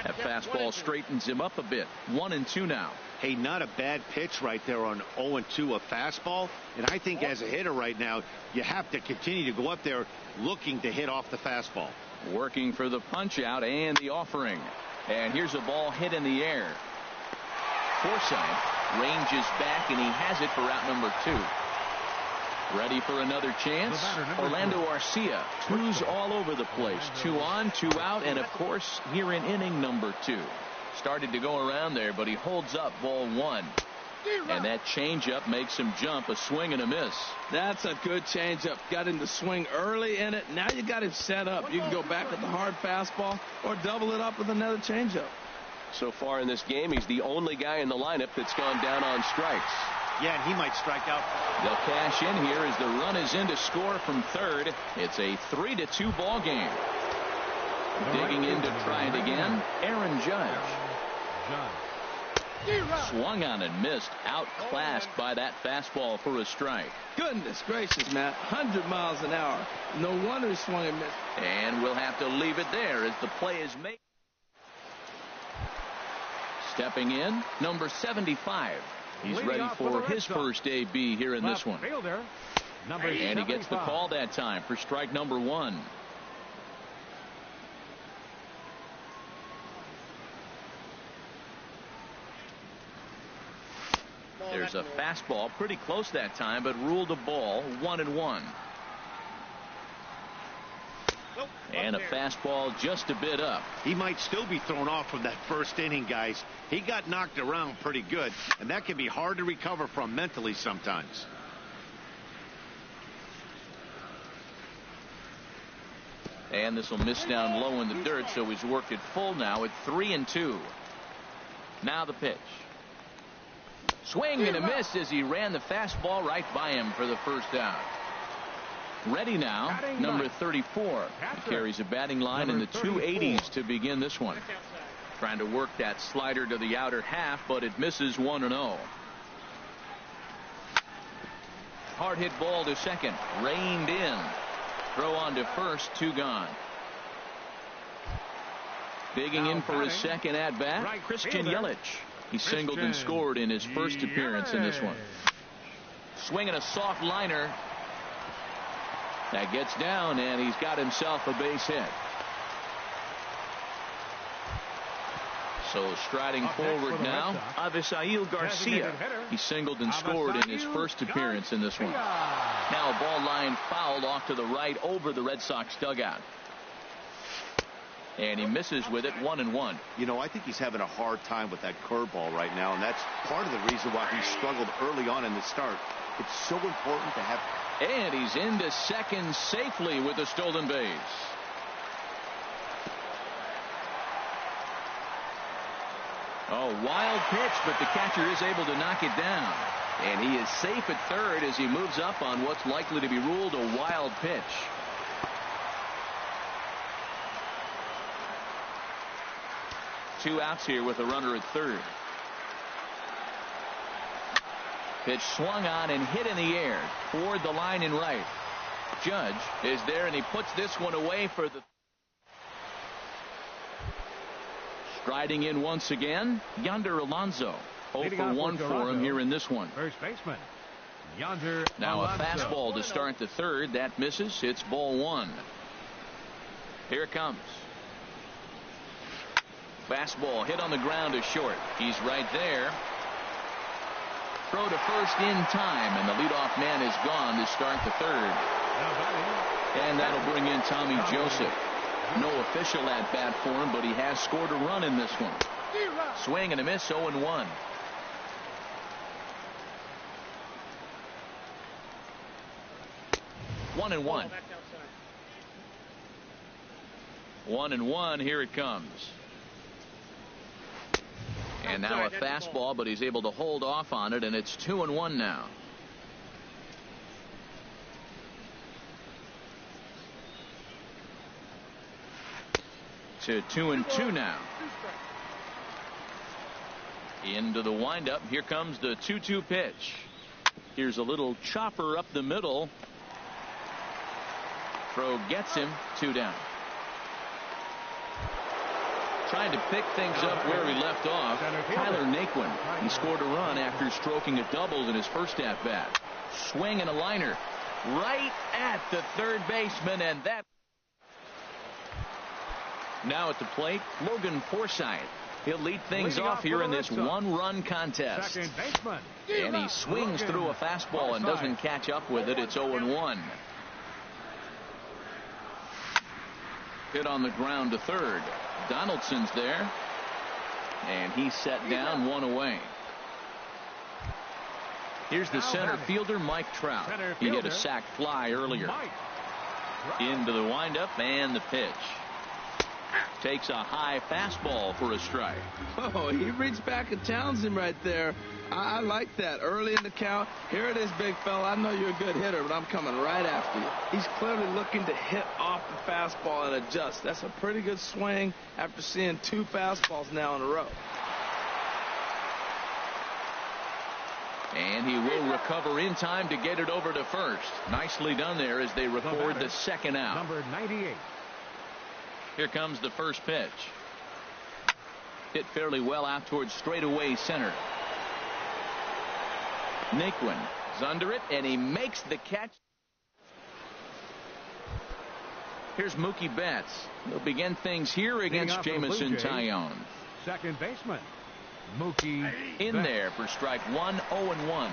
That fastball straightens him up a bit. 1-2 now. Hey, not a bad pitch right there on 0-2, a fastball. And I think as a hitter right now, you have to continue to go up there looking to hit off the fastball. Working for the punch out and the offering. And here's a ball hit in the air. Forsythe ranges back, and he has it for route number 2. Ready for another chance. Orlando Arcia, 2s all over the place. 2 on, 2 out, and of course here in inning number 2. Started to go around there, but he holds up ball 1. And that changeup makes him jump. A swing and a miss. That's a good changeup. Got him to swing early in it. Now you got him set up. You can go back with the hard fastball or double it up with another changeup. So far in this game, he's the only guy in the lineup that's gone down on strikes. Yeah, and he might strike out. They'll cash in here as the run is in to score from third. It's a 3-2 ball game. Digging in to try it again, Aaron Judge. Swung on and missed. Outclassed by that fastball for a strike. Goodness gracious, Matt. 100 miles an hour. No wonder he swung and missed. And we'll have to leave it there as the play is made. Stepping in, number 75. He's ready for his first AB here in this one. And he gets the call that time for strike number 1. There's a fastball pretty close that time, but ruled a ball, 1-1. And a fastball just a bit up. He might still be thrown off from that first inning, guys. He got knocked around pretty good, and that can be hard to recover from mentally sometimes. And this will miss down low in the dirt, so he's worked it full now at 3-2. Now the pitch. Swing and a miss as he ran the fastball right by him for the first out. Ready now, number 34. He carries a batting line in the 280s to begin this one. Trying to work that slider to the outer half, but it misses 1-0. Hard hit ball to second. Reined in. Throw on to first. 2 gone. Digging in for his second at bat, Christian Yelich. He singled and scored in his first appearance in this one. Swinging a soft liner. That gets down, and he's got himself a base hit. So striding forward now, Avisail Garcia. He singled and scored in his first appearance in this one. Now a ball line fouled off to the right over the Red Sox dugout. And he misses with it, 1-1. You know, I think he's having a hard time with that curveball right now, and that's part of the reason why he struggled early on in the start. It's so important to have. And he's into second safely with a stolen base. Oh, wild pitch, but the catcher is able to knock it down. And he is safe at third as he moves up on what's likely to be ruled a wild pitch. Two outs here with a runner at third. Pitch swung on and hit in the air toward the line and right. Judge is there, and he puts this one away for the. Striding in once again, Yonder Alonso. 0 for 1 for him here in this one. First baseman, Yonder Now Alonso. a fastball to start the third. That misses. It's ball 1. Here it comes. Fastball hit on the ground to short. He's right there. Throw to first in time, and the leadoff man is gone to start the third. And that'll bring in Tommy Joseph. No official at bat for him, but he has scored a run in this one. Swing and a miss, 0-1. One and one. 1-1. Here it comes. And now a fastball, but he's able to hold off on it, and it's 2-1 now. To 2-2 now. Into the windup. Here comes the 2-2 pitch. Here's a little chopper up the middle. Throw gets him. 2 down. Trying to pick things up where he left off. Tyler Naquin. He scored a run after stroking a double in his first at bat. Swing and a liner right at the third baseman, and that. Now at the plate, Logan Forsythe. He'll lead things off here in this one-run contest. And he swings through a fastball and doesn't catch up with it. It's 0-1. Hit on the ground to third. Donaldson's there. And he's set down, 1 away. Here's the center fielder, Mike Trout. He hit a sac fly earlier. Into the windup and the pitch. Takes a high fastball for a strike. Oh, he reached back and challenged him right there. I like that. Early in the count. Here it is, big fella. I know you're a good hitter, but I'm coming right after you. He's clearly looking to hit off the fastball and adjust. That's a pretty good swing after seeing 2 fastballs now in a row. And he will recover in time to get it over to first. Nicely done there as they record the second out. Number 98. Here comes the first pitch. Hit fairly well out towards straightaway center. Naquin is under it, and he makes the catch. Here's Mookie Betts. He'll begin things here against Jamison Tyone. Second baseman, Mookie in Betts. there for strike one, 0-1.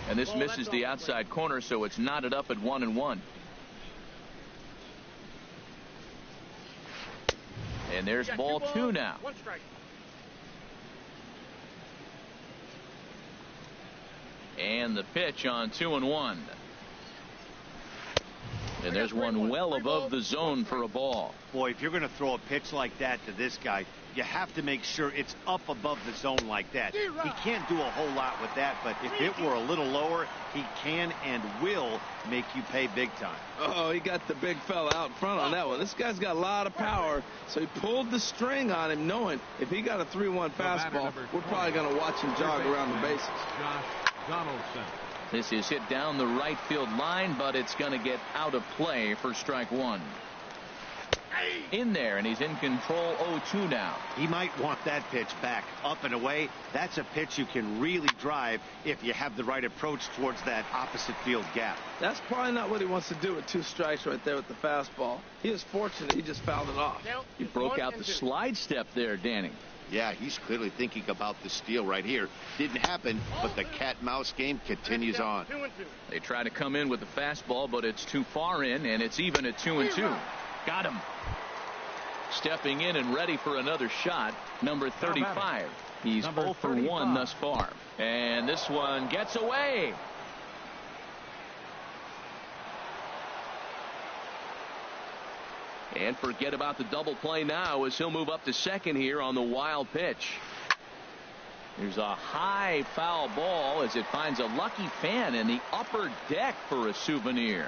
And this misses the outside corner, so it's knotted up at 1-1. And there's ball 2 now. One strike. And the pitch on 2-1. And there's one well above the zone for a ball. Boy, if you're going to throw a pitch like that to this guy, you have to make sure it's up above the zone like that. He can't do a whole lot with that, but if it were a little lower, he can and will make you pay big time. Oh, he got the big fella out front on that one. This guy's got a lot of power, so he pulled the string on him, knowing if he got a 3-1 fastball, we're probably going to watch him jog around the bases. Josh Donaldson. This is hit down the right field line, but it's going to get out of play for strike one. In there, and he's in control. 0-2 now. He might want that pitch back up and away. That's a pitch you can really drive if you have the right approach towards that opposite field gap. That's probably not what he wants to do with 2 strikes right there with the fastball. He was fortunate he just fouled it off. He broke out the slide step there, Danny. Yeah, he's clearly thinking about the steal right here. Didn't happen, but the cat-mouse game continues on. They try to come in with the fastball, but it's too far in, and it's even at 2-2. Got him. Stepping in and ready for another shot, number 35. He's 0 for 1 thus far. And this one gets away. And forget about the double play now as he'll move up to second here on the wild pitch. There's a high foul ball as it finds a lucky fan in the upper deck for a souvenir.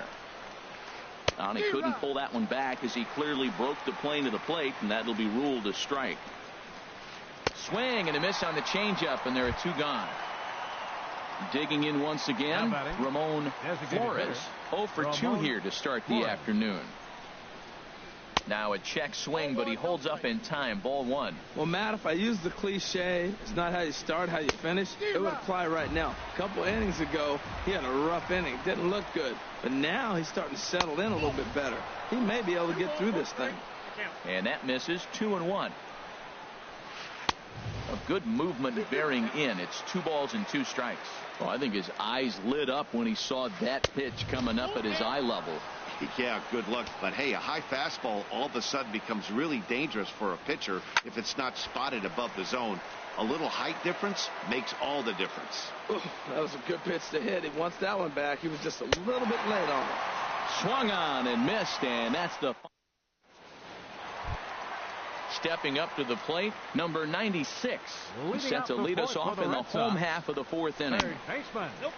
And he couldn't pull that one back as he clearly broke the plane to the plate, and that'll be ruled a strike. Swing and a miss on the changeup, and there are 2 gone. Digging in once again, Ramon Flores. 0 for 2 here to start the afternoon. Now a check swing, but he holds up in time. Ball 1. Well, Matt, if I use the cliche, it's not how you start, how you finish, it would apply right now. A couple innings ago, he had a rough inning. Didn't look good. But now he's starting to settle in a little bit better. He may be able to get through this thing. And that misses. 2-1. A good movement bearing in. It's 2 balls and 2 strikes. Well, I think his eyes lit up when he saw that pitch coming up at his eye level. Yeah, good luck. But, hey, a high fastball all of a sudden becomes really dangerous for a pitcher if it's not spotted above the zone. A little height difference makes all the difference. Ooh, that was a good pitch to hit. He wants that one back. He was just a little bit late on it. Swung on and missed, and that's the... Stepping up to the plate, number 96. He set to lead us off in the home half of the 4th inning.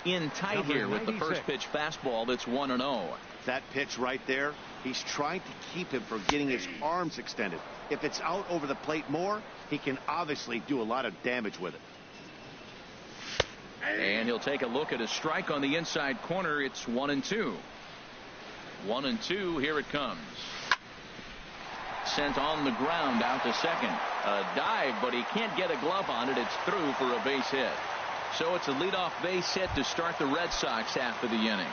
In tight here with the first pitch fastball. That's 1-0. That pitch right there, he's trying to keep him from getting his arms extended. If it's out over the plate more, he can obviously do a lot of damage with it. And he'll take a look at a strike on the inside corner. It's 1-2. 1-2. Here it comes. Sent on the ground out to second. A dive, but he can't get a glove on it. It's through for a base hit. So it's a leadoff base hit to start the Red Sox after the inning.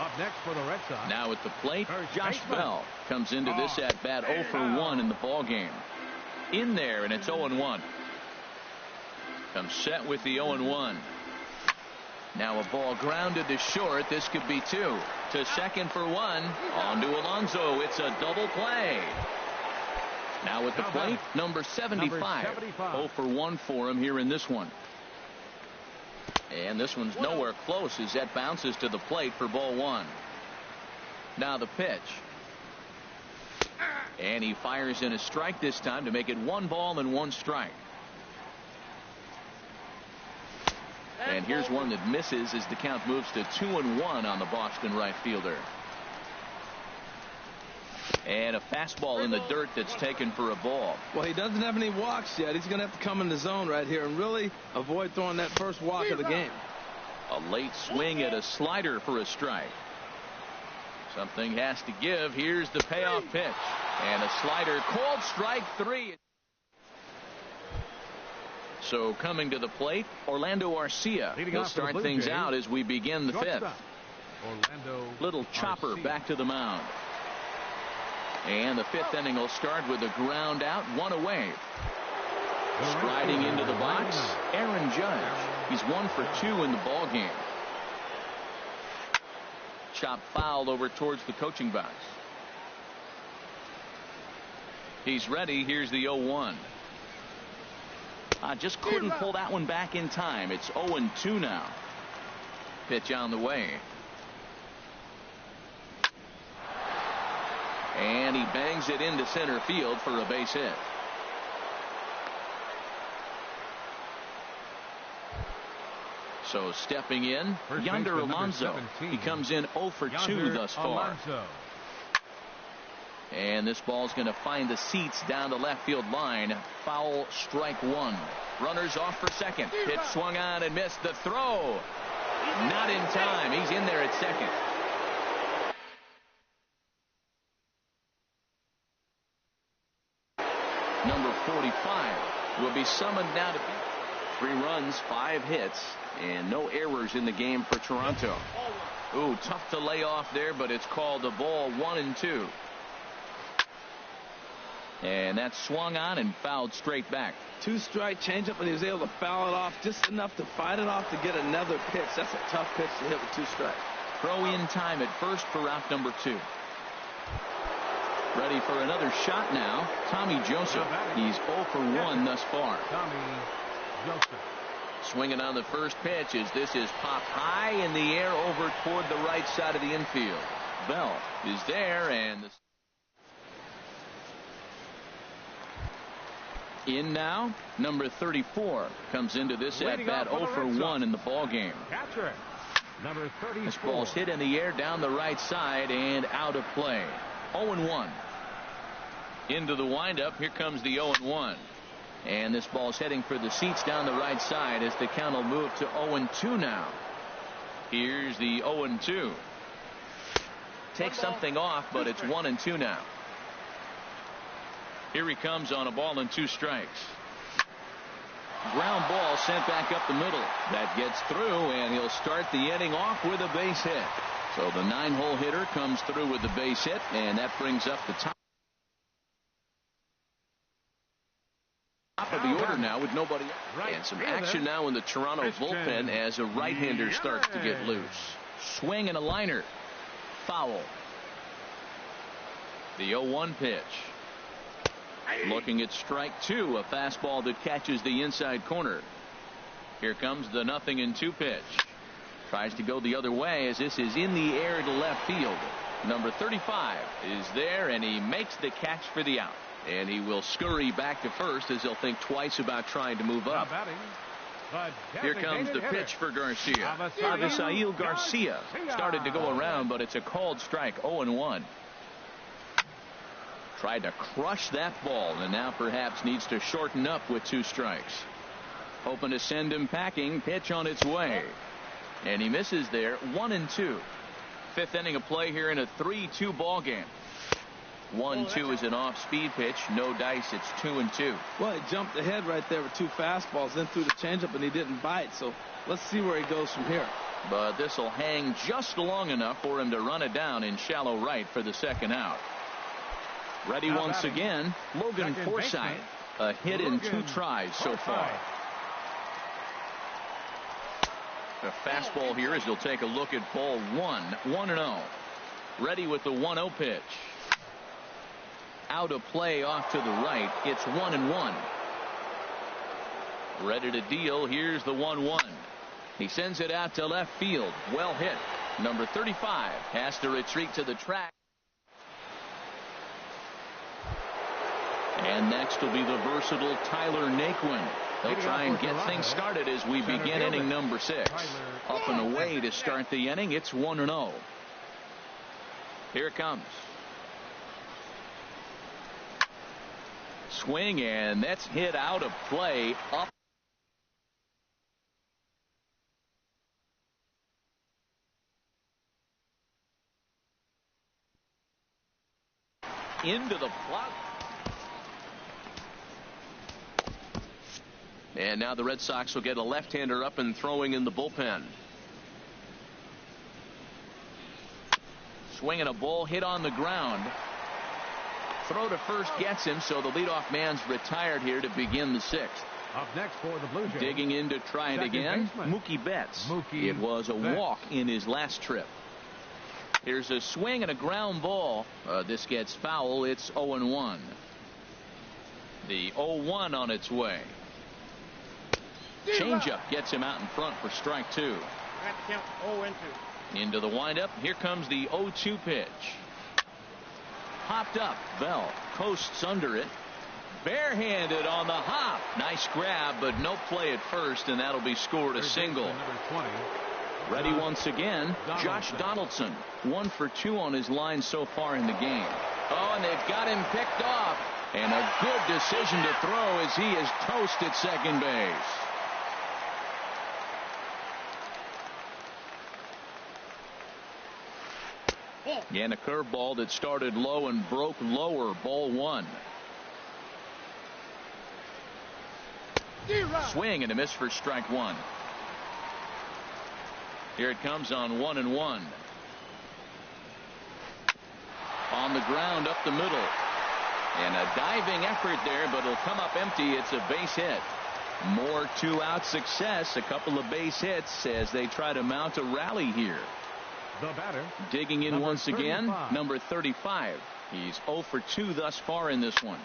Up next for the Red Sox. Now at the plate, Josh Bell comes into this at bat 0 for 1 in the ball game. In there, and it's 0-1. Comes set with the 0-1. Now a ball grounded to short. This could be 2. To second for 1. On to Alonso. It's a double play. Now at the plate, number 75. 0 for 1 for him here in this one. And this one's nowhere close as that bounces to the plate for ball 1. Now the pitch. And he fires in a strike this time to make it 1 ball and 1 strike. And here's one that misses as the count moves to 2-1 on the Boston right fielder. And a fastball in the dirt that's taken for a ball. Well, he doesn't have any walks yet. He's going to have to come in the zone right here and really avoid throwing that first walk of the game. A late swing at a slider for a strike. Something has to give. Here's the payoff pitch. And a slider called strike 3. So coming to the plate, Orlando Arcia. He'll start things out as we begin the fifth. Little chopper back to the mound. And the fifth inning will start with a ground out, 1 away. Striding into the box, Aaron Judge. He's 1 for 2 in the ball game. Chop foul over towards the coaching box. He's ready. Here's the 0-1. Just couldn't pull that one back in time. It's 0-2 now. Pitch on the way. And he bangs it into center field for a base hit. So stepping in, Yonder Alonso. He comes in 0 for 2 thus far. And this ball's going to find the seats down the left field line. Foul, strike 1. Runners off for second. Pitch swung on and missed. The throw. Not in time. He's in there at second. Number 45 will be summoned now to beat. 3 runs, 5 hits, and no errors in the game for Toronto. Ooh, tough to lay off there, but it's called a ball. 1-2. And that swung on and fouled straight back. 2-strike changeup, and he was able to foul it off just enough to fight it off to get another pitch. That's a tough pitch to hit with 2 strikes. Throw in time at first for out number 2. Ready for another shot now. Tommy Joseph. He's 0 for 1 thus far. Swinging on the first pitch as this is popped high in the air over toward the right side of the infield. Bell is there, and in now, number 34 comes into this at bat 0 for 1 in the ball game. This ball's hit in the air down the right side and out of play. 0-1. Into the windup. Here comes the 0-1. And this ball's heading for the seats down the right side as the count will move to 0-2 now. Here's the 0-2. Takes something off, but it's 1-2 now. Here he comes on a ball and 2 strikes. Ground ball sent back up the middle. That gets through, and he'll start the inning off with a base hit. So the 9-hole hitter comes through with the base hit, and that brings up the top of the order now with nobody else. And some action now in the Toronto bullpen as a right-hander starts to get loose. Swing and a liner. Foul. The 0-1 pitch. Looking at strike 2, a fastball that catches the inside corner. Here comes the 0-2 pitch. Tries to go the other way as this is in the air to left field. Number 35 is there, and he makes the catch for the out. And he will scurry back to first as he'll think twice about trying to move up. Here comes the pitch for Garcia. Avisail Garcia started to go around, but it's a called strike. 0-1. Tried to crush that ball, and now perhaps needs to shorten up with 2 strikes. Hoping to send him packing. Pitch on its way. And he misses there. 1-2. 5th inning of play here in a 3-2 ball game. 1-2 is an off-speed pitch. No dice. It's 2-2. Well, he jumped ahead right there with 2 fastballs, then threw the changeup, and he didn't bite. So let's see where he goes from here. But this will hang just long enough for him to run it down in shallow right for the second out. Ready once again, Logan Forsythe. A hit in 2 tries so far. A fastball here as he'll take a look at ball 1. 1-0. Ready with the 1-0 pitch. Out of play off to the right. It's 1-1. Ready to deal. Here's the 1-1. He sends it out to left field. Well hit. Number 35 has to retreat to the track. And next will be the versatile Tyler Naquin. They'll try and get things started as we begin inning number 6. Up and away to start the inning. It's 1-0. Here it comes. Swing, and that's hit out of play. Up. into the plot. And now the Red Sox will get a left-hander up and throwing in the bullpen. Swinging a ball hit on the ground. Throw to first gets him, so the leadoff man's retired here to begin the sixth. Up next for the Blue Jays. Digging in to try it again, Mookie Betts. It was a walk in his last trip. Here's a swing and a ground ball. This gets foul. It's 0-1. The 0-1 on its way. Changeup gets him out in front for strike two. Count 0-2. Into the windup. Here comes the 0-2 pitch. Hopped up. Bell coasts under it. Barehanded on the hop. Nice grab, but no play at first, and that'll be scored a single. Ready once again, Josh Donaldson. 1 for 2 on his line so far in the game. Oh, and they've got him picked off. And a good decision to throw as he is toast at second base. And a curveball that started low and broke lower. Ball one. Swing and a miss for strike one. Here it comes on 1-1. On the ground up the middle. And a diving effort there, but it'll come up empty. It's a base hit. More two-out success. A couple of base hits as they try to mount a rally here. The batter. Digging in once 35. again, number 35. He's 0 for 2 thus far in this one.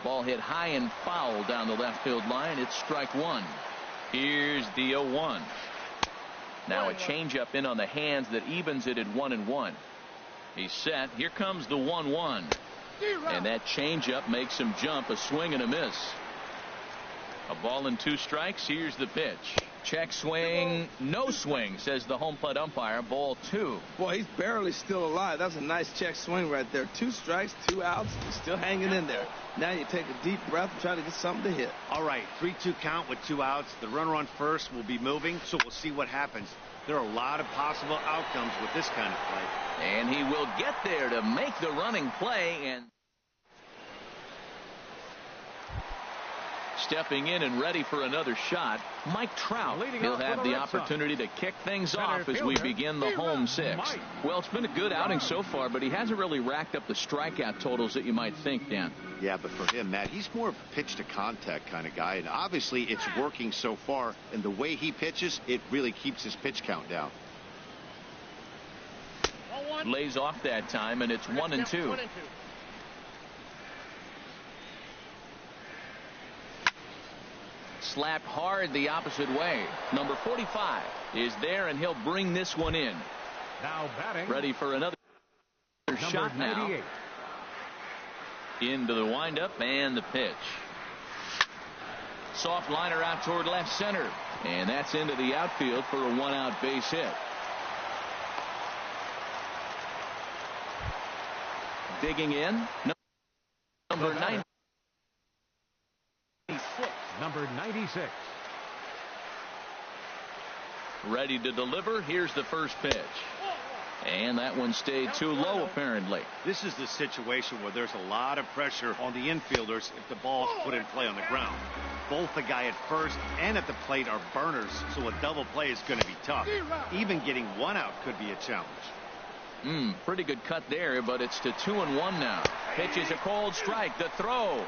Ball hit high and foul down the left field line. It's strike one. Here's the 0-1. Now a changeup in on the hands that evens it at 1-1. He's set. Here comes the 1-1. And that changeup makes him jump. A swing and a miss. A ball and 2 strikes. Here's the pitch. Check swing. No swing, says the home plate umpire. Ball 2. Boy, he's barely still alive. That's a nice check swing right there. 2 strikes, 2 outs. He's still hanging in there. Now you take a deep breath and try to get something to hit. All right, 3-2 count with 2 outs. The runner on first will be moving, so we'll see what happens. There are a lot of possible outcomes with this kind of play. And he will get there to make the running play. And stepping in and ready for another shot, Mike Trout. He'll have the opportunity to kick things off as we begin the home sixth. Well, it's been a good outing so far, but he hasn't really racked up the strikeout totals that you might think, Dan. Yeah, but for him, Matt, he's more of a pitch to contact kind of guy, and obviously it's working so far, and the way he pitches, it really keeps his pitch count down. Lays off that time, and it's 1-2. Slapped hard the opposite way. Number 45 is there, and he'll bring this one in. Now batting. Ready for another shot now. Into the windup and the pitch. Soft liner out toward left center. And that's into the outfield for a 1-out base hit. Digging in. Number 96. Number 96. Ready to deliver. Here's the first pitch. And that one stayed too low, apparently. This is the situation where there's a lot of pressure on the infielders if the ball's put in play on the ground. Both the guy at first and at the plate are burners, so a double play is going to be tough. Even getting 1 out could be a challenge. Pretty good cut there, but it's to 2-1 now. Pitch is a cold strike. The throw.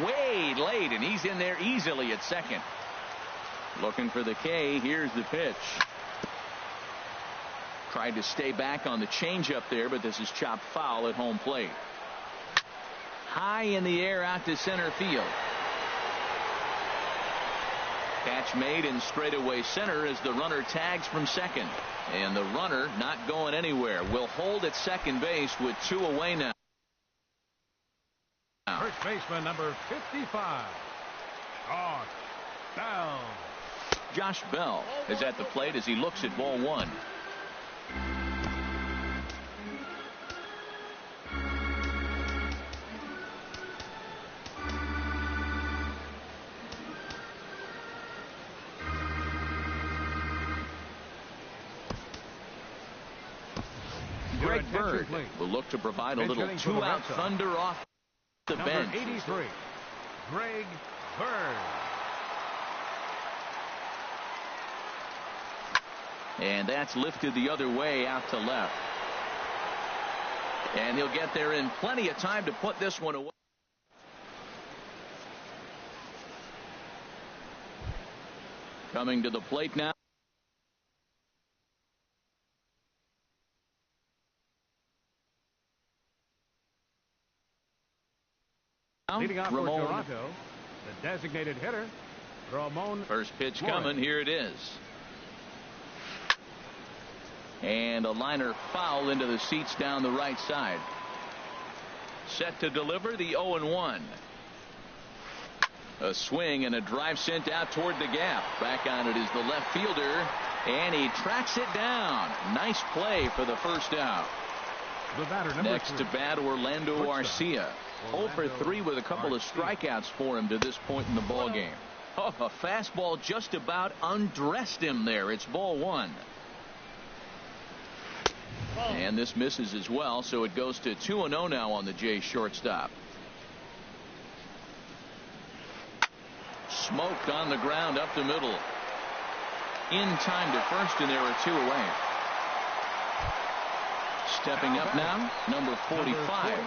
Way late, and he's in there easily at second. Looking for the K. Here's the pitch. Tried to stay back on the changeup there, but this is chopped foul at home plate. High in the air out to center field. Catch made in straightaway center as the runner tags from second. And the runner not going anywhere. Will hold at second base with 2 away now. First baseman number 55. Josh Bell. Josh Bell is at the plate as he looks at ball 1. Greg Bird will look to provide a little two-out thunder off the bench. 83, Greg Bird. And that's lifted the other way out to left. And he'll get there in plenty of time to put this one away. Coming to the plate now. Leading off for Toronto, the designated hitter, Ramon. First pitch coming. Here it is. And a liner foul into the seats down the right side. Set to deliver the 0-1. A swing and a drive sent out toward the gap. Back on it is the left fielder, and he tracks it down. Nice play for the first out. The batter, next to bat, Orlando Arcia. 0 for 3 with a couple of strikeouts for him to this point in the ball game. Oh, a fastball just about undressed him there. It's ball 1. And this misses as well, so it goes to 2-0 now on the Jays shortstop. Smoked on the ground up the middle. In time to first, and there are 2 away. Stepping up now, number 45.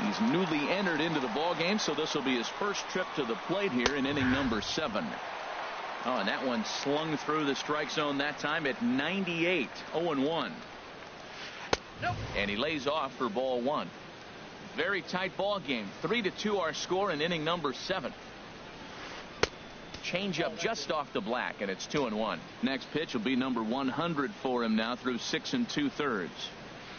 He's newly entered into the ball game, so this will be his first trip to the plate here in inning number 7. Oh, and that one slung through the strike zone that time at 98. 0-1. Nope. And he lays off for ball 1. Very tight ball game. 3-2 our score in inning number 7. Change up just off the black, and it's 2-1. Next pitch will be number 100 for him now through 6 2/3.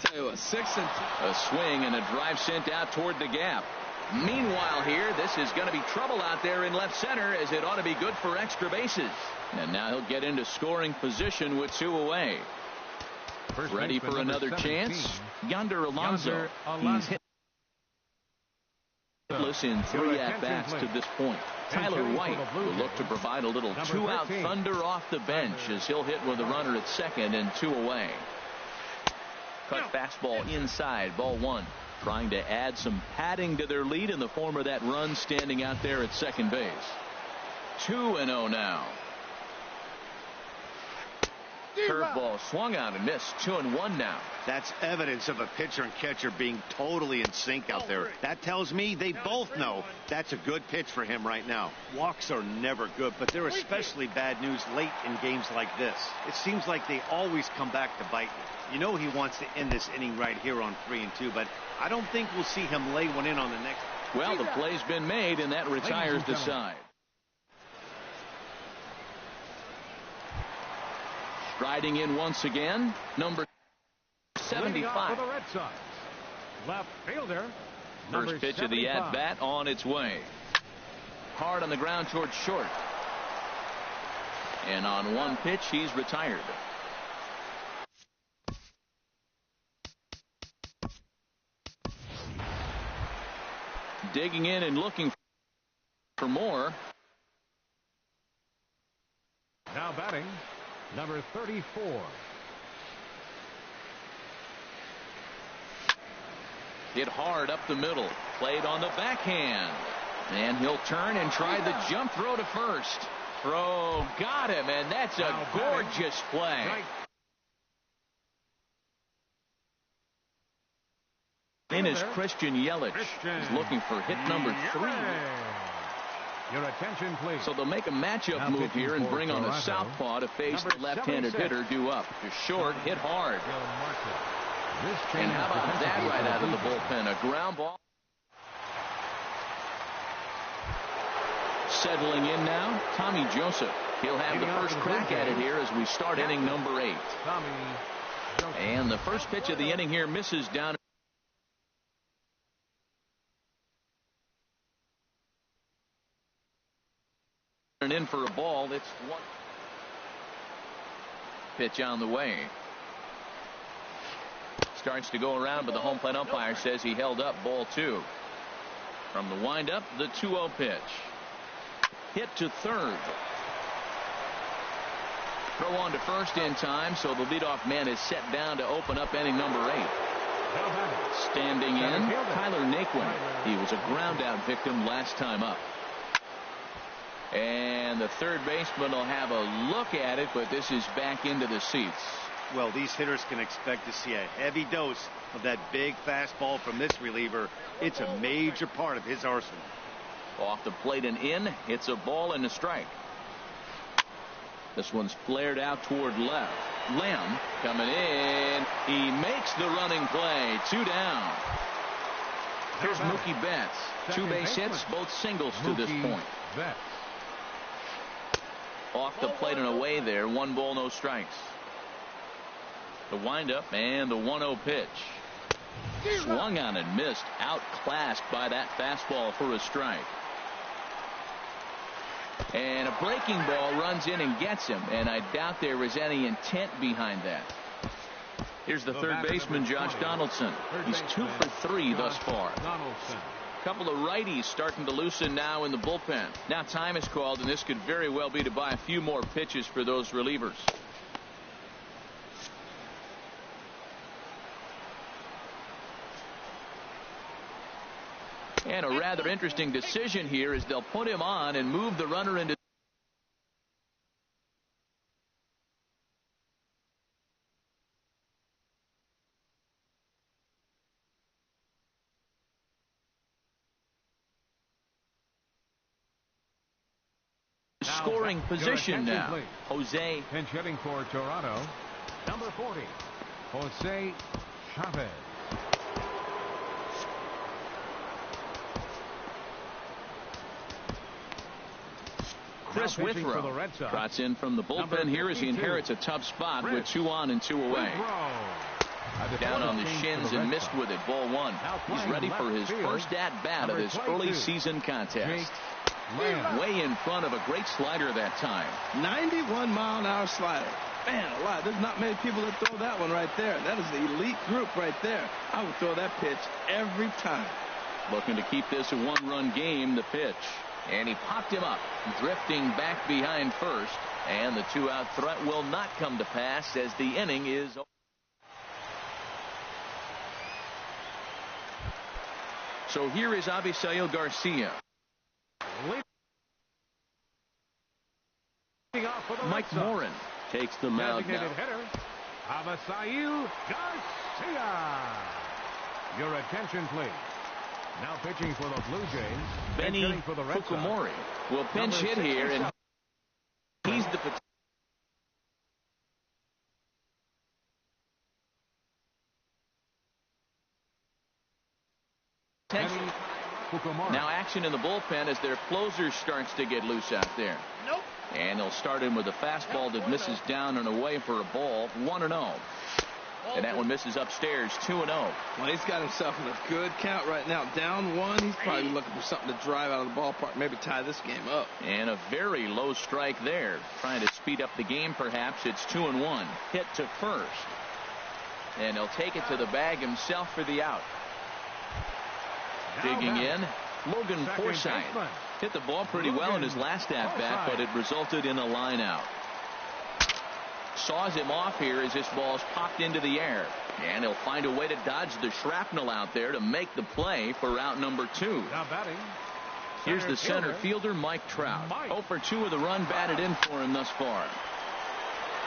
Tell you what, 6 and 2. A swing and a drive sent out toward the gap. Meanwhile here, this is going to be trouble out there in left center, as it ought to be good for extra bases. And now he'll get into scoring position with 2 away. Ready for another chance? Yonder Alonso. He's hitless in 3 at-bats to this point. Tyler White will look to provide a little two-out thunder off the bench as he'll hit with a runner at second and 2 away. Cut fastball inside, ball 1. Trying to add some padding to their lead in the form of that run standing out there at second base. 2-0 now. Curveball swung out and missed. 2-1 now. That's evidence of a pitcher and catcher being totally in sync out there. That tells me they both know that's a good pitch for him right now. Walks are never good, but they're especially bad news late in games like this. It seems like they always come back to bite you. You know he wants to end this inning right here on 3-2, but I don't think we'll see him lay one in on the next. Well, the play's been made, and that retires the side. Striding in once again, number 75. For the Red Sox. Left fielder. First pitch 75. Of the at-bat on its way. Hard on the ground towards short. And on one pitch, he's retired. Digging in and looking for more. Now batting, number 34. Hit hard up the middle. Played on the backhand. And he'll turn and try the jump throw to first. Throw got him, and that's a gorgeous play. In is Christian Yelich. He's looking for hit number 3. Your attention, please. So they'll make a matchup move here and bring on a southpaw to face the left-handed hitter due up. To short, hit hard. And how about that right out of the bullpen? A ground ball. Settling in now, Tommy Joseph. He'll have the first crack at it here as we start inning number 8. And the first pitch of the inning here misses down. And in for a ball. It's 1 pitch on the way. Starts to go around, but the home plate umpire says he held up, ball 2. From the windup, the 2-0 pitch. Hit to third. Throw on to first in time, so the leadoff man is set down to open up inning number 8. Standing in, Tyler Naquin. He was a ground-out victim last time up. And the third baseman will have a look at it, but this is back into the seats. Well, these hitters can expect to see a heavy dose of that big fastball from this reliever. It's a major part of his arsenal. Off the plate and in. It's a ball and a strike. This one's flared out toward left. Lamb coming in. He makes the running play. 2 down. Here's Mookie Betts. 2 base hits, both singles to this point. Off the plate and away there. 1 ball, no strikes. The windup and the 1-0 pitch. Swung on and missed. Outclassed by that fastball for a strike. And a breaking ball runs in and gets him, and I doubt there was any intent behind that. Here's the third baseman, Josh Donaldson. He's 2 for 3 thus far. Couple of righties starting to loosen now in the bullpen. Now time is called, and this could very well be to buy a few more pitches for those relievers. And a rather interesting decision here is they'll put him on and move the runner into scoring position now. Jose. Pinch hitting for Toronto, number 40, Jose Chavez. Chris Withrow trots in from the bullpen here as he inherits a tough spot with 2 on and 2 away. Down on the shins and missed with it. Ball 1. He's ready for his first at-bat of this early season contest. Way in front of a great slider that time. 91-mile-an-hour slider. Man alive, there's not many people that throw that one right there. That is the elite group right there. I would throw that pitch every time. Looking to keep this a 1-run game. The pitch. And he popped him up, drifting back behind first. And the 2-out threat will not come to pass as the inning is over. So here is Avisail Garcia. Mike Morin takes the mound now. Avisail Garcia. Your attention, please. Now pitching for the Blue Jays, Benny Fukumori will pinch hit here, and he's the potential. Now action in the bullpen as their closer starts to get loose out there. And they'll start in with a fastball that misses down and away for a ball. 1-0. And that one misses upstairs. 2-0. Well, he's got himself in a good count right now. Down 1. He's probably looking for something to drive out of the ballpark. Maybe tie this game up. And a very low strike there. Trying to speed up the game perhaps. It's 2-1. Hit to first. And he'll take it to the bag himself for the out. Digging in, Logan Forsythe. Hit the ball pretty well in his last at-bat, but it resulted in a line out. Saws him off here as this ball's popped into the air. And he'll find a way to dodge the shrapnel out there to make the play for out number 2. Now batting. Here's the center fielder, Mike Trout. 0 for 2 of the run batted in for him thus far.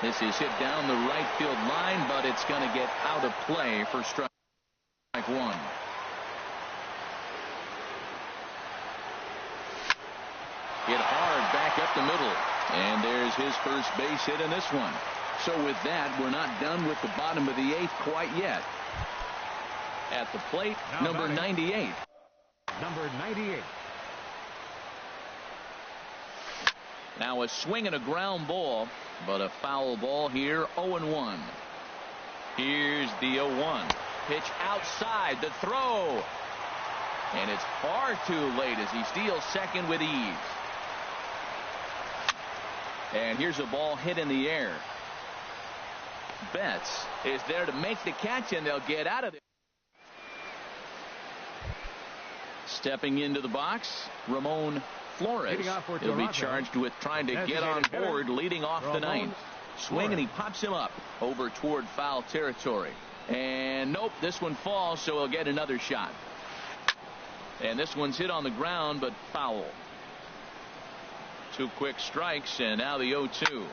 This is hit down the right field line, but it's going to get out of play for strike 1. Hit hard back up the middle. And there's his first base hit in this one. So with that, we're not done with the bottom of the 8th quite yet. At the plate, number 98. Number 98. Now a swing and a ground ball, but a foul ball here. 0-1. Here's the 0-1. Pitch outside, the throw. And it's far too late as he steals second with ease. And here's a ball hit in the air. Betts is there to make the catch, and they'll get out of it. Stepping into the box, Ramon Flores. He'll be charged with trying to get on board, leading off the 9th. Swing, and he pops him up over toward foul territory. And nope, this one falls, so he'll get another shot. And this one's hit on the ground, but foul. 2 quick strikes, and now the 0-2.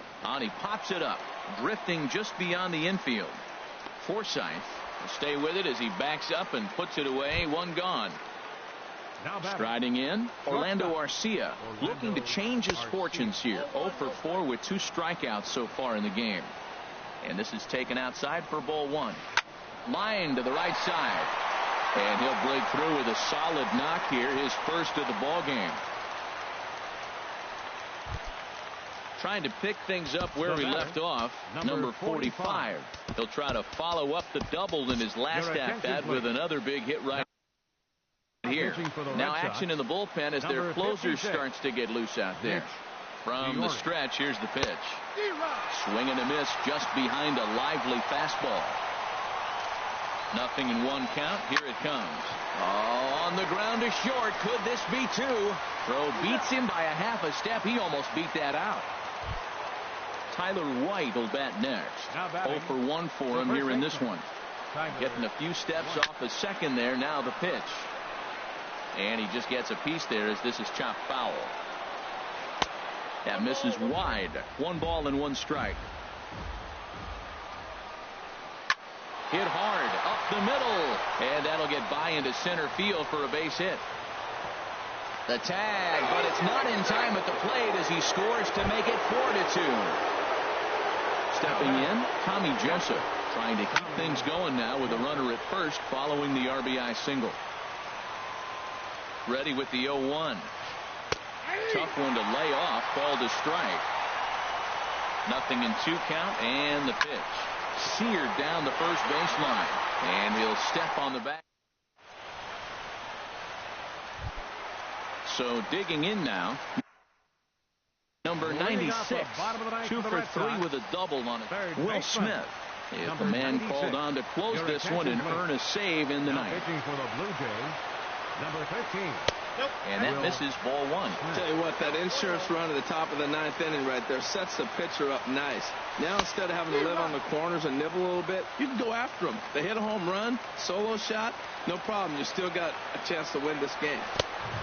He pops it up, drifting just beyond the infield. Forsythe will stay with it as he backs up and puts it away. One gone. Striding in, Orlando Arcia, looking to change his fortunes here. 0 for 4 with 2 strikeouts so far in the game. And this is taken outside for ball 1. Line to the right side. And he'll break through with a solid knock here, his first of the ball game. Trying to pick things up where he left off, number 45. He'll try to follow up the double in his last at-bat with another big hit right here. Now action in the bullpen as their closer starts to get loose out there. From the stretch, here's the pitch. Swing and a miss just behind a lively fastball. Nothing in 1 count. Here it comes. On the ground to short. Could this be 2? Throw beats him by a half a step. He almost beat that out. Tyler White will bat next. 0 for 1 for him here in this one. Getting a few steps off the second there. Now the pitch. And he just gets a piece there as this is chopped foul. That misses wide. 1 ball and 1 strike. Hit hard up the middle, and that'll get by into center field for a base hit. The tag, but it's not in time at the plate as he scores to make it 4-2. Stepping in, Tommy Joseph, trying to keep things going now with a runner at first following the RBI single. Ready with the 0-1. Tough one to lay off, called a strike. Nothing in 2 count, and the pitch. Seared down the first baseline, and he'll step on the back. So digging in now, number 96, 2 for 3 with a double on it. Will Smith is the man called on to close this one and earn a save in the ninth. Pitching for the Blue Jays, number 13. And that misses ball 1. Tell you what, that insurance run at the top of the 9th inning right there sets the pitcher up nice. Now instead of having to live on the corners and nibble a little bit, you can go after them. They hit a home run, solo shot, no problem. You still got a chance to win this game.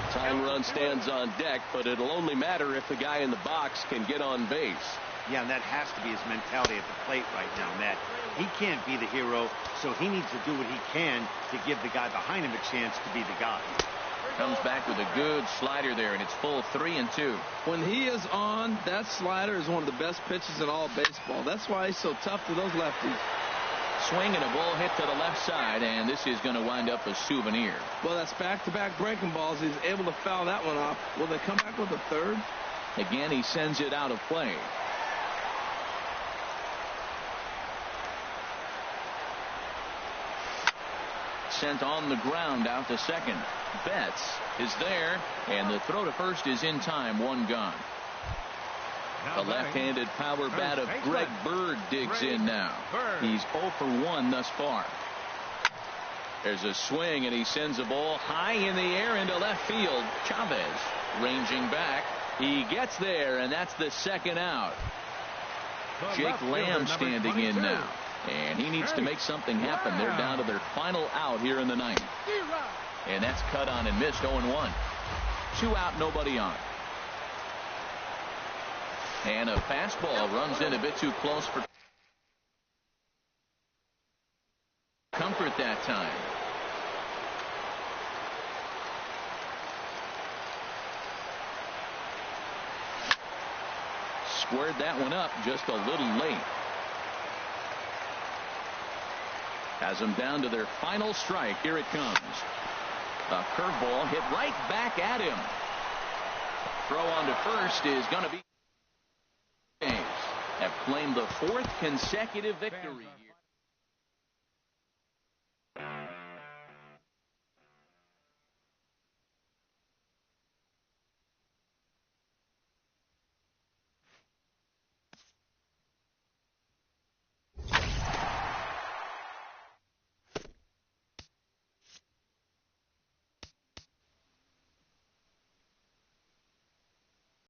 Time run stands on deck, but it'll only matter if the guy in the box can get on base. Yeah, and that has to be his mentality at the plate right now, Matt. He can't be the hero, so he needs to do what he can to give the guy behind him a chance to be the guy. Comes back with a good slider there, and it's full 3-2. When he is on, that slider is one of the best pitches in all baseball. That's why he's so tough to those lefties. Swing and a ball hit to the left side, and this is going to wind up a souvenir. Well, that's back-to-back breaking balls. He's able to foul that one off. Will they come back with a third? Again, he sends it out of play. Sent on the ground out to second. Betts is there, and the throw to first is in time. 1 gone. The left-handed power bat of Greg Bird digs in now. He's 0 for 1 thus far. There's a swing, and he sends a ball high in the air into left field. Chavez ranging back. He gets there, and that's the second out. Jake Lamb standing in now. And he needs to make something happen. They're down to their final out here in the ninth. And that's cut on and missed. 0-1. 2 out, nobody on. And a fastball runs in a bit too close for comfort that time. Squared that one up just a little late. Has them down to their final strike. Here it comes. A curveball hit right back at him. Throw on to first is going to be. Have claimed the 4th consecutive victory.